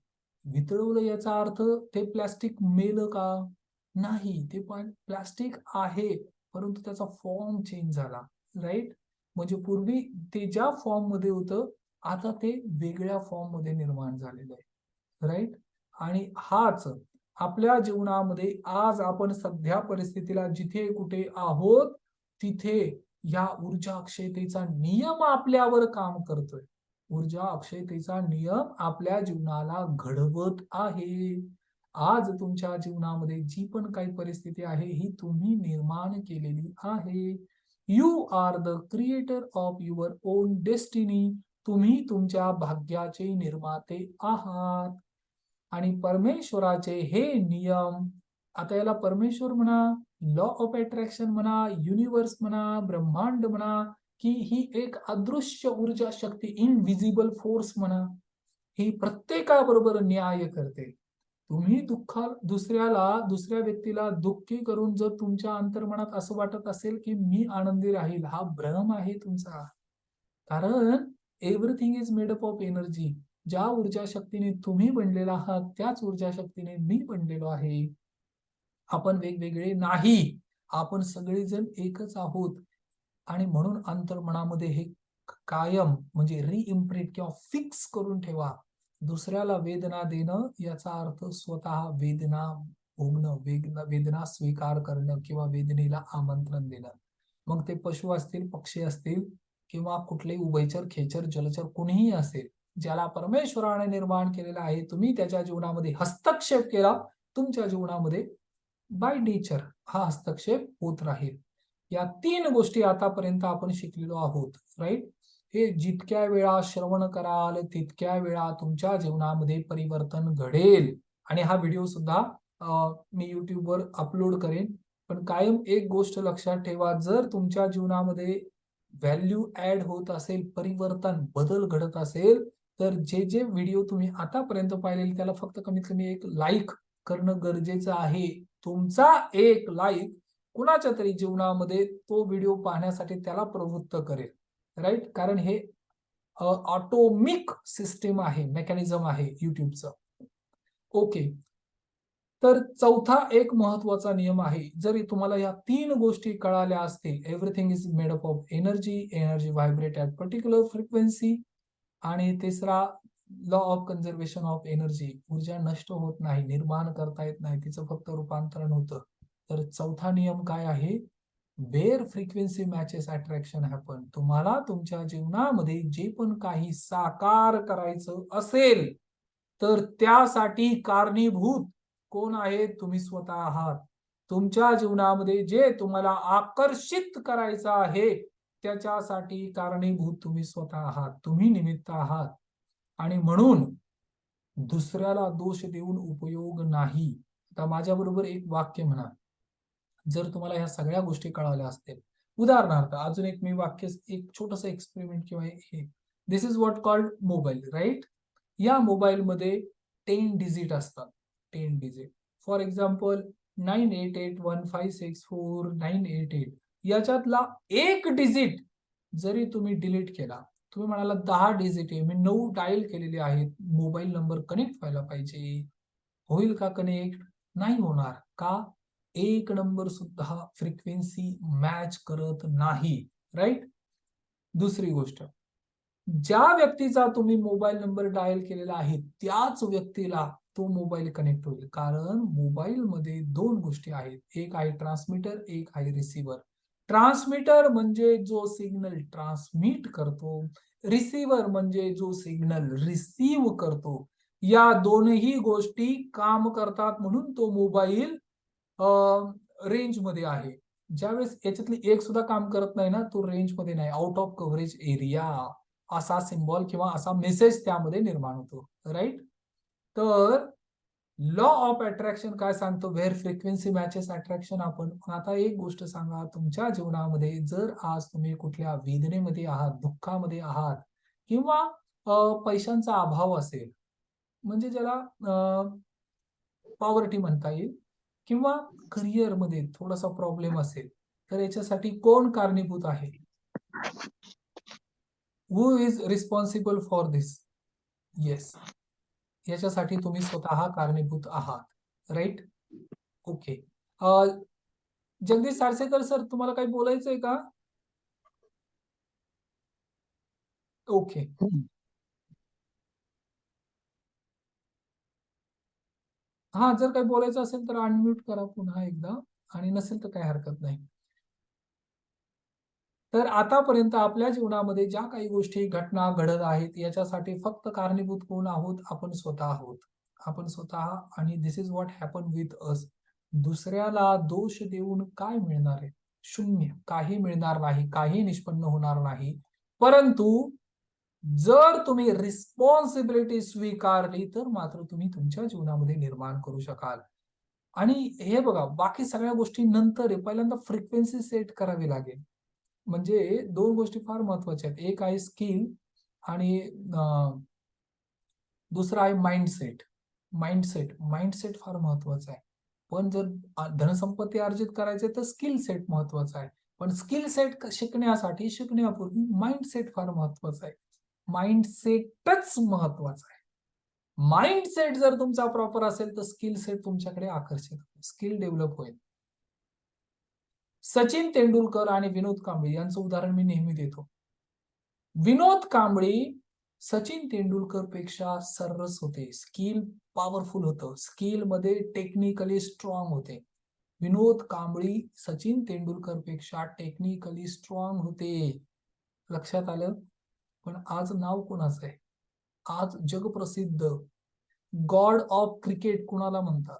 वितळवलं याचा अर्थ ते प्लास्टिक मेलं का? नाही, ते पण प्लास्टिक आहे, परंतु त्याचा फॉर्म चेंज झाला, राईट. म्हणजे पूर्वी ते ज्या फॉर्म मध्ये होतं, आता ते वेगळ्या फॉर्म मध्ये निर्माण झालेलं आहे, राईट. आणि हाच आपल्या जीवनामध्ये आज आपण सध्या परिस्थितीला जिथे कुठे आहोत तिथे या ऊर्जा अक्षयतेचा नियम आपल्यावर काम करतोय. ऊर्जा अक्षयतेचा नियम आपल्या जीवनाला घडवत आहे. आज तुमच्या जीवनामध्ये जी पण काही परिस्थिती आहे ही तुम्ही निर्माण केलेली आहे. You are the creator of your own destiny. तुम्ही तुमच्या भाग्याचे निर्माते आहात. आणि परमेश्वराचे हे नियम, आता याला परमेश्वर म्हणा, लॉ ऑफ अट्रॅक्शन म्हणा, युनिवर्स म्हणा, ब्रह्मांड म्हणा, की ही एक अदृश्य ऊर्जा शक्ती, इनविजिबल फोर्स म्हणा, ही प्रत्येकाबरोबर न्याय करते. तुम्ही दुसऱ्या व्यक्तीला दुःखी करून जर तुमच्या अंतर्मनात असं वाटत असेल की मी आनंदी राहील, हा भ्रम आहे तुमचा. कारण everything is made up of energy. ज्या ऊर्जा शक्तीने तुम्ही बनलेला आहात त्याच ऊर्जा शक्तीने मी बनलेलो आहे. आपण वेगवेगळे नाही, आपण सगळेजण एकच आहोत. आणि म्हणून अंतर्मनामध्ये हे कायम म्हणजे रिइम्प्रिंट किंवा फिक्स करून ठेवा. दुसऱ्याला वेदना देणं याचा अर्थ स्वतः वेदना भोगणं, वेदना स्वीकार करणं किंवा वेदनेला आमंत्रण देणं. मग ते पशु असतील, पक्षी असतील किंवा कुठलेही उभयचर, खेचर, जलचर कोणीही असेल, ज्याला परमेश्वराने निर्माण केलेला आहे, तुम्ही त्याच्या जीवनामध्ये हस्तक्षेप केला, तुमच्या जीवनामध्ये बाय नेचर हा हस्तक्षेप होत राहील. या 3 गोष्टी आतापर्यंत आपण शिकलेलो आहोत, राईट. हे जितक्या वेळा श्रवण कराल तितक्या वेळा तुमच्या जीवनामध्ये परिवर्तन घडेल. आणि हा व्हिडिओ सुद्धा मी युट्यूबवर अपलोड करेन. पण कायम एक गोष्ट लक्षात ठेवा, जर तुमच्या जीवनामध्ये व्हॅल्यू ऍड होत असेल, परिवर्तन, बदल घडत असेल, तर जे व्हिडिओ तुम्ही आतापर्यंत पाहिलेले त्याला फक्त कमीत कमी एक लाईक करणं गरजेचं आहे. तुमचा एक लाईक कुणाच्या तरी जीवनामध्ये तो व्हिडिओ पाहण्यासाठी त्याला प्रवृत्त करेल, राईट. कारण हे ऑटोमिक सिस्टीम आहे, मेकॅनिझम आहे युट्यूबचं, ओके. तर चौथा एक महत्वाचा नियम आहे, जरी तुम्हाला या 3 गोष्टी कळाल्या असतील, everything is made up of energy, energy vibrate at particular frequency, आणि तिसरा law of conservation of energy, ऊर्जा नष्ट होत नाही, निर्माण करता येत नाही, तिचं फक्त रूपांतरण होतं. तर चौथा नियम काय आहे? Where frequency matches attraction happen. तुम्हाला तुमच्या जीवनामध्ये जे पण काही साकार करायचं असेल, तर त्यासाठी कारणीभूत कोण आहे? तुम्ही स्वतः आहात. तुमच्या जीवनामध्ये जे तुम्हाला आकर्षित करायचं आहे, त्याच्यासाठी कारणीभूत तुम्ही स्वतः आहात. तुम्ही निमित्त आहात. आणि म्हणून दुसऱ्याला दोष देऊन उपयोग नाही. आता माझ्याबरोबर एक वाक्य म्हणा. जर तुम्हाला ह्या सगळ्या गोष्टी कळाल्या असतील, उदाहरणार्थ अजून एक मी वाक्य, एक छोटस एक्सपेरिमेंट किंवा हे, this is what called mobile, right? या मोबाईलमध्ये 10 डिजिट असतात. 10 डिजिट. फॉर एक्झाम्पल 9881564988, याच्यातला एक डिजिट जरी तुम्ही डिलीट केला, तुम्ही म्हणाला 10 डिजिट आहे, मी 9 डायल केलेले आहेत, मोबाईल नंबर कनेक्ट व्हायला पाहिजे, होईल का कनेक्ट? नाही होणार. का? एक नंबर सुद्धा फ्रिक्वेन्सी मॅच करत नाही, राईट? दुसरी गोष्ट, ज्या व्यक्तीचा तुम्ही मोबाईल नंबर डायल केलेला आहे त्याच व्यक्तीला तो मोबाईल कनेक्ट होईल. कारण मोबाईल मध्ये 2 गोष्टी आहेत, एक आहे ट्रान्समीटर, एक आहे रिसिव्हर. ट्रान्समीटर म्हणजे जो सिग्नल ट्रान्समिट करतो, रिसिव्हर म्हणजे जो सिग्नल रिसीव्ह करतो. या दोनही गोष्टी काम करतात म्हणून तो मोबाईल रेंज मध्ये आहे. ज्यावेळेस याच्यातली एक सुद्धा काम करत नाही ना, तो रेंज मध्ये नाही, आउट ऑफ कव्हरेज एरिया असा सिम्बॉल किंवा असा मेसेज त्यामध्ये निर्माण होतो, राईट? तर लॉ ऑफ अट्रॅक्शन काय सांगतो? Where frequency matches attraction. आपण आता एक गोष्ट सांगा, तुमच्या जीवनामध्ये जर आज तुम्ही कुठल्या वेदनेमध्ये आहात, दुःखामध्ये आहात, किंवा पैशांचा अभाव असेल, म्हणजे ज्याला पॉवर्टी म्हणता येईल, किंवा करिअरमध्ये थोडासा प्रॉब्लेम असेल, तर याच्यासाठी कोण कारणीभूत आहे? Who is responsible for this? Yes, याच्यासाठी तुम्ही स्वतः कारणीभूत आहात, right? Okay. Jagdish Sarsekar sir, तुम्हाला काही बोलायचंय का? ओके. हा, जर काही बोलायचं असेल तर अनम्यूट करा पुन्हा एकदा, आणि नसेल तर काही हरकत नाही. तर आतापर्यंत आपल्या जीवनामध्ये ज्या काही गोष्टी, घटना घडत आहेत, याच्यासाठी फक्त कारणीभूत कोण आहोत? आपण स्वतः आहोत. आपण स्वतः. आणि this is what happen with us. दुसऱ्याला दोष देऊन काय मिळणार आहे? शून्य. काही मिळणार नाही, काही निष्पन्न होणार नाही. परंतु जर तुम्ही रिस्पॉन्सिबिलिटी स्वीकारली, तर मात्र तुम्ही तुमच्या जीवनामध्ये निर्माण करू शकाल. आणि हे बघा, बाकी सगळ्या गोष्टी नंतर आहे, पहिल्यांदा फ्रिक्वेन्सी सेट करावी लागेल. म्हणजे 2 गोष्टी फार महत्वाच्या आहेत. एक आहे स्किल, आणि दुसरा आहे माइंडसेट. माइंडसेट फार महत्वाचा आहे. पण जर धनसंपत्ती अर्जित करायचे तर स्किल सेट महत्वाचा आहे. पण स्किल सेट शिकण्यासाठी, शिकण्यापूर्वी माइंडसेट फार महत्वाचा आहे. माइंडसेटच महत्वाचा आहे. माइंडसेट जर तुमचा प्रॉपर असेल तर स्किल सेट तुमच्याकडे आकर्षित होईल, स्किल डेव्हलप होईल. सचिन तेंडुलकर आणि विनोद कांबळे यांचं उदाहरण मी नेहमी देतो. विनोद कांबळे सचिन तेंडुलकर पेक्षा सर्रास होते, स्किल पॉवरफुल होतं, स्किल मध्ये टेक्निकली स्ट्रॉंग होते. विनोद कांबळे सचिन तेंडुलकर पेक्षा टेक्निकली स्ट्रॉंग होते. लक्षात आलं? पण आज नाव कोणाचं आहे? आज जगप्रसिद्ध गॉड ऑफ क्रिकेट कुणाला म्हणतात?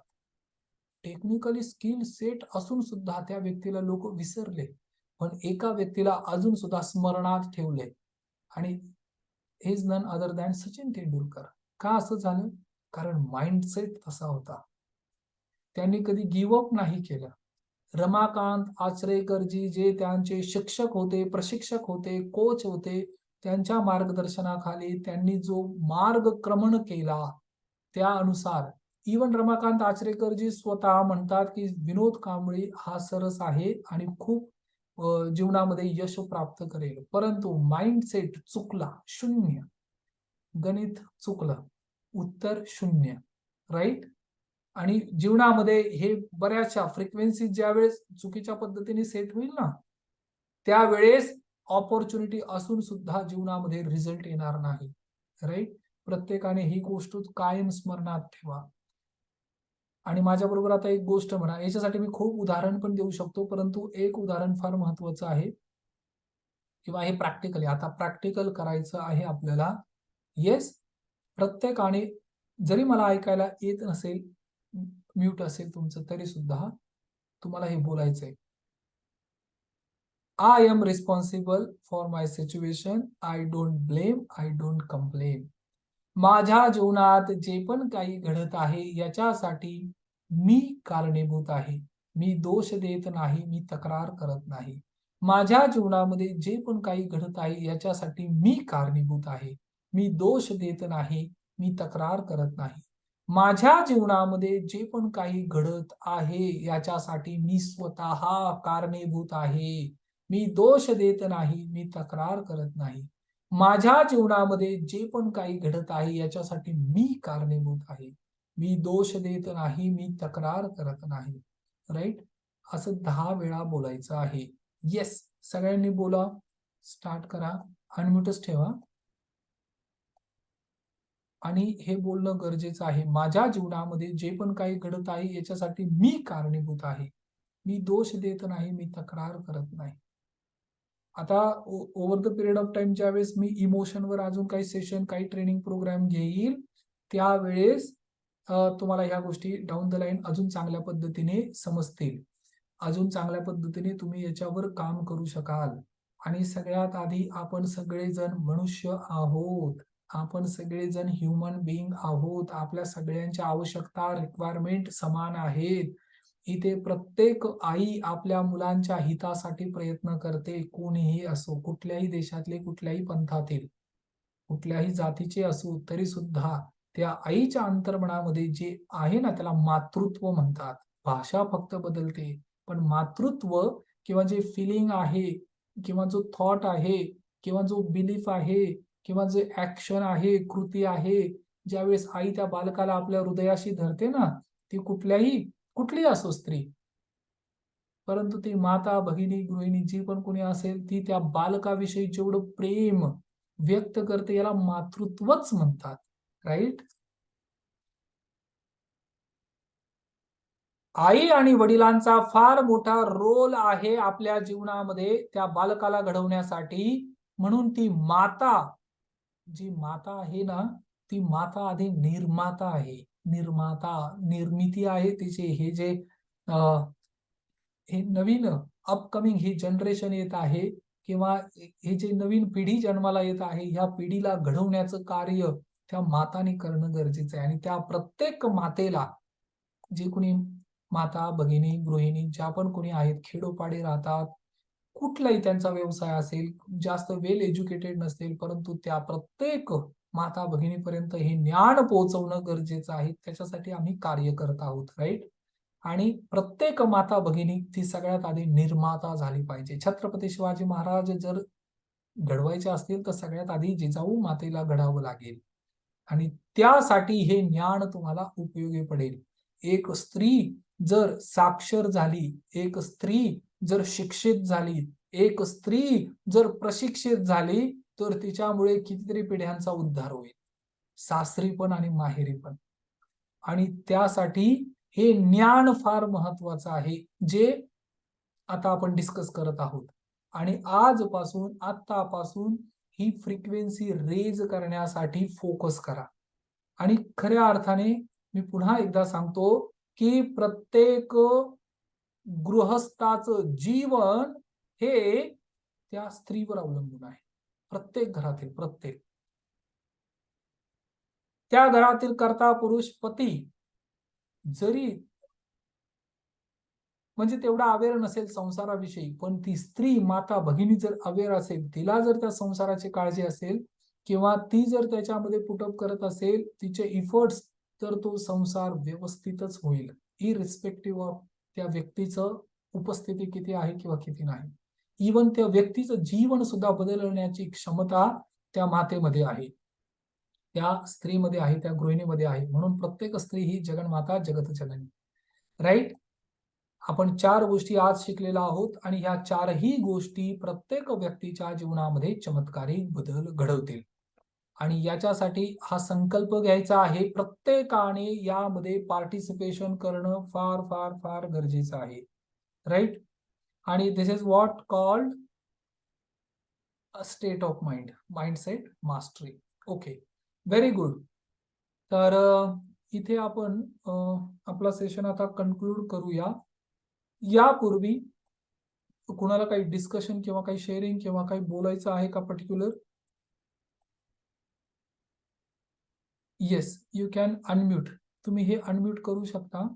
टेक्निकली स्किल सेट असून सुद्धा त्या व्यक्तीला लोक विसरले, पण एका व्यक्तीला अजून सुद्धा स्मरणात ठेवले, आणि he is none other than Sachin Tendulkar. का असं झालं? कारण माइंडसेट तसा होता. त्यांनी कधी गिव्ह अप नाही केलं. रमाकांत आचरेकरजी जे त्यांचे शिक्षक होते, प्रशिक्षक होते, कोच होते, त्यांच्या मार्गदर्शनाखाली त्यांनी जो मार्गक्रमण केला, त्यानुसार इवन रमाकांत आचरेकरजी स्वतः म्हणतात की विनोद कांबळे हा सरस आहे आणि खूप जीवनामध्ये यश प्राप्त करेल, परंतु माइंडसेट चुकला, शून्य. गणित चुकलं, उत्तर शून्य, राईट? आणि जीवनामध्ये हे बऱ्याचशा फ्रिक्वेन्सी ज्यावेळेस चुकीच्या पद्धतीने सेट होईल ना, त्यावेळेस ऑपॉर्च्युनिटी असून सुद्धा जीवनामध्ये रिझल्ट येणार नाही. राईट? प्रत्येकाने ही गोष्ट कायम स्मरणात ठेवा. आणि माझ्याबरोबर आता एक गोष्ट म्हणा, याच्यासाठी मी खूप उदाहरण पण देऊ शकतो, परंतु एक उदाहरण फार महत्वाचं आहे किंवा हे प्रॅक्टिकली आता प्रॅक्टिकल करायचं आहे आपल्याला. येस, प्रत्येकाने जरी मला ऐकायला येत नसेल, म्यूट असेल तुमचं, तरी सुद्धा तुम्हाला हे बोलायचंय. I am responsible for my situation. I don't blame. I don't complain. माझ्या जीवनात जे पण काही घडत आहे याच्यासाठी मी कारणीभूत आहे. मी दोष देत नाही, मी तक्रार करत नाही. माझ्या जीवनामध्ये जे पण काही घडत आहे याच्यासाठी मी कारणीभूत आहे. मी दोष देत नाही, मी तक्रार करत नाही. माझ्या जीवनामध्ये जे पण काही घडत आहे याच्यासाठी मी स्वतः कारणीभूत आहे. मी दोष देत नाही, मी तक्रार करत नाही. माझ्या जीवनामध्ये जे पण काही घडत आहे याच्यासाठी मी कारणीभूत आहे. मी दोष देत नाही, मी तक्रार करत नाही. राईट? असं 10 वेळा बोलायचं आहे. येस, सगळ्यांनी बोला. स्टार्ट करा. अनम्यूटच ठेवा. आणि हे बोलणं गरजेचं आहे. माझ्या जीवनामध्ये जे पण काही घडत आहे याच्यासाठी मी कारणीभूत आहे. मी दोष देत नाही, मी तक्रार करत नाही. आता over the period of time ज्यावेळेस मी इमोशनवर अजून काही सेशन, काही ट्रेनिंग प्रोग्राम घेईल, त्यावेळेस तुम्हाला ह्या गोष्टी डाऊन द लाईन अजून चांगल्या पद्धतीने समजतील. अजून चांगल्या पद्धतीने तुम्ही याच्यावर काम करू शकाल. आणि सगळ्यात आधी आपण सगळेजण मनुष्य आहोत. आपण सगळेजण ह्युमन बीइंग आहोत. आपल्या सगळ्यांच्या आवश्यकता, रिक्वायरमेंट समान आहेत. इथे प्रत्येक आई आपल्या मुलांच्या हितासाठी प्रयत्न करते. कोणीही असो, कुठल्याही देशातले, कुठल्याही पंथातील, कुठल्याही जातीचे असो, तरी सुद्धा त्या आईच्या अंतर्मनामध्ये जे आहे ना, त्याला मातृत्व म्हणतात. भाषा फक्त बदलते, पण मातृत्व किंवा जे फिलिंग आहे किंवा जो थॉट आहे किंवा जो बिलीफ आहे किंवा जे ऍक्शन आहे, कृती आहे, ज्यावेळेस आई त्या बालकाला आपल्या हृदयाशी धरते ना, ती कुठलीही असो स्त्री, परंतु ती माता, भगिनी, गृहिणी जी पण कोणी असेल, ती त्या बालकाविषयी जेवढं प्रेम व्यक्त करते याला मातृत्वच म्हणतात. राईट? आई आणि वडिलांचा फार मोठा रोल आहे आपल्या जीवनामध्ये त्या बालकाला घडवण्यासाठी. म्हणून ती माता, जी माता आहे ना, ती माता आधी निर्माता आहे. निर्माता, निर्मिती आहे तिचे. हे जे हे नवीन अपकमिंग ही जनरेशन येत आहे किंवा हे जे नवीन पिढी जन्माला येत आहे, ह्या पिढीला घडवण्याचं कार्य त्या माताने करणं गरजेचं आहे. आणि त्या प्रत्येक मातेला, जे कोणी माता, भगिनी, गृहिणी ज्या पण कोणी आहेत, खेडोपाडी राहतात, कुठलाही त्यांचा व्यवसाय असेल, जास्त वेल एज्युकेटेड नसतील, परंतु त्या प्रत्येक माता भगिनीपर्यंत हे ज्ञान पोहोचवणं गरजेचं आहे. त्याच्यासाठी आम्ही कार्य करत आहोत. राईट? आणि प्रत्येक माता भगिनी ती सगळ्यात आधी निर्माता झाली पाहिजे. छत्रपती शिवाजी महाराज जर घडवायचे असतील तर सगळ्यात आधी जिजाऊ मातेला घडावं लागेल. आणि त्यासाठी हे ज्ञान तुम्हाला उपयोगी पडेल. एक स्त्री जर साक्षर झाली, एक स्त्री जर शिक्षित झाली, एक स्त्री जर प्रशिक्षित झाली, तर तिच्यामुळे कितीतरी पिढ्यांचा उद्धार होईल, सासरी पण आणि माहेरी पण. आणि त्यासाठी हे ज्ञान फार महत्वाचं आहे, जे आता आपण डिस्कस करत आहोत. आणि आजपासून, आतापासून ही फ्रिक्वेन्सी रेज करण्यासाठी फोकस करा. आणि खऱ्या अर्थाने मी पुन्हा एकदा सांगतो की प्रत्येक गृहस्थाचं जीवन हे त्या स्त्रीवर अवलंबून आहे. प्रत्येक घरातील, प्रत्येक त्या घरातील कर्ता पुरुष पती जरी म्हणजे तेवढा अवेअर नसेल संसाराविषयी, पण ती स्त्री, माता, भगिनी जर अवेअर असेल, तिला जर त्या संसाराची काळजी असेल किंवा ती जर त्याच्यामध्ये पुटअप करत असेल तिचे इफर्ट्स, तर तो संसार व्यवस्थितच होईल, इरिस्पेक्टिव्ह ऑफ त्या व्यक्तीचं उपस्थिती किती आहे किंवा किती नाही. इवन त्या व्यक्तीचं जीवन सुद्धा बदलण्याची क्षमता त्या मातेमध्ये आहे. त्या स्त्रीमध्ये आहे, त्या गृहिणीमध्ये आहे. म्हणून प्रत्येक स्त्री ही जगन्माता जगत जननी. राईट? आपण 4 गोष्टी आज शिकलेलो आहोत आणि ह्या 4ही गोष्टी प्रत्येक व्यक्तीच्या जीवनामध्ये चमत्कारिक बदल घडवतील. आणि याच्यासाठी हा संकल्प घ्यायचा आहे. प्रत्येकाने यामध्ये पार्टिसिपेशन करणं फार फार फार गरजेचं आहे. राईट? आणि this is what called a state of mind, mindset mastery. Okay, very good. तर इथे आपण आपला सेशन आता कन्क्लूड करूया. यापूर्वी कुणाला काही डिस्कशन किंवा काही शेअरिंग किंवा काही बोलायचं आहे का particular? Yes, you can unmute. तुम्ही हे अनम्यूट करू शकता.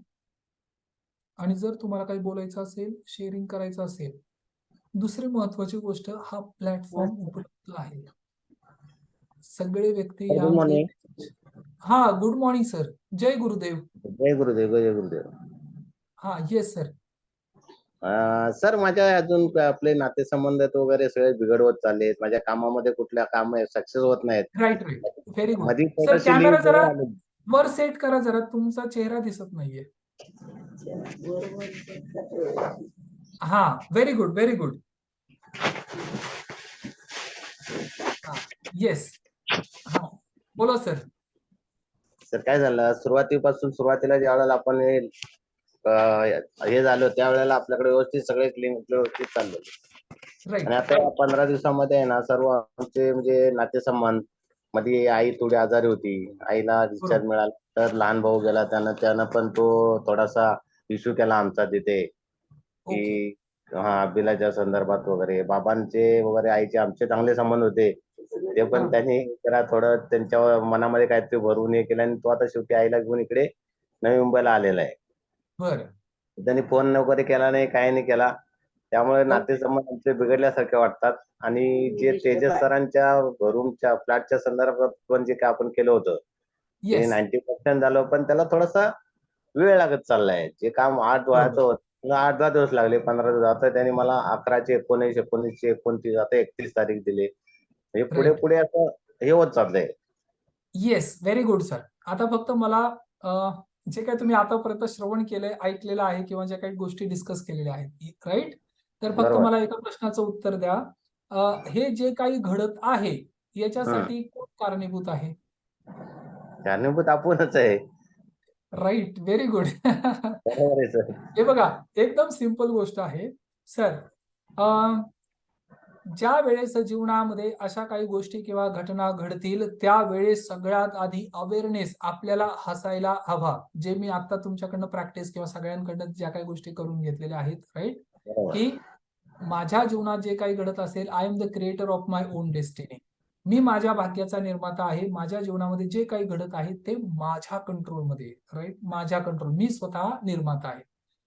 आणि जर तुम्हाला काही बोलायचं असेल, शेअरिंग करायचं असेल. दुसरी महत्वाची गोष्ट, हा प्लॅटफॉर्म उपलब्ध आहे. सगळे व्यक्ती गुड यामध्ये. मॉर्निंग. हा, गुड मॉर्निंग सर. जय गुरुदेव. जय गुरुदेव, जय गुरुदेव. हा, येस सर. सर, माझ्या अजून आपले नातेसंबंध वगैरे सगळे बिघडवत चाललेत. माझ्या कामामध्ये कुठल्या काम सक्सेस होत नाहीत. Right right, very good. मध्ये सर, थोडीशी कॅमेरा लिंक जरा आली. वर सेट करा जरा, तुमचा चेहरा दिसत नाहीये. हा, व्हेरी गुड, व्हेरी गुड. हा, येस. हा, बोला सर. सर, काय झालं, सुरुवातीला ज्या वेळेला आपण हे झालं त्यावेळेला आपल्याकडे व्यवस्थित सगळे लिंक व्यवस्थित चालले. राईट. आणि आता 15 दिवसामध्ये आहे ना, सर्व आमचे म्हणजे नातेसंबंध. मध्ये आई थोडी आजारी होती, आईला डिस्चार्ज मिळाला. तर लहान भाऊ गेला, त्यानं पण तो थोडासा इश्यू केला आमचा तिथे, की बिलाच्या संदर्भात वगैरे. बाबांचे वगैरे आईचे आमचे चांगले संबंध होते, ते पण त्यांनी जरा थोडं त्यांच्या मनामध्ये काहीतरी भरून हे केलं आणि तो आता शेवटी आईला घेऊन इकडे नवी मुंबईला आलेला आहे. बरं. त्यांनी फोन वगैरे केला नाही, काही नाही केला. त्यामुळे नातेसंबंध आमचे बिघडल्यासारखे वाटतात. आणि जे तेजस सरांच्या रूमच्या फ्लॅटच्या संदर्भात पण जे काय आपण केलं होतं ते 90% झालं, पण त्याला थोडासा वेळ लागत चाललाय. जे काम 8 व्हायचं होतं 8-10 दिवस लागले, 15 दिवस. आता त्यांनी मला 11चे 19, 19चे 29, आता 31 तारीख दिली. म्हणजे पुढे पुढे असं हे होत चाललंय. Yes, very good sir. आता फक्त मला जे काही तुम्ही आतापर्यंत श्रवण केलंय, ऐकलेलं आहे किंवा ज्या काही गोष्टी डिस्कस केलेल्या आहेत, राईट? तर फक्त मला एका प्रश्नाचं उत्तर द्या. हे जे काही घडत आहे याच्यासाठी कोण कारणीभूत आहे? कारणीभूत आपणच आहे. Right, very good. बरोबर आहे सर. हे बघा, एकदम सिंपल गोष्ट आहे सर. ज्या वेळेस जीवनामध्ये अशा काही गोष्टी किंवा घटना घडतील त्यावेळेस सगळ्यात आधी अवेअरनेस आपल्याला हसायला हवा. जे मी आता तुमच्याकडनं प्रॅक्टिस किंवा सगळ्यांकडनं ज्या काही गोष्टी करून घेतलेल्या आहेत, राईट? की माझ्या जीवनात जे काही घडत असेल, I am the creator of my own destiny. मी माझ्या भाग्याचा निर्माता आहे. माझ्या जीवनामध्ये जे काही घडत आहे ते माझ्या कंट्रोलमध्ये, राईट? माझ्या कंट्रोल, मी स्वतः निर्माता आहे.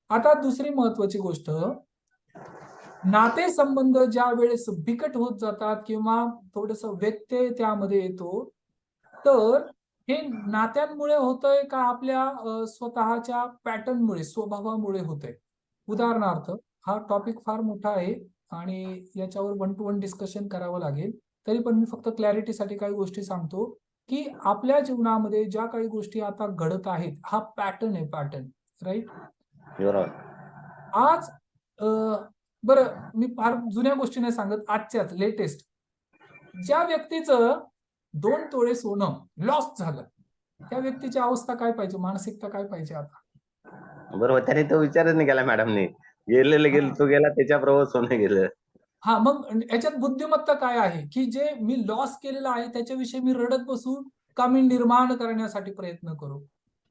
आता दुसरी महत्वाची गोष्ट, नातेसंबंध ज्या वेळेस बिकट होत जातात किंवा थोडस व्यत्यय त्यामध्ये येतो, तर हे नात्यांमुळे होतंय का आपल्या स्वतःच्या पॅटर्नमुळे, स्वभावामुळे होतंय? उदाहरणार्थ, हा टॉपिक फार मोठा आहे आणि याच्यावर 1 to 1 डिस्कशन करावं लागेल. तरी पण मी फक्त क्लॅरिटीसाठी काही गोष्टी सांगतो, की आपल्या जीवनामध्ये ज्या काही गोष्टी आता घडत आहेत, हा पॅटर्न आहे, पॅटर्न, राईट? आज बरं, मी फार जुन्या गोष्टी नाही सांगत, आजच्याच लेटेस्ट. ज्या व्यक्तीचं 2 तोळे सोनं लॉस झालं, त्या व्यक्तीची अवस्था काय पाहिजे, मानसिकता काय पाहिजे आता? बरोबर, त्याने तो विचारच नाही केला मॅडमने. गेलं तो गेला, त्याच्याबरोबर सोनं गेलं. हा, मग याच्यात बुद्धिमत्ता काय आहे, की जे मी लॉस केलेला आहे त्याच्याविषयी मी रडत बसू का मी निर्माण करण्यासाठी प्रयत्न करू?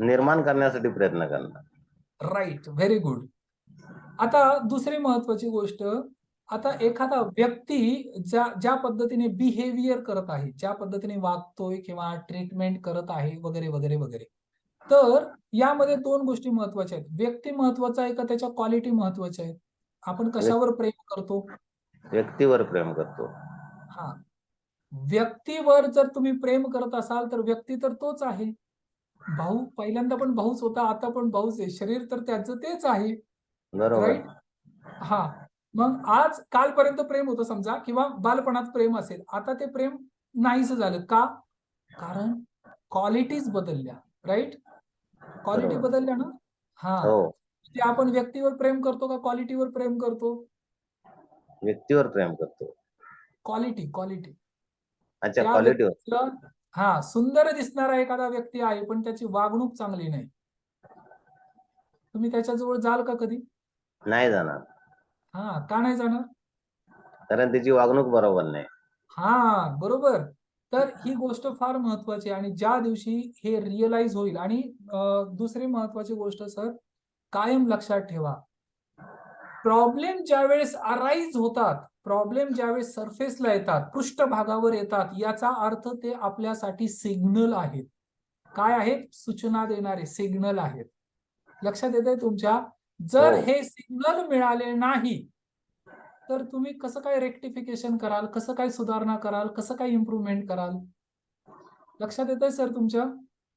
निर्माण करण्यासाठी प्रयत्न करणार. Right, very good. आता दुसरी महत्वाची गोष्ट, आता एखादा व्यक्ती ज्या पद्धतीने बिहेवियर करत आहे, ज्या पद्धतीने वागतोय किंवा ट्रीटमेंट करत आहे वगैरे वगैरे वगैरे, तर यामध्ये 2 गोष्टी महत्वाच्या आहेत. व्यक्ती महत्वाचा आहे का त्याच्या क्वालिटी महत्वाच्या आहेत? आपण कशावर प्रेम करतो? व्यक्तीवर प्रेम करतो. हा, व्यक्तीवर जर तुम्ही प्रेम करत असाल तर व्यक्ती तर तोच आहे. भाऊ पहिल्यांदा पण भाऊच होता, आता पण भाऊच आहे. शरीर तर त्याचं तेच आहे, बरोबर. राईट? हा, मग आज कालपर्यंत प्रेम होतं समजा किंवा बालपणात प्रेम असेल, आता ते प्रेम नाहीसं झालं का? कारण क्वालिटीज बदलल्या, राईट? क्वालिटी बरोबर. बदलल्या ना? हा. हो, ते आपण व्यक्तीवर प्रेम करतो का क्वालिटीवर प्रेम करतो? व्यक्तीवर प्रेम करतो. क्वालिटी अच्छा, त्या क्वालिटीवर. व्यक्तीला हा सुंदर दिसणारा एखादा व्यक्ती आहे पण त्याची वागणूक चांगली नाही, तुम्ही त्याच्याजवळ जाल का कधी? नाही जाणार, हा, का नाही जाणार? कारण त्याची वागणूक बरोबर नाही. हा, बरोबर. तर ही गोष्ट फार महत्वाची आहे आणि ज्या दिवशी हे रिअलाइज होईल आणि दुसरी महत्वाची गोष्ट सर, कायम लक्षात ठेवा, प्रॉब्लेम ज्यावेळेस अराईज होतात, प्रॉब्लेम ज्यावेळेस सरफेसला येतात, पृष्ठभागावर येतात, याचा अर्थ ते आपल्यासाठी सिग्नल आहेत. काय आहेत? सूचना देणारे सिग्नल आहेत. लक्षात येतंय तुमच्या? जर हो. हे सिग्नल मिळाले नाही तर तुम्ही कसं काय रेक्टिफिकेशन कराल, कसं काय सुधारणा कराल, कसं काय इम्प्रूव्हमेंट कराल? लक्षात येतंय सर तुमच्या?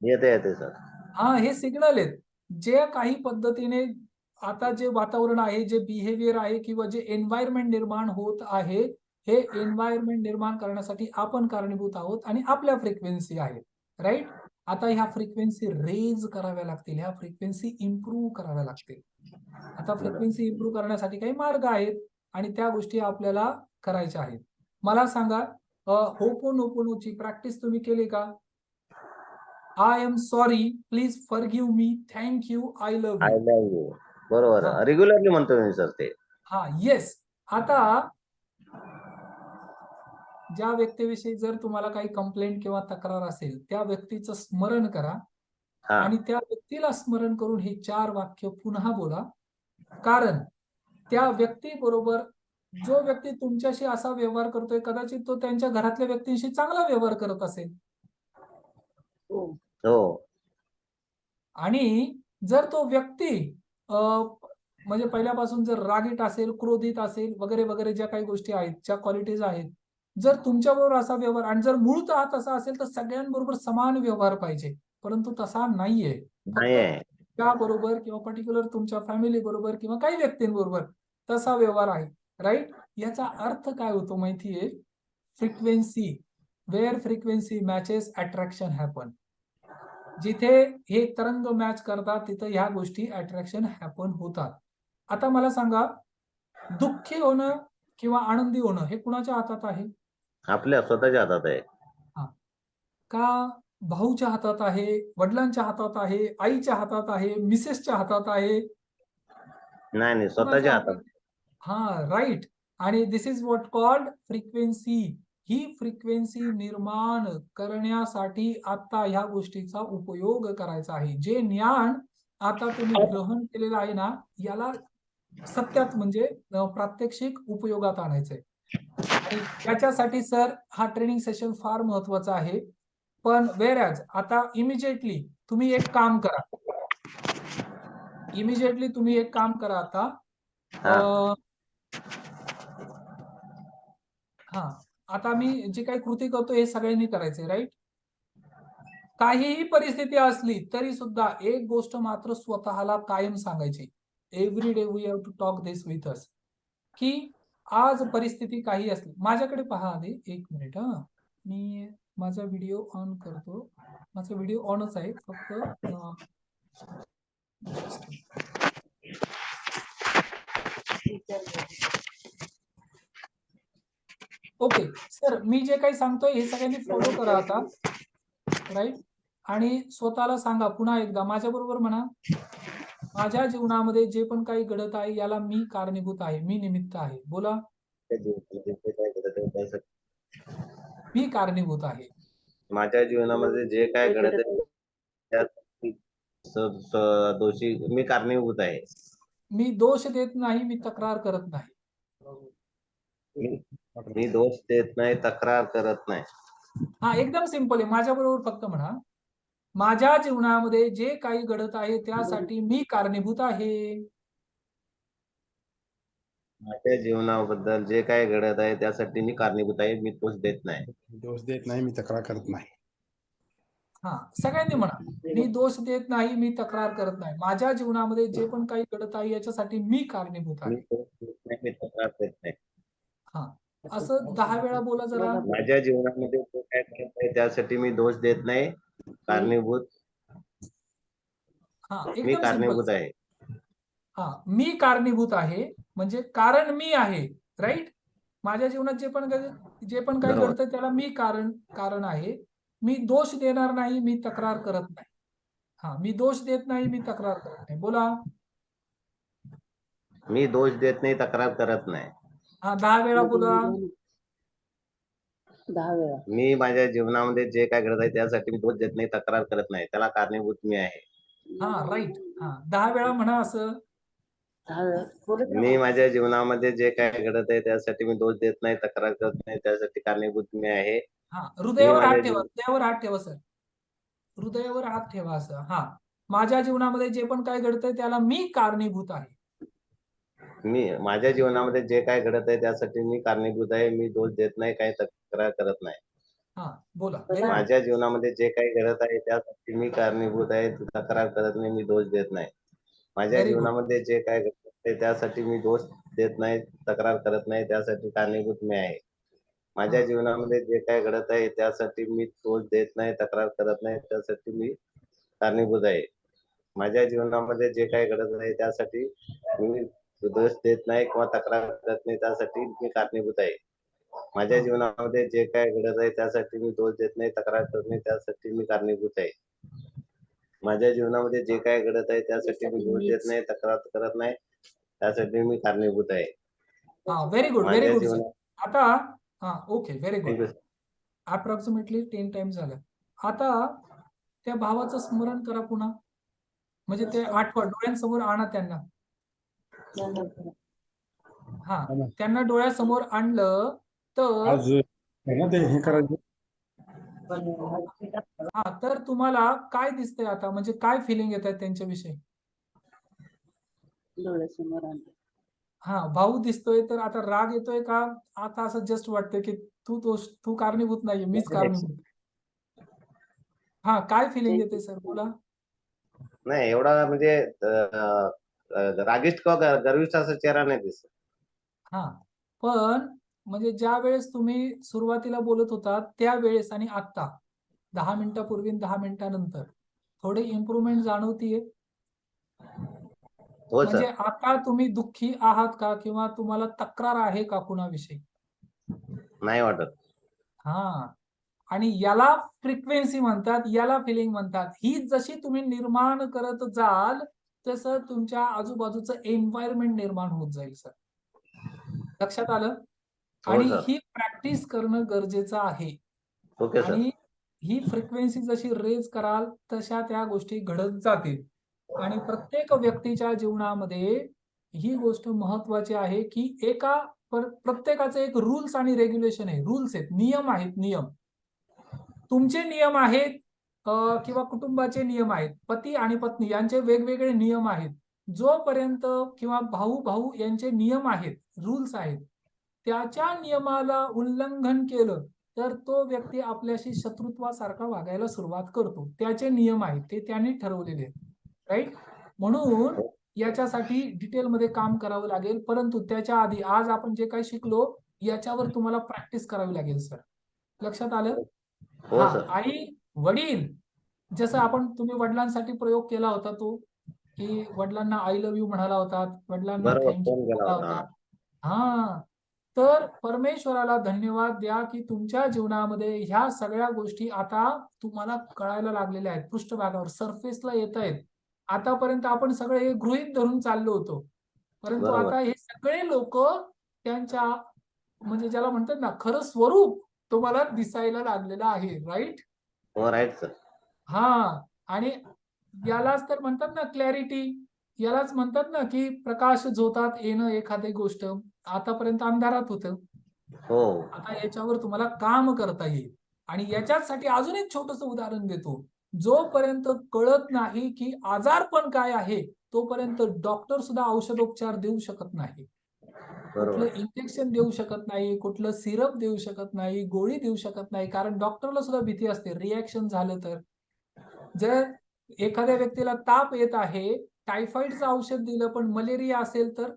येते सर. हा, हे सिग्नल आहेत. जे काही पद्धतीने आता जे वातावरण आहे, जे बिहेवियर आहे किंवा जे एन्व्हायरमेंट निर्माण होत आहे, हे एन्व्हायरमेंट निर्माण करण्यासाठी आपण कारणीभूत आहोत आणि आपल्या फ्रिक्वेन्सी आहेत, राईट? आता ह्या फ्रिक्वेन्सी रेज कराव्या लागतील, ह्या फ्रिक्वेन्सी इम्प्रूव्ह कराव्या लागतील. आता फ्रिक्वेन्सी इम्प्रूव्ह करण्यासाठी काही मार्ग आहेत आणि त्या गोष्टी आपल्याला करायच्या आहेत. मला सांगा, होपोनोपोनोची प्रॅक्टिस तुम्ही केली का? I am sorry, please forgive me, thank you, I love I you. Love you. बरोबर, हा. रेग्युलरली म्हणतो मी सर ते. हा, येस. आता ज्या व्यक्तीविषयी जर तुम्हाला काही कंप्लेंट किंवा तक्रार असेल, त्या व्यक्तीचं स्मरण करा हा, आणि त्या व्यक्तीला स्मरण करून हे 4 वाक्य पुन्हा बोला. कारण त्या व्यक्तीबरोबर जो व्यक्ती तुमच्याशी असा व्यवहार करतोय, कदाचित तो त्यांच्या घरातल्या व्यक्तींशी चांगला व्यवहार करत असेल. हो, आणि जर तो व्यक्ती म्हणजे पहिल्यापासून जर रागीट असेल, क्रोधित असेल, वगैरे वगैरे ज्या काही गोष्टी आहेत, ज्या क्वालिटीज आहेत, जर तुमच्याबरोबर असा व्यवहार आणि जर मूळतः तसा असेल तर सगळ्यांबरोबर समान व्यवहार पाहिजे, परंतु तसा नाहीये. फक्त नाहीये. त्याबरोबर किंवा पर्टिक्युलर तुमच्या फॅमिली बरोबर किंवा काही व्यक्तींबरोबर तसा व्यवहार आहे, राईट? याचा अर्थ काय होतो माहितीये? Frequency, where frequency matches attraction happen. जिथे हे तरंग मॅच करतात तिथं ह्या गोष्टी अट्रॅक्शन हॅपन होतात. आता मला सांगा, दुःखी होणं किंवा आनंदी होणं हे कुणाच्या हातात आहे? आपल्या स्वतःच्या हातात आहे. हा. का भाऊच्या हातात आहे, वडिलांच्या हातात आहे, आईच्या हातात आहे, मिसेसच्या हातात आहे? नाही, कुणाच्या स्वतःच्या हातात? हातात. हा, राईट. आणि this is what called frequency. ही फ्रिक्वेन्सी निर्माण करण्यासाठी आता ह्या गोष्टीचा उपयोग करायचा आहे. जे ज्ञान आता तुम्ही ग्रहण केलेलं आहे ना, याला सत्यात म्हणजे प्रात्यक्षिक उपयोगात आणायचंय. आणि याच्यासाठी सर हा ट्रेनिंग सेशन फार महत्वाचा आहे. पण वेअरॅज आता इमिजिएटली तुम्ही एक काम करा. इमिजिएटली तुम्ही एक काम करा आता. हा. हा, आता मी जे काही कृती करतो हे सगळ्यांनी करायचंय, राईट? काहीही परिस्थिती असली तरी सुद्धा एक गोष्ट मात्र स्वतःला कायम सांगायची. Every day we have to talk this with us, की आज परिस्थिती काही असली. माझ्याकडे पहा आधी, एक मिनिट. हा, मी माझा व्हिडिओ ऑन करतो. माझा व्हिडिओ ऑनच आहे, फक्त ओके सर, मी जे काही सांगतोय हे सगळ्यांनी फॉलो करा आता, राईट? आणि स्वतःला सांगा पुन्हा एकदा माझ्या बरोबर म्हणा, माझ्या जीवनामध्ये जे पण काही घडत आहे याला मी कारणीभूत आहे, मी निमित्त आहे. बोला, मी कारणीभूत आहे. माझ्या जीवनामध्ये जे काय घडत आहे त्यात दोषी मी कारणीभूत आहे. मी दोष देत नाही, मी तक्रार करत नाही. मी दोष देत नाही, तक्रार करत नाही. हा, एकदम सिंपल आहे. माझ्या बरोबर फक्त म्हणा, माझ्या जीवनामध्ये जे काही घडत आहे त्यासाठी मी कारणीभूत आहे. माझ्या जीवनाबद्दल जे काय घडत आहे त्यासाठी मी कारणीभूत आहे, मी दोष देत नाही. दोष देत नाही, मी तक्रार करत नाही. हा, सगळ्यांनी म्हणा, मी दोष देत नाही, मी तक्रार करत नाही. माझ्या जीवनामध्ये जे पण काही घडत आहे याच्यासाठी मी कारणीभूत मी आहे. दोष देत नाही, मी तक्रार देत नाही. हा, असं 10 वेळा बोला जरा. माझ्या जीवनामध्ये जे काय घडत आहे त्यासाठी मी दोष देत नाही, कारणीभूत हा मी एकदम सिंपल. कारणीभूत आहे. हा मी कारणीभूत आहे म्हणजे कारण मी आहे, राईट. माझ्या जीवनात जे पण काही बरोबर. घडतं त्याला मी कारण आहे. मी दोष देणार नाही, मी तक्रार करत नाही. हा मी दोष देत नाही, मी तक्रार करत नाही. बोला. मी दोष देत नाही, तक्रार करत नाही. हा 10 वेळा बोला. 10 वेळा. मी माझ्या जीवनामध्ये जे काय घडत आहे त्यासाठी मी दोष देत नाही, तक्रार करत नाही. त्याला कारणीभूत मी आहे. हा राईट. हा 10 वेळा म्हणा असं. 10 वेळा. बोलत राहा. मी माझ्या जीवनामध्ये जे काय घडत आहे त्यासाठी मी दोष देत नाही, तक्रार करत नाही. त्यासाठी कारणीभूत मी आहे. हा हृदयावर हात माझ्या ठेवा, हृदयावर हात ठेवा सर. हृदयावर हात ठेवा असं. हा माझ्या जीवनामध्ये जे पण काय घडतंय त्याला मी कारणीभूत आहे. मी माझ्या जीवनामध्ये जे काय घडत आहे त्यासाठी मी कारणीभूत आहे. मी दोष देत नाही, काही तक्रार करत नाही. हा बोला. Very good. माझ्या जीवनामध्ये जे काही घडत आहे त्यासाठी मी कारणीभूत आहे. तक्रार करत नाही, मी दोष देत नाही. माझ्या Very good. जीवनामध्ये जे काय घडत आहे त्यासाठी मी दोष देत नाही, तक्रार करत नाही. त्यासाठी कारणीभूत मी आहे. माझ्या हा. जीवनामध्ये जे काय घडत आहे त्यासाठी मी दोष देत नाही, तक्रार करत नाही. त्यासाठी मी कारणीभूत आहे. माझ्या जीवनामध्ये जे काही घडत आहे त्यासाठी मी दोष देत नाही किंवा तक्रार करत नाही. त्यासाठी मी कारणीभूत आहे. माझ्या हा. जीवनामध्ये जे काय घडत आहे त्यासाठी मी दोष देत नाही, तक्रार करत नाही. त्यासाठी मी कारणीभूत आहे. माझ्या जीवनामध्ये जे काय घडत आहे त्यासाठी मी दोष देत नाही, तक्रार करत नाही. त्यासाठी मी कारणीभूत आहे. हा व्हेरी गुड, व्हेरी माझ्या गुड सर. जीवनात आता हा okay very good. Thank you. Approximately 10 times झालं. आता त्या भावाचं स्मरण करा पुन्हा, म्हणजे ते आठवा, डोळ्यांसमोर आणा त्यांना. हा त्यांना डोळ्यासमोर आणलं तर आज आहे ना ते हे करायचं. हा तर तुम्हाला काय दिसतंय आता, म्हणजे काय फिलिंग येत आहे त्यांच्याविषयी? डोळ्यासमोर आणलं. हा भाऊ दिसतोय तर आता राग येतोय का? आता असं जस्ट वाटतंय की तू कारणीभूत नाहीये, मीच कारणीभूत. हा काय फिलिंग येते सर बोला. नाही एवढा म्हणजे रागिष्ट किंवा गर्विष्ठ असा चेहरा नाही दिसत. हा पण म्हणजे ज्या वेळेस तुम्ही सुरुवातीला बोलत होता त्यावेळेस आणि आता 10 मिनिटापूर्वी 10 मिनिटानंतर थोडी इम्प्रूव्हमेंट जाणवतीये? हो म्हणजे सर. आता तुम्ही दुःखी आहात का किंवा तुम्हाला तक्रार आहे का कुणाविषयी? नाही वाटत. हा आणि याला फ्रिक्वेन्सी म्हणतात, याला फिलिंग म्हणतात. ही जशी तुम्ही निर्माण करत जाल तसं तुमच्या आजूबाजूचं एन्व्हायरमेंट निर्माण होत जाईल सर. लक्षात आलं? हो आणि सर. ही प्रॅक्टिस करणं गरजेचं आहे. Okay sir. आणि ही फ्रिक्वेन्सी जशी रेज कराल तशा त्या गोष्टी घडत जातील. आणि प्रत्येक व्यक्तीच्या जीवनामध्ये ही गोष्ट महत्वाची आहे की प्रत्येकाचे एक रूल्स आणि रेग्युलेशन आहे. रूल्स आहेत, नियम आहेत, नियम. तुमचे नियम आहेत किंवा कुटुंबाचे नियम आहेत. पती आणि पत्नी यांचे वेगवेगळे नियम आहेत. जोपर्यंत किंवा भाऊ भाऊ यांचे नियम आहेत, रूल्स आहेत, त्याच्या नियमाला उल्लंघन केलं तर तो व्यक्ती आपल्याशी शत्रुत्वासारखा वागायला सुरुवात करतो. त्याचे नियम आहेत, ते त्यांनी ठरवलेले आहेत, राईट. म्हणून याच्यासाठी डिटेलमध्ये काम करावं लागेल. परंतु त्याच्या आधी आज आपण जे काही शिकलो याच्यावर तुम्हाला प्रॅक्टिस करावी लागेल सर. लक्षात आलं? हो हा सर. आई वडील जसं तुम्ही वडिलांसाठी प्रयोग केला होता तो की वडिलांना आय लव्ह यू म्हणाला होता, वडिलांना बरोबर थँक्यू फोन केला म्हणाला होता. होता. हा तर परमेश्वराला धन्यवाद द्या की तुमच्या जीवनामध्ये ह्या सगळ्या गोष्टी आता तुम्हाला कळायला लागलेल्या आहेत, पृष्ठभागावर सरफेसला येत आहेत. आतापर्यंत आपण सगळे हे गृहीत धरून चाललो होतो, परंतु बरोबर. आता हे सगळे लोक त्यांच्या म्हणजे ज्याला म्हणतात ना खरं स्वरूप तुम्हाला दिसायला लागलेलं आहे, राईट. हो राईट सर. हा आणि यालाच तर म्हणतात ना क्लॅरिटी, यालाच म्हणतात ना की प्रकाश झोतात येणं एखादी गोष्ट. आतापर्यंत अंधारात होतं, हो. आता याच्यावर तुम्हाला काम करता येईल. आणि याच्यासाठी अजून एक छोटस उदाहरण देतो. जोपर्यंत कळत नाही की आजारपण काय आहे तोपर्यंत डॉक्टर सुद्धा औषधोपचार देऊ शकत नाही, कुठलं बरोबर. इंजेक्शन देऊ शकत नाही, कुठलं सिरप देऊ शकत नाही, गोळी देऊ शकत नाही. कारण डॉक्टरला सुद्धा भीती असते रिॲक्शन झालं तर. जर एखाद्या व्यक्तीला ताप येत आहे, टायफॉइडचं औषध दिलं पण मलेरिया असेल तर,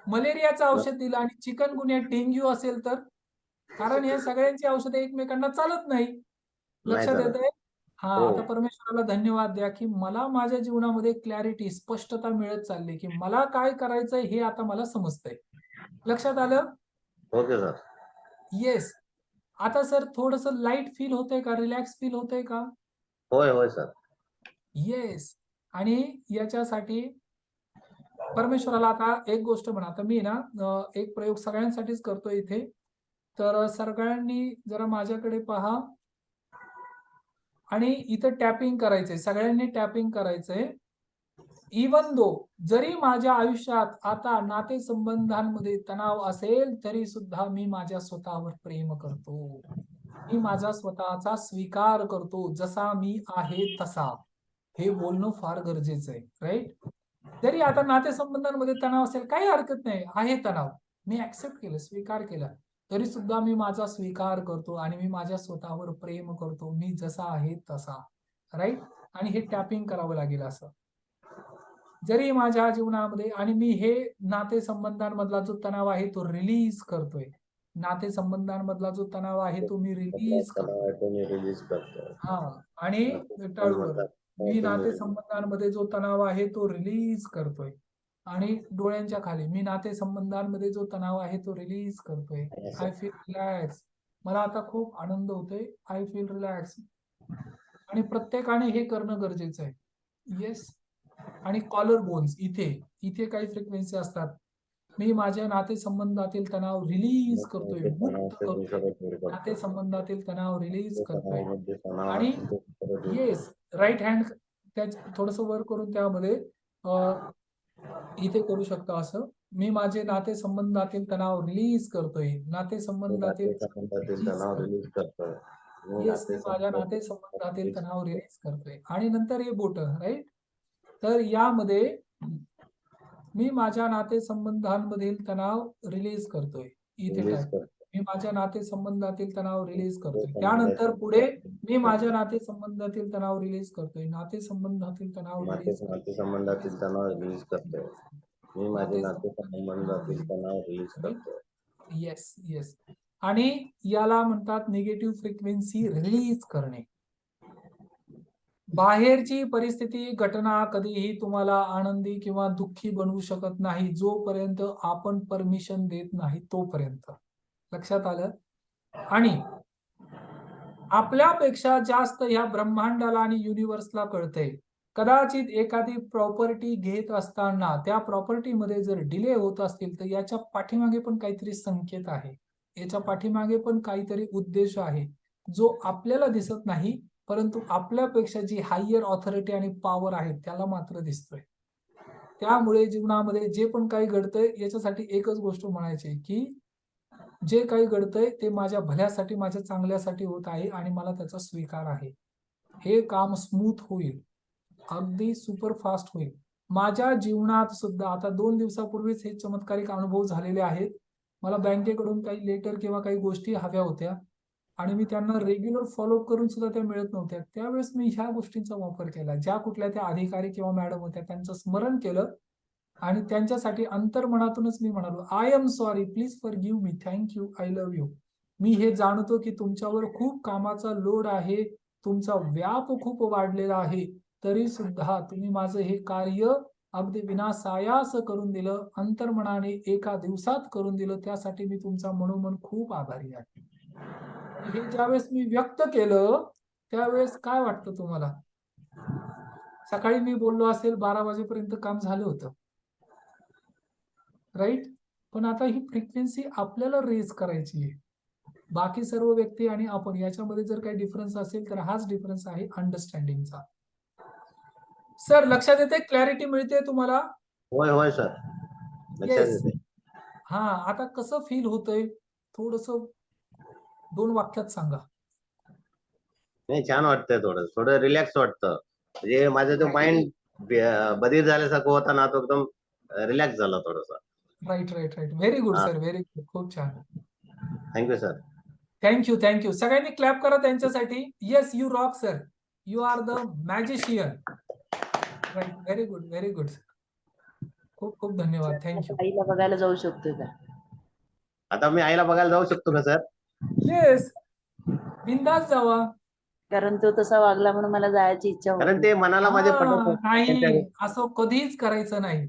मलेरियाचं औषध दिलं आणि चिकनगुन्या डेंग्यू असेल तर, कारण या सगळ्यांची औषधं एकमेकांना चालत नाही. नाही लक्षात चालत. येतंय? हा हो. आता परमेश्वराला धन्यवाद द्या की मला माझ्या जीवनामध्ये क्लॅरिटी, स्पष्टता मिळत चालली की मला काय करायचंय हे आता मला समजतंय. लक्षात आलं? Okay sir. येस. आता सर थोडंसं लाईट फील होतंय का? रिलॅक्स फील होतंय का? होय होय सर. येस. आणि याच्यासाठी परमेश्वराला आता एक गोष्ट म्हणा, आता मी ना एक प्रयोग सगळ्यांसाठीच करतोय इथे. तर सगळ्यांनी जरा माझ्याकडे पहा आणि इथं टॅपिंग करायचंय. सगळ्यांनी टॅपिंग करायचंय. इवन दो जरी माझ्या आयुष्यात आता नातेसंबंधांमध्ये तणाव असेल, तरी सुद्धा मी माझ्या स्वतःवर प्रेम करतो. मी माझा स्वतःचा स्वीकार करतो, जसा मी आहे तसा. हे बोलणं फार गरजेचं आहे, राईट? जरी आता नातेसंबंधांमध्ये तणाव असेल, काही हरकत नाही. आहे तणाव. मी ऍक्सेप्ट केलं, स्वीकार केला. तरी सुद्धा मी माझा स्वीकार करतो आणि मी माझ्या स्वतःवर प्रेम करतो. मी जसा आहे तसा, राईट? आणि हे टॅपिंग करावं लागेल असं. जरी माझ्या जीवनामध्ये आणि मी हे नातेसंबंधांमधला जो तणाव आहे तो रिलीज करतोय. नातेसंबंधांमधला जो तणाव आहे तो मी रिलीज करतोय. तुम्ही रिलीज करतो. हा आणि टाळूवर मी नातेसंबंधांमध्ये जो तणाव आहे तो रिलीज करतोय. आणि डोळ्यांच्या खाली मी नातेसंबंधांमध्ये जो तणाव आहे तो रिलीज करतोय. I feel relax. मला आता खूप आनंद होतोय. I feel relax. आणि प्रत्येकाने हे करणं गरजेचं आहे. येस. आणि कॉलर बोन्स इथे काही फ्रिक्वेन्सी असतात. मी माझ्या नातेसंबंधातील तणाव रिलीज करतोय, मुक्त करतोय. नातेसंबंधातील तणाव रिलीज करतोय. आणि येस, राईट हँड त्या थोडस वर करून त्यामध्ये इथे करू शकता असं. मी माझे नातेसंबंधातील तणाव रिलीज करतोय. नातेसंबंधातील तणाव रिलीज करतोय. येस, मी माझ्या नातेसंबंधातील तणाव रिलीज करतोय. आणि नंतर हे बोट, राईट? तर यामध्ये मी माझ्या नातेसंबंधांमधील तणाव रिलीज करतोय. इथे टाईप. मी माझ्या नातेसंबंधातील तणाव रिलीज करतोय. त्यानंतर पुढे मी माझ्या नातेसंबंधातील तणाव रिलीज करतोय. नातेसंबंधातील तणाव रिलीज नातेसंबंधातील तणाव रिलीज करतोय. मी माझे नातेसंबंधातील तणाव रिलीज करतोय. Yes yes. आणि याला म्हणतात निगेटिव्ह फ्रिक्वेन्सी रिलीज करणे. बाहेरची परिस्थिती, घटना कधीही तुम्हाला आनंदी किंवा दुःखी बनवू शकत नाही, जोपर्यंत आपण परमिशन देत नाही तोपर्यंत. लक्षात आलं? आणि आपल्यापेक्षा जास्त ह्या ब्रह्मांडाला आणि युनिव्हर्सला कळतंय. कदाचित एखादी प्रॉपर्टी घेत असताना त्या प्रॉपर्टीमध्ये जर डिले होत असतील तर याच्या पाठीमागे पण काहीतरी संकेत आहे. याच्या पाठीमागे पण काहीतरी उद्देश आहे, जो आपल्याला दिसत नाही, परंतु आपल्यापेक्षा जी हायर ऑथॉरिटी आणि पॉवर आहे त्याला मात्र दिसतोय. त्यामुळे जीवनामध्ये जे पण काही घडतंय याच्यासाठी एकच गोष्ट म्हणायची की जे काही घडतंय ते माझ्या भल्यासाठी, माझ्या चांगल्यासाठी होत आहे आणि मला त्याचा स्वीकार आहे. हे काम स्मूथ होईल, अगदी सुपर फास्ट होईल. माझ्या जीवनात सुद्धा आता 2 दिवसापूर्वीच हे चमत्कारिक अनुभव झालेले आहेत. मला बँकेकडून काही लेटर किंवा काही गोष्टी हव्या होत्या आणि मी त्यांना रेग्युलर फॉलोअप करून सुद्धा त्या मिळत नव्हत्या. त्यावेळेस मी ह्या गोष्टींचा वापर केला. ज्या कुठल्या त्या अधिकारी किंवा मॅडम होत्या त्यांचं स्मरण केलं आणि त्यांच्यासाठी अंतर्मनातूनच मी म्हणालो, I am sorry, please forgive me, thank you, I love you. मी हे जाणतो की तुमच्यावर खूप कामाचा लोड आहे, तुमचा व्याप खूप वाढलेला आहे, तरी सुद्धा तुम्ही माझं हे कार्य अगदी विनासायास करून दिलं, अंतर्मनाने एका दिवसात करून दिलं. त्यासाठी मी तुमचा मनोमन खूप आभारी आहे. हे ज्यावेळेस मी व्यक्त केलं त्यावेळेस काय वाटतं तुम्हाला? सकाळी मी बोललो असेल 12 वाजेपर्यंत काम झालं होतं, राईट? पण आता ही फ्रिक्वेन्सी आपल्याला रेज करायची आहे. बाकी सर्व व्यक्ती आणि आपण याच्यामध्ये जर काही डिफरन्स असेल तर हाच डिफरन्स आहे अंडरस्टँडिंगचा. सर लक्षात येते? क्लॅरिटी मिळते तुम्हाला? होय होय सर, लक्षात येस. येते. हा, आता कसं फील होतंय थोडस 2 वाक्यात सांगा. नाही, छान वाटतंय. थोडं रिलॅक्स वाटतं. म्हणजे माझं जो माइंड बधीर झाल्यासारखं होता ना, तो एकदम रिलॅक्स झाला थोडासा. Right right right. Very good हा. Sir, very good. खूप छान. Thank you sir. Thank you thank you. सगळ्यांनी क्लॅप करा त्यांच्यासाठी. Yes, you rock sir. You are the magician. Right. Very good, very good. खूप खूप धन्यवाद. थँक्यू. आईला बघायला जाऊ शकतो का? आता मी आईला बघायला जाऊ शकतो का सर? येस, बिंदास जावा. कारण तो तसा वागला म्हणून मला जायची इच्छा होत कारण नाही. ते मनाला माझे पटत हा, नाही. नाही असं कधीच करायचं नाही.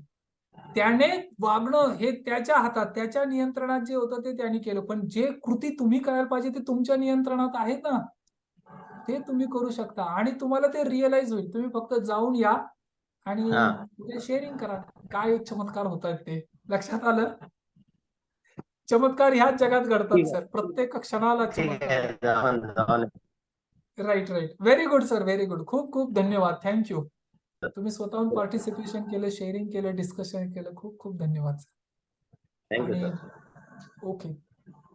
त्याने वागणं हे त्याच्या हातात, त्याच्या नियंत्रणात जे होतं ते त्याने केलं, पण जे कृती तुम्ही करायला पाहिजे ते तुमच्या नियंत्रणात आहेत ना, ते तुम्ही करू शकता आणि तुम्हाला ते रिअलाइज होईल. तुम्ही फक्त जाऊन या आणि हा. ते शेअरिंग करा. काय चमत्कार होतात ते लक्षात आलं? चमत्कार ह्याच जगात घडतात ठीक सर. प्रत्येक क्षणाला ठीक चमत्कार आहे, घडतात. जाऊन right right. Very good sir, very good. खूप खूप धन्यवाद. थँक्यू. तुम्ही स्वतःहून पार्टिसिपेशन केलं, शेअरिंग केलं, डिस्कशन केलं. खूप खूप धन्यवाद सर. थँक्यू आणि सर. ओके,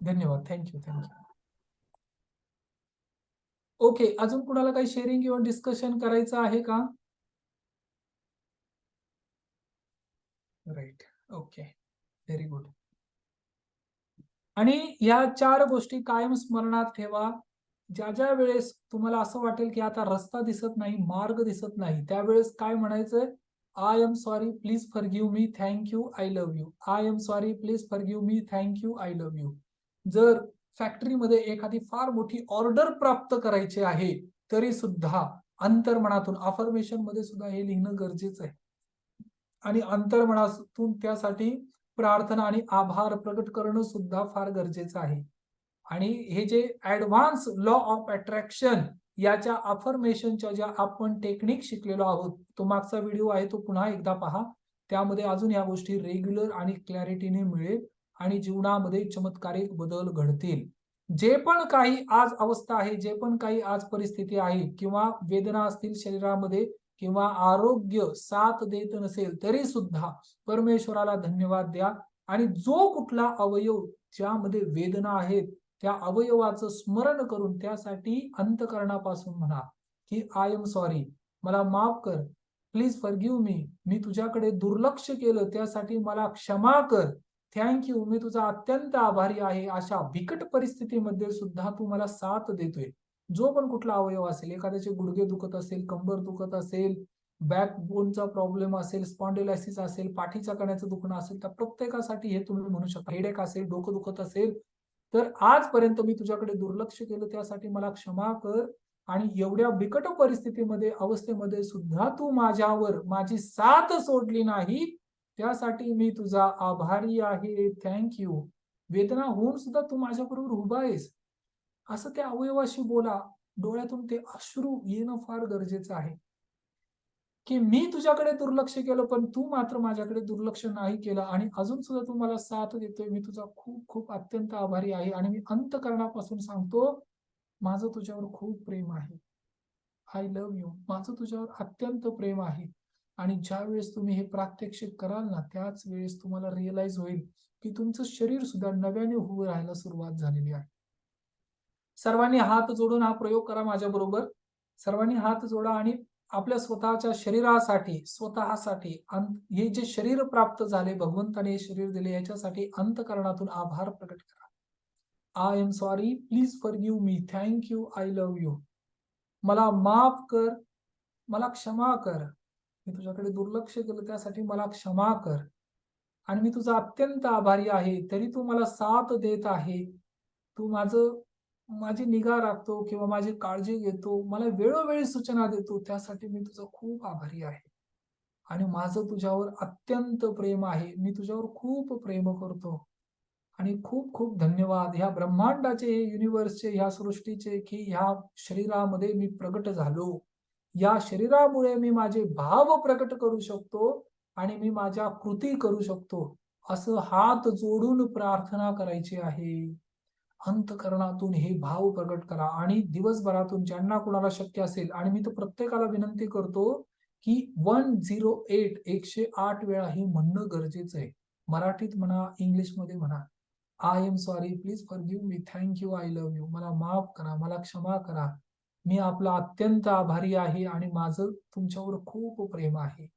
धन्यवाद. Thank you thank you. ओके, अजून कुणाला काही शेअरिंग किंवा डिस्कशन करायचं आहे का? राईट. Okay, very good. आणि या 4 गोष्टी कायम स्मरणात ठेवा. ज्या वेळेस तुम्हाला असं वाटेल की आता रस्ता दिसत नाही, मार्ग दिसत नाही, त्यावेळेस काय म्हणायचंय? I am sorry, please forgive me, thank you, I love you. I am sorry, please forgive me, thank you, I love you. जर फॅक्टरीमध्ये एखादी फार मोठी ऑर्डर प्राप्त करायची आहे, तरी सुद्धा अंतर्मनातून अफर्मेशन मध्ये सुद्धा हे लिहिणं गरजेचं आहे. आणि अंतर्मनातून त्यासाठी प्रार्थना आणि आभार प्रकट करणं सुद्धा फार गरजेचं आहे. आणि हे जे ऍडव्हान्स लॉ ऑफ अट्रॅक्शन याच्या अफर्मेशनच्या ज्या आपण टेक्निक शिकलेलो आहोत, तो मागचा व्हिडिओ आहे तो पुन्हा एकदा पहा. त्यामध्ये अजून या गोष्टी रेग्युलर आणि क्लॅरिटीने मिळेल आणि जीवनामध्ये चमत्कारिक बदल घडतील. जे पण काही आज अवस्था आहे, जे पण काही आज परिस्थिती आहे किंवा वेदना असतील शरीरामध्ये किंवा आरोग्य साथ देत नसेल, तरी सुद्धा परमेश्वराला धन्यवाद द्या. आणि जो कुठला अवयव ज्यामध्ये वेदना आहेत, त्या अवयवाचं स्मरण करून त्यासाठी अंतःकरणापासून म्हणा की आय एम सॉरी, मला माफ कर, प्लीज फॉरगिव्ह मी, मी तुझ्याकडे दुर्लक्ष केलं त्यासाठी मला क्षमा कर, थँक यू, मी तुझा अत्यंत आभारी आहे. अशा बिकट परिस्थितीमध्ये सुद्धा तू मला साथ देतोय. जो पण कुठला अवयव असेल, एखाद्याचे गुडघे दुखत असेल, कंबर दुखत असेल, बॅकबोनचा प्रॉब्लेम असेल, स्पॉन्डिलायसिस असेल, पाठीच्या कण्याचं दुखणं असेल, तर प्रत्येकासाठी हे तुम्ही म्हणू शकता. हेडेक असेल, डोकं दुखत असेल, तर आजपर्यंत मी तुझ्याकडे दुर्लक्ष केलं त्यासाठी मला क्षमा कर. आणि एवढ्या बिकट परिस्थितीमध्ये अवस्थेमध्ये सुद्धा तू माझ्यावर माझी साथ सोडली नाही, त्यासाठी मी तुझा आभारी आहे, थँक यू. वेदना होऊन सुद्धा तू माझ्याबरोबर उभा आहेस, असं त्या अवयवाशी बोला. डोळ्यातून ते अश्रू येणं फार गरजेचं आहे की मी तुझ्याकडे दुर्लक्ष केलं, पण तू मात्र माझ्याकडे दुर्लक्ष नाही केलं आणि अजून सुद्धा तू मला साथ देतोय. मी तुझा खूप खूप अत्यंत आभारी आहे आणि मी अंतःकरणापासून सांगतो, माझं तुझ्यावर खूप प्रेम आहे. I love you. माझं तुझ्यावर अत्यंत प्रेम आहे. आणि ज्या वेळेस तुम्ही हे प्रात्यक्षिक कराल ना, त्याच वेळेस तुम्हाला रिअलाइज होईल की तुमचं शरीर सुद्धा नव्याने उभं राहायला सुरुवात झालेली आहे. सर्वांनी हात जोडून हा प्रयोग करा माझ्या बरोबर. सर्वांनी हात जोडा आणि आपल्या स्वतःच्या शरीरासाठी, स्वतःसाठी हे जे शरीर प्राप्त झाले, भगवंताने हे शरीर दिले, याच्यासाठी अंतःकरणातून आभार प्रकट करा. I am sorry, please forgive me, thank you, I love you. मला माफ कर, मला क्षमा कर, मी तुझ्याकडे दुर्लक्ष केलं त्यासाठी मला क्षमा कर. आणि मी तुझा अत्यंत आभारी आहे, तरी तू मला साथ देत आहे, तू माझी निगा राखतो किंवा माझी काळजी घेतो, मला वेळोवेळी सूचना देतो, त्यासाठी मी तुझा खूप आभारी आहे. आणि माझं तुझ्यावर अत्यंत प्रेम आहे, मी तुझ्यावर खूप प्रेम करतो. आणि खूप खूप धन्यवाद ह्या ब्रह्मांडाचे, युनिव्हर्सचे, ह्या सृष्टीचे की ह्या शरीरामध्ये मी प्रगट झालो. या शरीरामुळे मी माझे भाव प्रकट करू शकतो आणि मी माझ्या कृती करू शकतो. असं हात जोडून प्रार्थना करायची आहे. अंतःकरणातून हे भाव प्रकट करा आणि दिवसभरातून ज्यांना कुणाला शक्य असेल, आणि मी तर प्रत्येकाला विनंती करतो की 108 108 वेळा हे म्हणणं गरजेचं आहे. मराठीत म्हणा, इंग्लिशमध्ये म्हणा. I am sorry, please forgive me, thank you, I love you. मला माफ करा, मला क्षमा करा, मी आपला अत्यंत आभारी आहे आणि माझं तुमच्यावर खूप प्रेम आहे.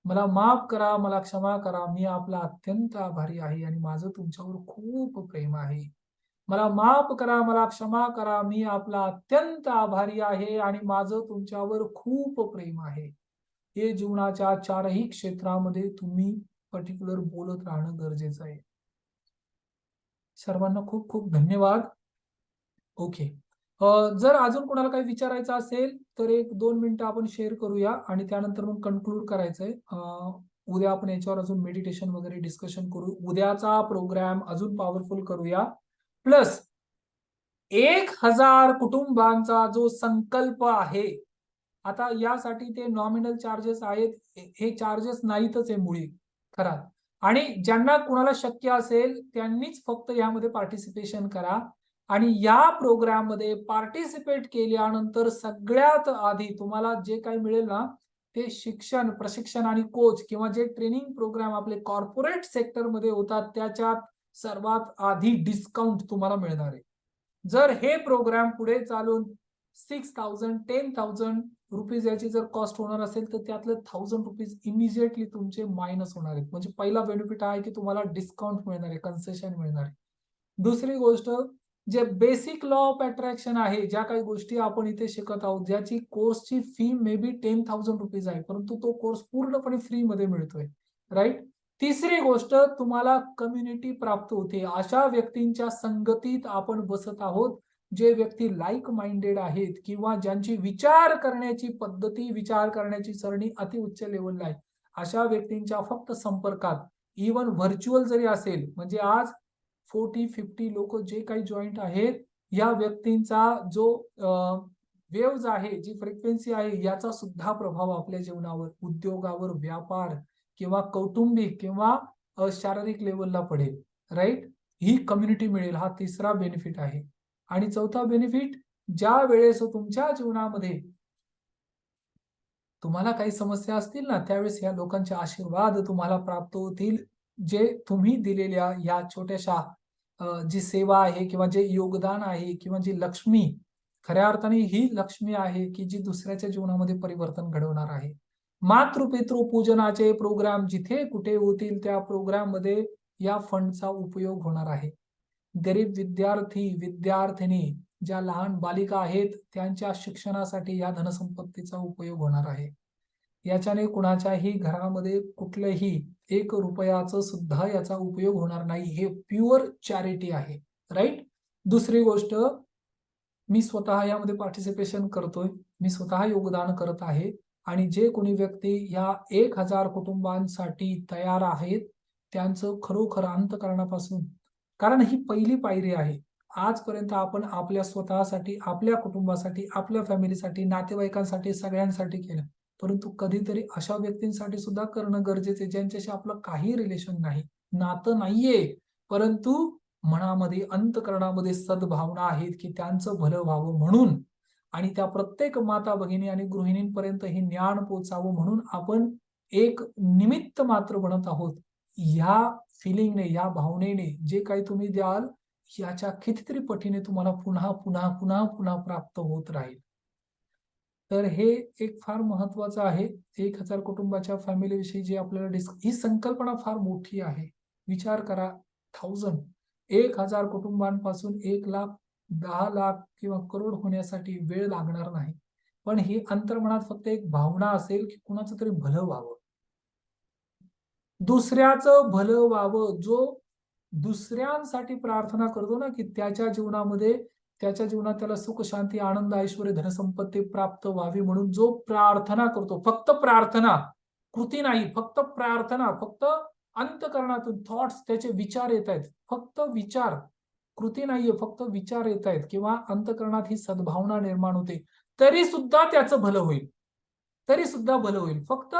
मला माफ करा, मला क्षमा करा, मी आपला अत्यंत आभारी आहे आणि माझं तुमच्यावर खूप प्रेम आहे. मला माफ करा, मला क्षमा करा, मी आपला अत्यंत आभारी आहे आणि माझं तुमच्यावर खूप प्रेम आहे. हे जीवनाच्या 4ही क्षेत्रामध्ये तुम्ही पर्टिक्युलर बोलत राहणं गरजेचं आहे. सर्वांना खूप खूप धन्यवाद. ओके, जर अजून कोणाला काही विचारायचं असेल तर 1-2 मिनिटं आपण शेअर करूया आणि त्यानंतर मग कन्क्लूड करायचंय. उद्या आपण याच्यावर अजून मेडिटेशन वगैरे डिस्कशन करू. उद्याचा प्रोग्राम अजून पॉवरफुल करूया. प्लस 1000 कुटुंबांचा जो संकल्प आहे, आता यासाठी ते नॉमिनल चार्जेस आहेत, हे चार्जेस नाहीतच आहे मुळी खरा. आणि ज्यांना कुणाला शक्य असेल त्यांनीच फक्त यामध्ये पार्टिसिपेशन करा. आणि या प्रोग्राम मध्ये पार्टिसिपेट केल्यानंतर सगळ्यात आधी तुम्हाला जे काही मिळेल ना, ते शिक्षण, प्रशिक्षण आणि कोच किंवा जे ट्रेनिंग प्रोग्राम आपले कॉर्पोरेट सेक्टर मध्ये होतात त्याच्यात सर्वात आधी डिस्काउंट तुम्हाला मिळणार आहे. जर हे प्रोग्राम पुढे चालून 6,000 10,000 रुपीज याची जर कॉस्ट होणार असेल तर त्यातले 1,000 रुपीज इमिजिएटली तुमचे मायनस होणार आहेत. म्हणजे पहिला बेनिफिट आहे की तुम्हाला डिस्काउंट मिळणार आहे, कन्सेशन मिळणार आहे. दुसरी गोष्ट, जे बेसिक लॉ ऑफ अट्रॅक्शन आहे, ज्या काही गोष्टी आपण इथे शिकत आहोत, ज्याची कोर्सची फी मे बी 10,000 रुपीज आहे, परंतु तो कोर्स पूर्णपणे फ्री मध्ये मिळतोय, राईट. तिसरी गोष्ट, तुम्हाला कम्युनिटी प्राप्त होते. अशा व्यक्तींच्या संगतीत आपण बसत आहोत जे व्यक्ती लाईक माइंडेड आहेत किंवा ज्यांची विचार करण्याची पद्धती, विचार करण्याची सरणी अति उच्च लेवलला आहे. अशा व्यक्तींच्या फक्त संपर्कात, इवन व्हर्च्युअल जरी असेल, म्हणजे आज 40-50 लोक जे काही जॉईंट आहेत, या व्यक्तींचा जो वेव्ज आहे, जी फ्रिक्वेन्सी आहे, याचा सुद्धा प्रभाव आपल्या जीवनावर, उद्योगावर, व्यापार किंवा कौटुंबिक किंवा शारीरिक लेवलला पडेल, राईट. ही कम्युनिटी मिळेल, हा तिसरा बेनिफिट आहे. आणि चौथा बेनिफिट, ज्या वेळेस तुमच्या जीवनामध्ये तुम्हाला काही समस्या असतील ना, त्यावेळेस या लोकांचे आशीर्वाद तुम्हाला प्राप्त होतील, जे तुम्ही दिलेल्या या छोट्याशा जी सेवा आहे किंवा जे योगदान आहे किंवा जी लक्ष्मी, खऱ्या अर्थाने ही लक्ष्मी आहे की जी दुसऱ्याच्या जीवनामध्ये परिवर्तन घडवणार आहे. मातृपितृ पूजनाचे प्रोग्राम जिथे कुठे होतील त्या प्रोग्राम मध्ये या फंडचा उपयोग होणार आहे. गरीब विद्यार्थी, विद्यार्थिनी, ज्या लहान बालिका आहेत त्यांच्या शिक्षणासाठी या धनसंपत्तीचा उपयोग होणार आहे. याच्याने कुणाच्याही घरामध्ये कुठल्याही 1 रुपयाचं सुद्धा याचा उपयोग होणार नाही. हे प्युअर चॅरिटी आहे, राईट. दुसरी गोष्ट, मी स्वतः यामध्ये पार्टिसिपेशन करतोय, मी स्वतः योगदान करत आहे. आणि जे कोणी व्यक्ती या 1000 कुटुंबांसाठी तयार आहेत त्यांचं खरोखर अंतःकरणापासून, कारण ही पहिली पायरी आहे. आजपर्यंत आपण आपल्या स्वतःसाठी, आपल्या कुटुंबासाठी, आपल्या फॅमिलीसाठी, नातेवाईकांसाठी, सगळ्यांसाठी केलं, परंतु कधीतरी अशा व्यक्तींसाठी सुद्धा करणं गरजेचं आहे ज्यांच्याशी आपलं काही रिलेशन नाही, नातं नाहीये, परंतु मनामध्ये, अंतःकरणामध्ये सद्भावना आहेत की त्यांचं भलं व्हावं म्हणून. आणि त्या प्रत्येक माता भगिनी आणि गृहिणींपर्यंत हे ज्ञान पोचावं म्हणून आपण एक निमित्त मात्र बनत आहोत. या फिलिंगने, या भावनेने जे काही तुम्ही द्याल, याच्या कितीतरी पटीने तुम्हाला पुन्हा पुन्हा पुन्हा पुन्हा प्राप्त होत राहील. तर हे एक फार महत्वाचं आहे. 1000 कुटुंबाच्या फॅमिलीविषयी जे आपल्याला ही संकल्पना फार मोठी आहे. विचार करा, 1000 कुटुंबांपासून 1 लाख, 10 लाख किंवा करोड होण्यासाठी वेळ लागणार नाही. पण ही अंतर्मनात फक्त एक भावना असेल की कुणाचं तरी भलं व्हावं, दुसऱ्याचं भलं व्हावं. जो दुसऱ्यांसाठी प्रार्थना करतो ना की त्याच्या जीवनामध्ये, त्याच्या जीवनात त्याला सुख, शांती, आनंद, ऐश्वर, धनसंपत्ती प्राप्त व्हावी म्हणून जो प्रार्थना करतो, फक्त प्रार्थना, कृती नाही, फक्त प्रार्थना, फक्त अंतःकरणातून थॉट्स, त्याचे विचार येत आहेत, फक्त विचार, कृती नाहीये, फक्त विचार येत आहेत किंवा अंतःकरणात ही सद्भावना निर्माण होते, तरी सुद्धा त्याचं भलं होईल, तरी सुद्धा भलं होईल. फक्त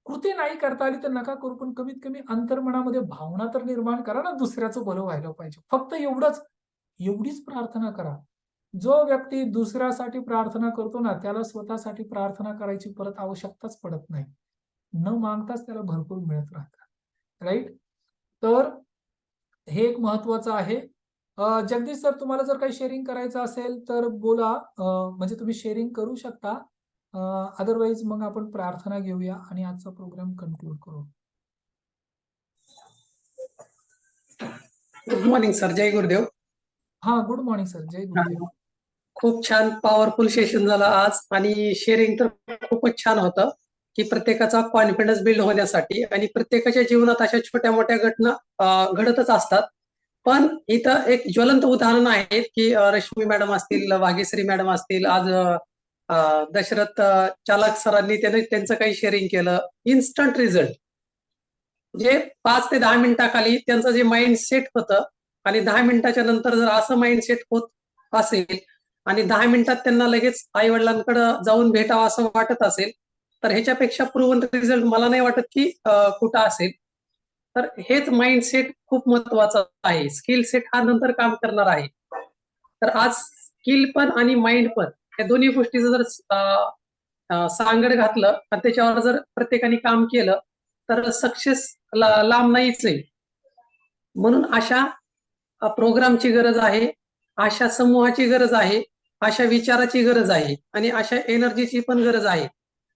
कृती नाही करता आली तर नका करू, पण कमीत कमी अंतर्मनामध्ये भावना तर निर्माण करा ना, दुसऱ्याचं भलं व्हायला पाहिजे. फक्त एवढंच, एवढीच प्रार्थना करा. जो व्यक्ती दुसऱ्यासाठी प्रार्थना करतो ना, त्याला स्वतःसाठी प्रार्थना करायची परत आवश्यकताच पडत नाही. न मागताच त्याला भरपूर मिळत राहतं, राईट. तर हे एक महत्वाचं आहे. जगदीश सर, तुम्हाला जर काही शेअरिंग करायचं असेल तर बोला, म्हणजे तुम्ही शेअरिंग करू शकता. अदरवाईज मग आपण प्रार्थना घेऊया आणि आजचा प्रोग्राम कन्क्लूड करू. गुड मॉर्निंग सर, जय गुरुदेव. हा, गुड मॉर्निंग सर, जय गुरुदेव. खूप छान पॉवरफुल सेशन झालं आज आणि शेअरिंग तर खूपच छान होतं की प्रत्येकाचा कॉन्फिडन्स बिल्ड होण्यासाठी आणि प्रत्येकाच्या जीवनात अशा छोट्या मोठ्या घटना घडतच असतात पण इथं एक ज्वलंत उदाहरण आहे की रश्मी मॅडम असतील, वागेश्री मॅडम असतील, आज दशरथ चालक सरांनी त्यांचं काही शेअरिंग केलं. इन्स्टंट रिझल्ट जे 5 ते 10 मिनिटाखाली त्यांचं जे माइंड सेट होतं आणि 10 मिनिटाच्या नंतर जर असं माइंड सेट होत असेल आणि 10 मिनिटात त्यांना लगेच आई वडिलांकडे जाऊन भेटावं असं वाटत असेल, तर ह्याच्यापेक्षा प्रूव्हन रिझल्ट मला नाही वाटत की कुठं असेल. तर हेच माइंडसेट खूप महत्वाचं आहे. स्किल सेट हा नंतर काम करणार आहे. तर आज स्किल पण आणि माइंड पण या दोन्ही गोष्टीचं जर सांगड घातलं आणि त्याच्यावर जर प्रत्येकाने काम केलं तर सक्सेस लांब नाहीच आहे. म्हणून अशा प्रोग्रामची गरज आहे, अशा समूहाची गरज आहे, अशा विचाराची गरज आहे आणि अशा एनर्जीची पण गरज आहे.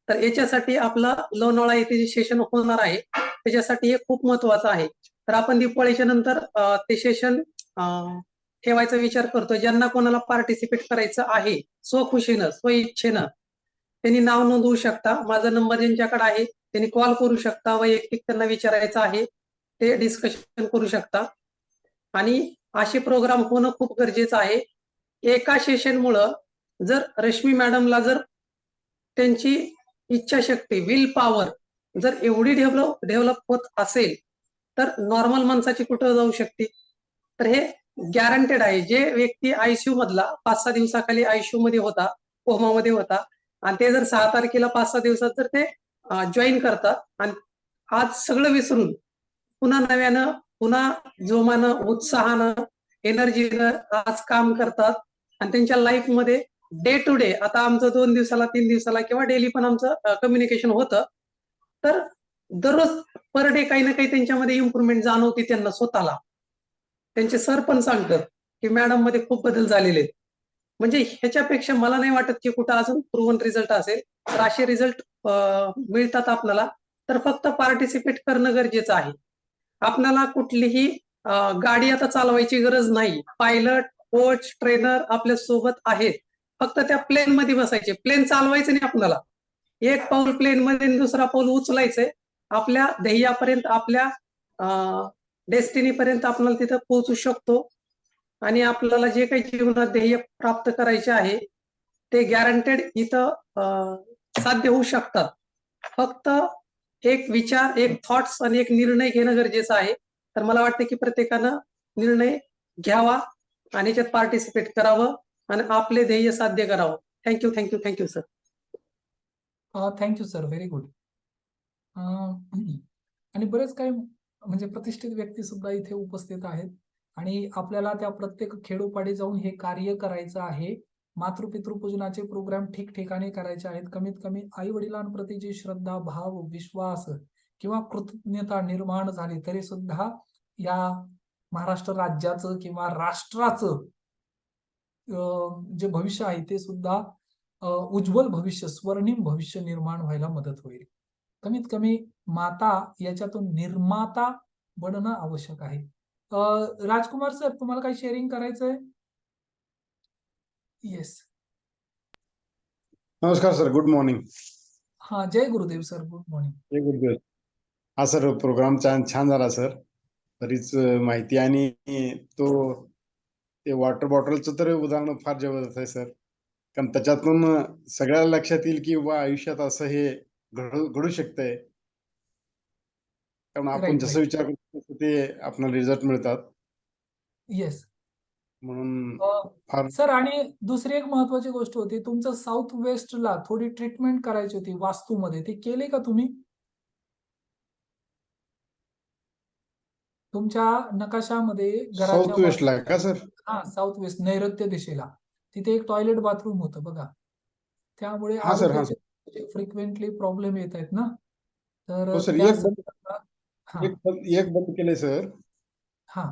तर याच्यासाठी आपलं लोणावळा येथे जे सेशन होणार आहे त्याच्यासाठी हे खूप महत्वाचं आहे. तर आपण दिवाळीच्या नंतर ते सेशन ठेवायचा विचार करतो. ज्यांना कोणाला पार्टिसिपेट करायचं आहे स्वखुशीनं, स्वइच्छेनं त्यांनी नाव नोंदवू शकता. माझा नंबर ज्यांच्याकडे आहे त्यांनी कॉल करू शकता. वैयक्तिक त्यांना विचारायचं आहे ते डिस्कशन करू शकता. आणि असे प्रोग्राम होणं खूप गरजेचं आहे. एका सेशनमुळं जर रश्मी मॅडमला जर त्यांची इच्छाशक्ती, विल पॉवर जर एवढी डेव्हलप होत असेल तर नॉर्मल माणसाची कुठं जाऊ शकते. तर हे गॅरंटेड आहे. जे व्यक्ती आयसीयू मधला 5-6 दिवसाखाली आयसीयू मध्ये होता, कोमामध्ये होता आणि ते जर 6 तारखेला 5-6 दिवसात जर ते जॉईन करतात आणि आज सगळं विसरून पुन्हा नव्यानं, पुन्हा जोमानं, उत्साहानं, एनर्जीनं आज काम करतात आणि त्यांच्या लाईफमध्ये डे टू डे, आता आमचं 2 दिवसाला 3 दिवसाला किंवा डेली पण आमचं कम्युनिकेशन होतं. तर दररोज पर डे काही ना काही त्यांच्यामध्ये इम्प्रुव्हमेंट जाणवते त्यांना स्वतःला. त्यांचे सर पण सांगतात की मॅडम मध्ये खूप बदल झालेले आहेत. म्हणजे ह्याच्यापेक्षा मला नाही वाटत की कुठं अजून प्रूव्हन रिझल्ट असेल. तर असे रिझल्ट मिळतात आपल्याला. तर फक्त पार्टिसिपेट करणं गरजेचं आहे. आपल्याला कुठलीही गाडी आता चालवायची गरज नाही. पायलट, कोच, ट्रेनर आपल्या सोबत आहेत. फक्त त्या प्लेन मध्ये बसायचे. प्लेन चालवायचं नाही आपल्याला. एक पाऊल प्लेन मध्ये दुसरा पाऊल उचलायचंय. आपल्या ध्येयापर्यंत, आपल्या डेस्टिनी पर्यंत आपल्याला तिथं पोहोचू शकतो आणि आपल्याला जे काही जीवनात ध्येय प्राप्त करायचे आहे ते गॅरंटेड इथं साध्य होऊ शकतात. फक्त एक विचार, एक थॉट्स आणि एक निर्णय घेणं गरजेचं आहे. तर मला वाटतं की प्रत्येकानं निर्णय घ्यावा आणि याच्यात पार्टिसिपेट करावं आणि आपले ध्येय साध्य करावं. Thank you, thank you, thank you sir. Thank you sir, very good. आणि बरेच काही म्हणजे प्रतिष्ठित व्यक्ती सुद्धा इथे उपस्थित आहेत आणि आपल्याला त्या प्रत्येक खेडोपाडी जाऊन हे कार्य करायचं आहे. मातृपितृपूजनाचे प्रोग्राम ठिकठिकाणी करायचे आहेत. कमीत कमी आई वडिलांप्रती जी श्रद्धा, भाव, विश्वास किंवा कृतज्ञता निर्माण झाली तरी सुद्धा या महाराष्ट्र राज्याचं किंवा राष्ट्राचं जे भविष्य आहे ते सुद्धा उज्ज्वल भविष्य, स्वर्णिम भविष्य निर्माण व्हायला मदत होईल. कमीत कमी माता याच्यातून निर्माता बनणं आवश्यक आहे. राजकुमार सर, तुम्हाला काही शेअरिंग करायचंय? येस. नमस्कार सर, गुड मॉर्निंग. हा, जय गुरुदेव सर, गुड मॉर्निंग. जय गुरुदेव. हा सर, प्रोग्राम छान झाला सर. बरीच माहिती आणि ते वॉटर बॉटलचं तर उदाहरण फार जबरदस्त आहे सर. कारण त्याच्यातून सगळ्याला लक्षात येईल की आयुष्यात असं हे घडू शकतंय. कारण आपण जसं विचार करतो ते आपल्याला रिझल्ट मिळतात. येस. म्हणून फार सर, आणि दुसरी एक महत्वाची गोष्ट होती, तुमचं साऊथ वेस्टला थोडी ट्रीटमेंट करायची होती वास्तूमध्ये, ते केले का तुम्ही? तुमच्या नकाशामध्ये साऊथ वेस्टला का सर? हा, साऊथ वेस्ट, नैऋत्य दिशेला तिथे एक टॉयलेट बाथरूम होतं बघा. त्यामुळे हा सर, आरोग्याचे फ्रिक्वेंटली प्रॉब्लेम येत आहेत ना. तर हो सर, एक बंद केलंय सर. हा,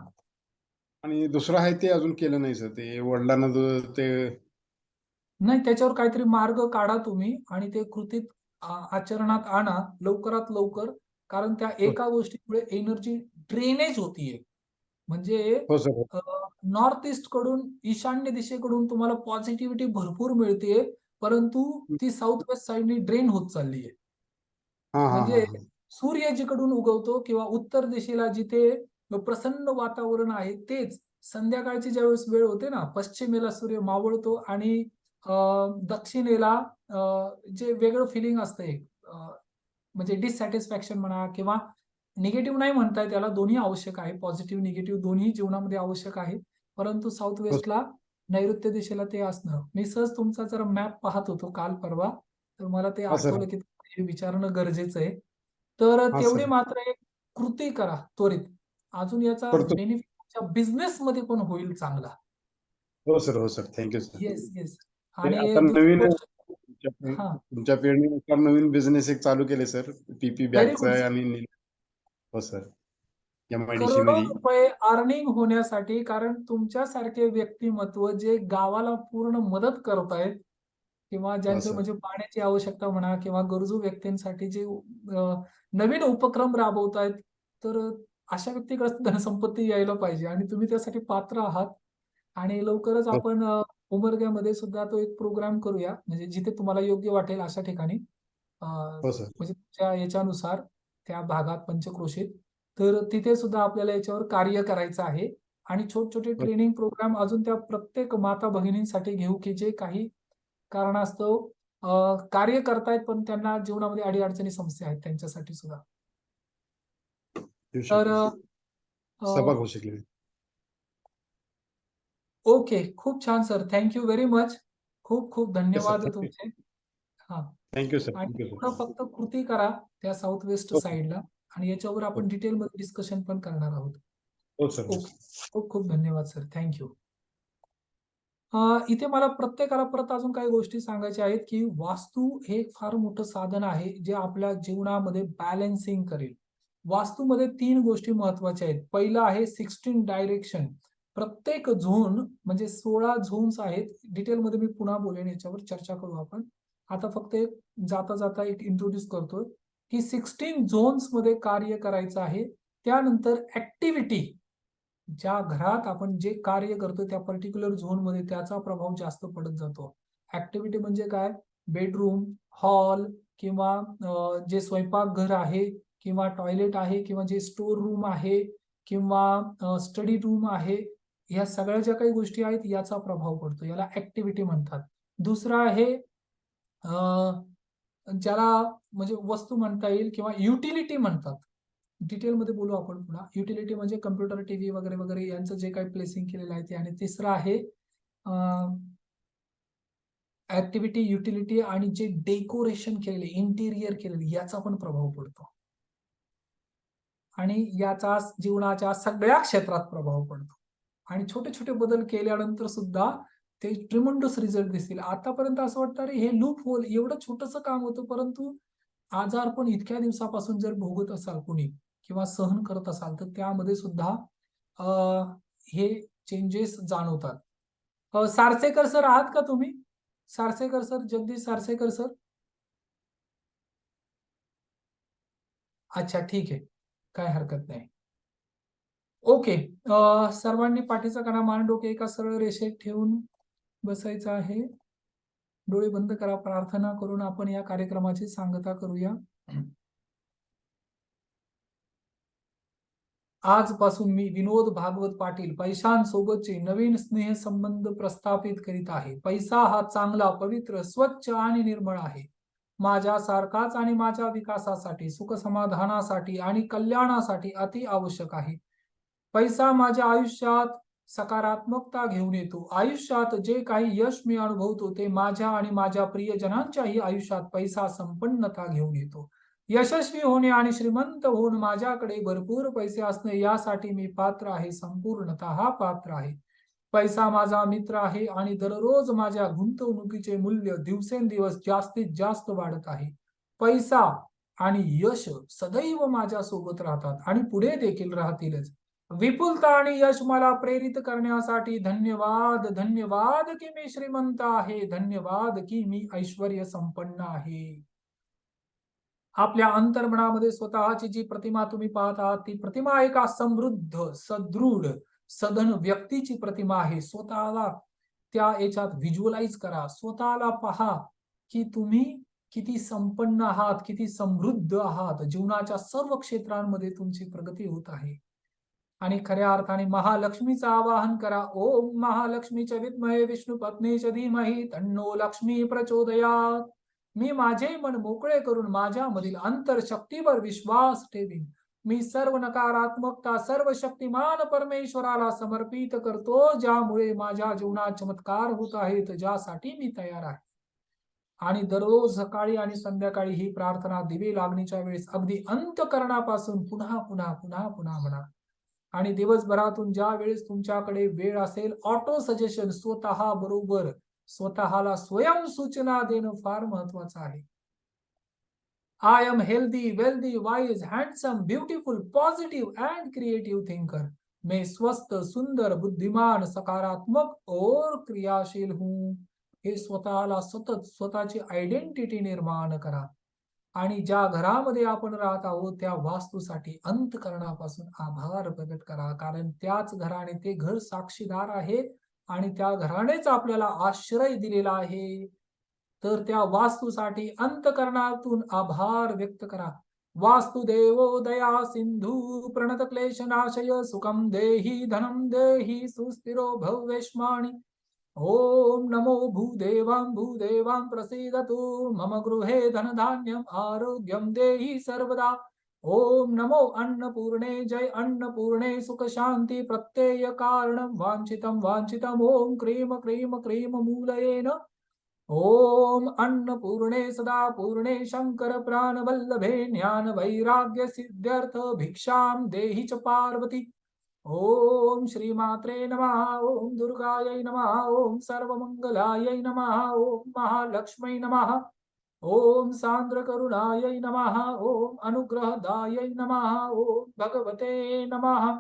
आणि दुसरं आहे ते अजून केलं नाही सर. ते वडिलांना ते नाही, त्याच्यावर काहीतरी मार्ग काढा तुम्ही आणि ते कृतीत आचरणात आणा लवकरात लवकर. कारण त्या एका गोष्टीमुळे एनर्जी ड्रेनेज होतीये. म्हणजे हो सर. नॉर्थ ईस्ट कडून, ईशान्य दिशेकडून तुम्हाला पॉझिटिव्हिटी भरपूर मिळतेय, परंतु ती साऊथ वेस्ट साईडनी ड्रेन होत चाललीये. म्हणजे सूर्य जिकडून उगवतो किंवा उत्तर दिशेला जिथे प्रसन्न वातावरण आहे, तेच संध्याकाळची ज्यावेळेस वेळ होते ना, पश्चिमेला सूर्य मावळतो आणि दक्षिणेला जे वेगळं फिलिंग असतं एक म्हणजे डिससॅटिस्फॅक्शन म्हणा किंवा निगेटिव्ह नाही म्हणता येत त्याला, दोन्ही आवश्यक आहे. पॉझिटिव्ह, निगेटिव्ह दोन्ही जीवनामध्ये आवश्यक आहे. परंतु साऊथ वेस्टला नैऋत्य दिशेला ते असणं. मी सहज तुमचा जरा मॅप पाहत होतो काल परवा, तर मला ते हा सर. आठवलं की हे विचारणं गरजेचं आहे. तर हा तेवढी सर. मात्र एक कृती करा त्वरित. अजून याचा करतो. बेनिफिट बिझनेस मध्ये पण होईल चांगला. हो sir. Thank you sir. Yes yes. ते आणि आता दुसरी नवीन गोष्ट, हा तुमच्या पेरणीनुसार नवीन बिझनेस एक चालू केले सर, पीपी व्हेरी बॅगचा गुड. आणि हो सर, MIDC करोडो मध्ये. रुपये अर्निंग होण्यासाठी, कारण तुमच्यासारखे व्यक्तिमत्व जे गावाला पूर्ण मदत करतायत किंवा ज्यांचं सर. म्हणजे पाण्याची आवश्यकता म्हणा किंवा गरजू व्यक्तींसाठी जे नवीन उपक्रम राबवतायत, तर अशा व्यक्तीकडे धनसंपत्ती यायला पाहिजे आणि तुम्ही त्यासाठी पात्र आहात. आणि लवकरच हो. आपण उमरग्यामध्ये सुद्धा तो एक प्रोग्राम करूया, म्हणजे जिथे तुम्हाला योग्य वाटेल अशा ठिकाणी, हो सर. म्हणजे तुमच्या याच्यानुसार त्या भागात पंचक्रोशीत, तर तिथे सुद्धा आपल्याला याच्यावर कार्य करायचं आहे. आणि छोटे ट्रेनिंग प्रोग्राम अजून त्या प्रत्येक माता भगिनींसाठी घेऊ की जे काही कारणास्तव कार्य करतायत पण त्यांना जीवनामध्ये अडीअडचणी समस्या आहेत त्यांच्यासाठी सुद्धा. येऊ तर शकतो. सहभाग होऊ शकले. ओके, खूप छान सर, थँक्यू व्हेरी मच. खूप खूप धन्यवाद thank you. तुमचे. हा, थँक्यू सर. आणि थँक्यू पुन्हा सर. फक्त कृती करा त्या साऊथ वेस्ट हो. साईडला, आणि याच्यावर आपण डिटेलमध्ये डिस्कशन पण करणार आहोत. हो सर. ओके, खूप खूप धन्यवाद सर, थँक्यू. इथे मला प्रत्येकाला परत अजून काही गोष्टी सांगायच्या आहेत की वास्तू हे एक फार मोठं साधन आहे जे आपल्या जीवनामध्ये बॅलन्सिंग करेल. वास्तूमध्ये 3 गोष्टी महत्वाच्या आहेत. पहिलं आहे 16 डायरेक्शन. प्रत्येक झोन म्हणजे 16 झोन्स आहेत. डिटेलमध्ये मी पुन्हा बोलेन, याच्यावर चर्चा करू आपण. आता फक्त एक जाता जाता एक इंट्रोड्यूस करतोय की 16 झोन्स मध्ये कार्य करायचं आहे. त्यानंतर ऍक्टिव्हिटी, ज्या घरात आपण जे कार्य करतो त्या पर्टिक्युलर झोन मध्ये त्याचा प्रभाव जास्त पडत जातो. ऍक्टिव्हिटी म्हणजे काय? बेडरूम, हॉल किंवा जे स्वयंपाकघर आहे किंवा टॉयलेट आहे किंवा जे स्टोर रूम आहे किंवा स्टडी रूम आहे, ह्या सगळ्या ज्या काही गोष्टी आहेत याचा प्रभाव पडतो. याला ऍक्टिव्हिटी म्हणतात. दुसरा आहे ज्याला म्हणजे वस्तू म्हणता येईल किंवा युटिलिटी म्हणतात. डिटेलमध्ये बोलू आपण पुन्हा. युटिलिटी म्हणजे कम्प्युटर, टीव्ही वगैरे वगैरे यांचं जे काही प्लेसिंग केलेलं आहे ते. आणि तिसरं आहे ऍक्टिव्हिटी, युटिलिटी आणि जे डेकोरेशन केलेले, इंटिरियर केलेले, याचा पण प्रभाव पडतो. आणि याचा जीवनाच्या सगळ्या क्षेत्रात प्रभाव पडतो. आणि छोटे छोटे बदल केल्यानंतर सुद्धा ते ट्रिमंडस रिझल्ट दिसतील. आतापर्यंत असं वाटतं अरे हे लूप होल, एवढं छोटंसं काम होतं, परंतु आजार पण इतक्या दिवसापासून जर भोगत असाल कोणी किंवा सहन करत असाल तर त्यामध्ये सुद्धा हे चेंजेस जाणवतात. सारसेकर सर आहात का तुम्ही? सारसेकर सर, जगदीश सारसेकर सर. अच्छा, ठीक आहे, काय हरकत नाही. ओके, सर्वांनी पाठीचा कणा, मान, डोके एका सरळ रेषेत ठेवून बसायचं आहे. डोळे बंद करा. प्रार्थना करून आपण या कार्यक्रमाची सांगता करूया. आजपासून मी विनोद भागवत पाटील पैशांसोबतचे नवीन स्नेह संबंध प्रस्थापित करीत आहे. पैसा हा चांगला, पवित्र, स्वच्छ आणि निर्मळ आहे. माझ्यासारखाच आणि माझ्या विकासासाठी, सुख समाधानासाठी आणि कल्याणासाठी अति आवश्यक आहे. पैसा माझ्या आयुष्यात सकारात्मकता घेऊन येतो. आयुष्यात जे काही यश मी अनुभवतो ते माझ्या आणि माझ्या प्रियजनांच्याही आयुष्यात पैसा संपन्नता घेऊन येतो. यशस्वी होणे आणि श्रीमंत होऊन माझ्याकडे भरपूर पैसे असणे यासाठी मी पात्र आहे, संपूर्णतः पात्र आहे. पैसा माझा मित्र आहे आणि दररोज माझ्या गुंतवणुकीचे मूल्य दिवसेंदिवस जास्तीत जास्त वाढत आहे. पैसा आणि यश सदैव माझ्या सोबत राहतात आणि पुढे देखील राहतीलच. विपुलता आणि यश मला प्रेरित करण्यासाठी धन्यवाद. धन्यवाद की मी श्रीमंत आहे. धन्यवाद की मी ऐश्वर्य संपन्न आहे. आपल्या अंतर्मनामध्ये स्वतःची जी प्रतिमा तुम्ही पाहत आहात ती प्रतिमा एका समृद्ध, सदृढ, सधन व्यक्तीची प्रतिमा आहे. स्वतःला त्या याच्यात व्हिज्युअलाइज करा. स्वतःला पहा की तुम्ही किती संपन्न आहात, किती समृद्ध आहात. जीवनाच्या सर्व क्षेत्रांमध्ये तुमची प्रगती होत आहे. आणि खऱ्या अर्थाने महालक्ष्मीचं आवाहन करा. ओम महालक्ष्मीच्या विद्महे विष्णू पत्नीच्या धीमहि तन्नो लक्ष्मी प्रचोदयात. मी माझे मन मोकळे करून माझ्यामधील अंतरशक्तीवर विश्वास ठेवीन. मी सर्व नकारात्मकता सर्व शक्तिमान परमेश्वराला समर्पित करतो, ज्यामुळे माझ्या जीवनात चमत्कार होत आहेत, ज्यासाठी मी तयार आहे. आणि दररोज सकाळी आणि संध्याकाळी ही प्रार्थना दिवे लागणीच्या वेळेस अगदी अंतःकरणापासून पुन्हा पुन्हा पुन्हा पुन्हा म्हणा. आणि दिवसभरातून ज्या वेळेस तुमच्याकडे वेळ असेल, ऑटो सजेशन स्वतः बरोबर स्वतःला स्वयं सूचना देणं फार महत्वाचं आहे. I am healthy, wealthy, wise, handsome, beautiful, positive and creative thinker. मैं स्वस्थ, सुंदर, बुद्धिमान, सकारात्मक और क्रियाशील हूं. हे स्वतःला सतत स्वतःची आयडेंटिटी निर्माण करा. आणि ज्या घरामध्ये आपण राहत आहोत त्या वास्तूसाठी अंतःकरणापासून आभार प्रकट करा, कारण त्याच घराने ते घर साक्षीदार आहेत आणि त्या घरानेच आपल्याला आश्रय दिलेला आहे. तर त्या वास्तूसाठी अंतःकरणातून आभार व्यक्त करा. वास्तुदेवो दया सिंधू प्रणत क्लेश नाशय सुखम देहि धनम देहि सुस्थिरो भव्यश्माणि. ओम नमो भूदेवां प्रसीदतु मम गृहे धनधान्यम आरोग्यम देहि सर्वदा. ओम नमो अन्नपूर्णे जय अन्नपूर्णे सुख शांति प्रत्यय कारणम वांछितम वांछितम. ओम क्रीम क्रीम क्रीम मूलयेन. ओम अन्नपूर्णे सदा पूर्णे शंकर प्राण वल्लभे ज्ञान वैराग्य सिद्ध्यर्थ भिक्षाम देहि च पार्वती. ओम श्रीमात्रे नमः. ओम दुर्गायै नमः. ओम सर्वमंगलायै नमः. ओम महालक्ष्मै नमः. ओम सांद्र करुणायै नमः. ओम अनुग्रहदायै नमः. ओम भगवते नमः.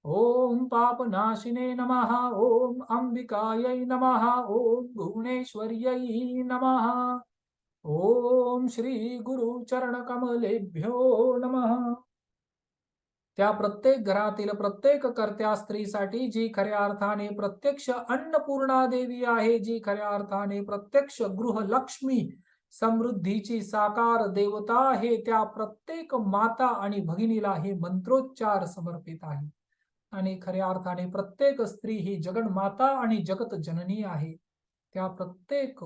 ओम पापनाशिने नमः. ओम अंबिकायै नमः. ओम भुवनेश्वर्यै नमः. ओम श्री गुरु चरण कमलेभ्यो नमः. त्या प्रत्येक घरातील प्रत्येक कर्त्या स्त्रीसाठी जी खऱ्या अर्थाने प्रत्यक्ष अन्नपूर्णा देवी आहे, जी खऱ्या अर्थाने प्रत्यक्ष गृहलक्ष्मी समृद्धीची साकार देवता आहे, त्या प्रत्येक माता आणि भगिनीला हे मंत्रोच्चार समर्पित आहे. आणि खऱ्या अर्थाने प्रत्येक स्त्री ही जगन्माता आणि जगत जननी आहे. त्या प्रत्येक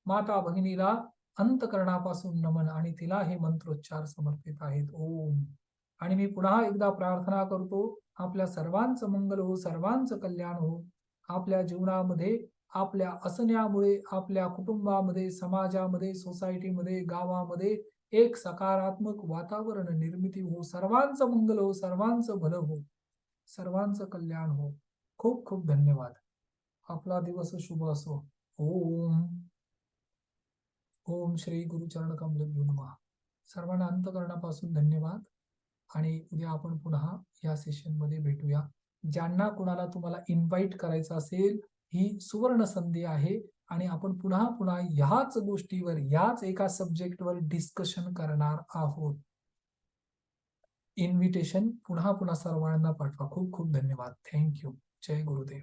माता भगिनीला अंतःकरणापासून नमन आणि तिला हे मंत्रोच्चार समर्पित आहेत. ओम. आणि मी पुन्हा एकदा प्रार्थना करतो, आपल्या सर्वांचं मंगल हो, सर्वांचं कल्याण हो. आपल्या जीवनामध्ये आपल्या असण्यामुळे आपल्या कुटुंबामध्ये, समाजामध्ये, सोसायटीमध्ये, गावामध्ये एक सकारात्मक वातावरण निर्मिती हो. सर्वांचं मंगल हो, सर्वांचं भलं हो, सर्वांचं कल्याण हो. खूप खूप धन्यवाद. आपला दिवस शुभ असो. ओम. ओम श्री गुरुचरण कमलेभ्यो नमः. सर्वांना अंतःकरणापासून धन्यवाद. आणि उद्या आपण पुन्हा या सेशन मध्ये भेटूया. ज्यांना कुणाला तुम्हाला इन्व्हाइट करायचं असेल, ही सुवर्ण संधी आहे आणि आपण पुन्हा पुन्हा ह्याच गोष्टीवर, याच एका सब्जेक्टवर डिस्कशन करणार आहोत. इन्व्हिटेशन पुन्हा पुन्हा सर्वांना पाठवा. खूप खूप धन्यवाद. थँक्यू. जय गुरुदेव.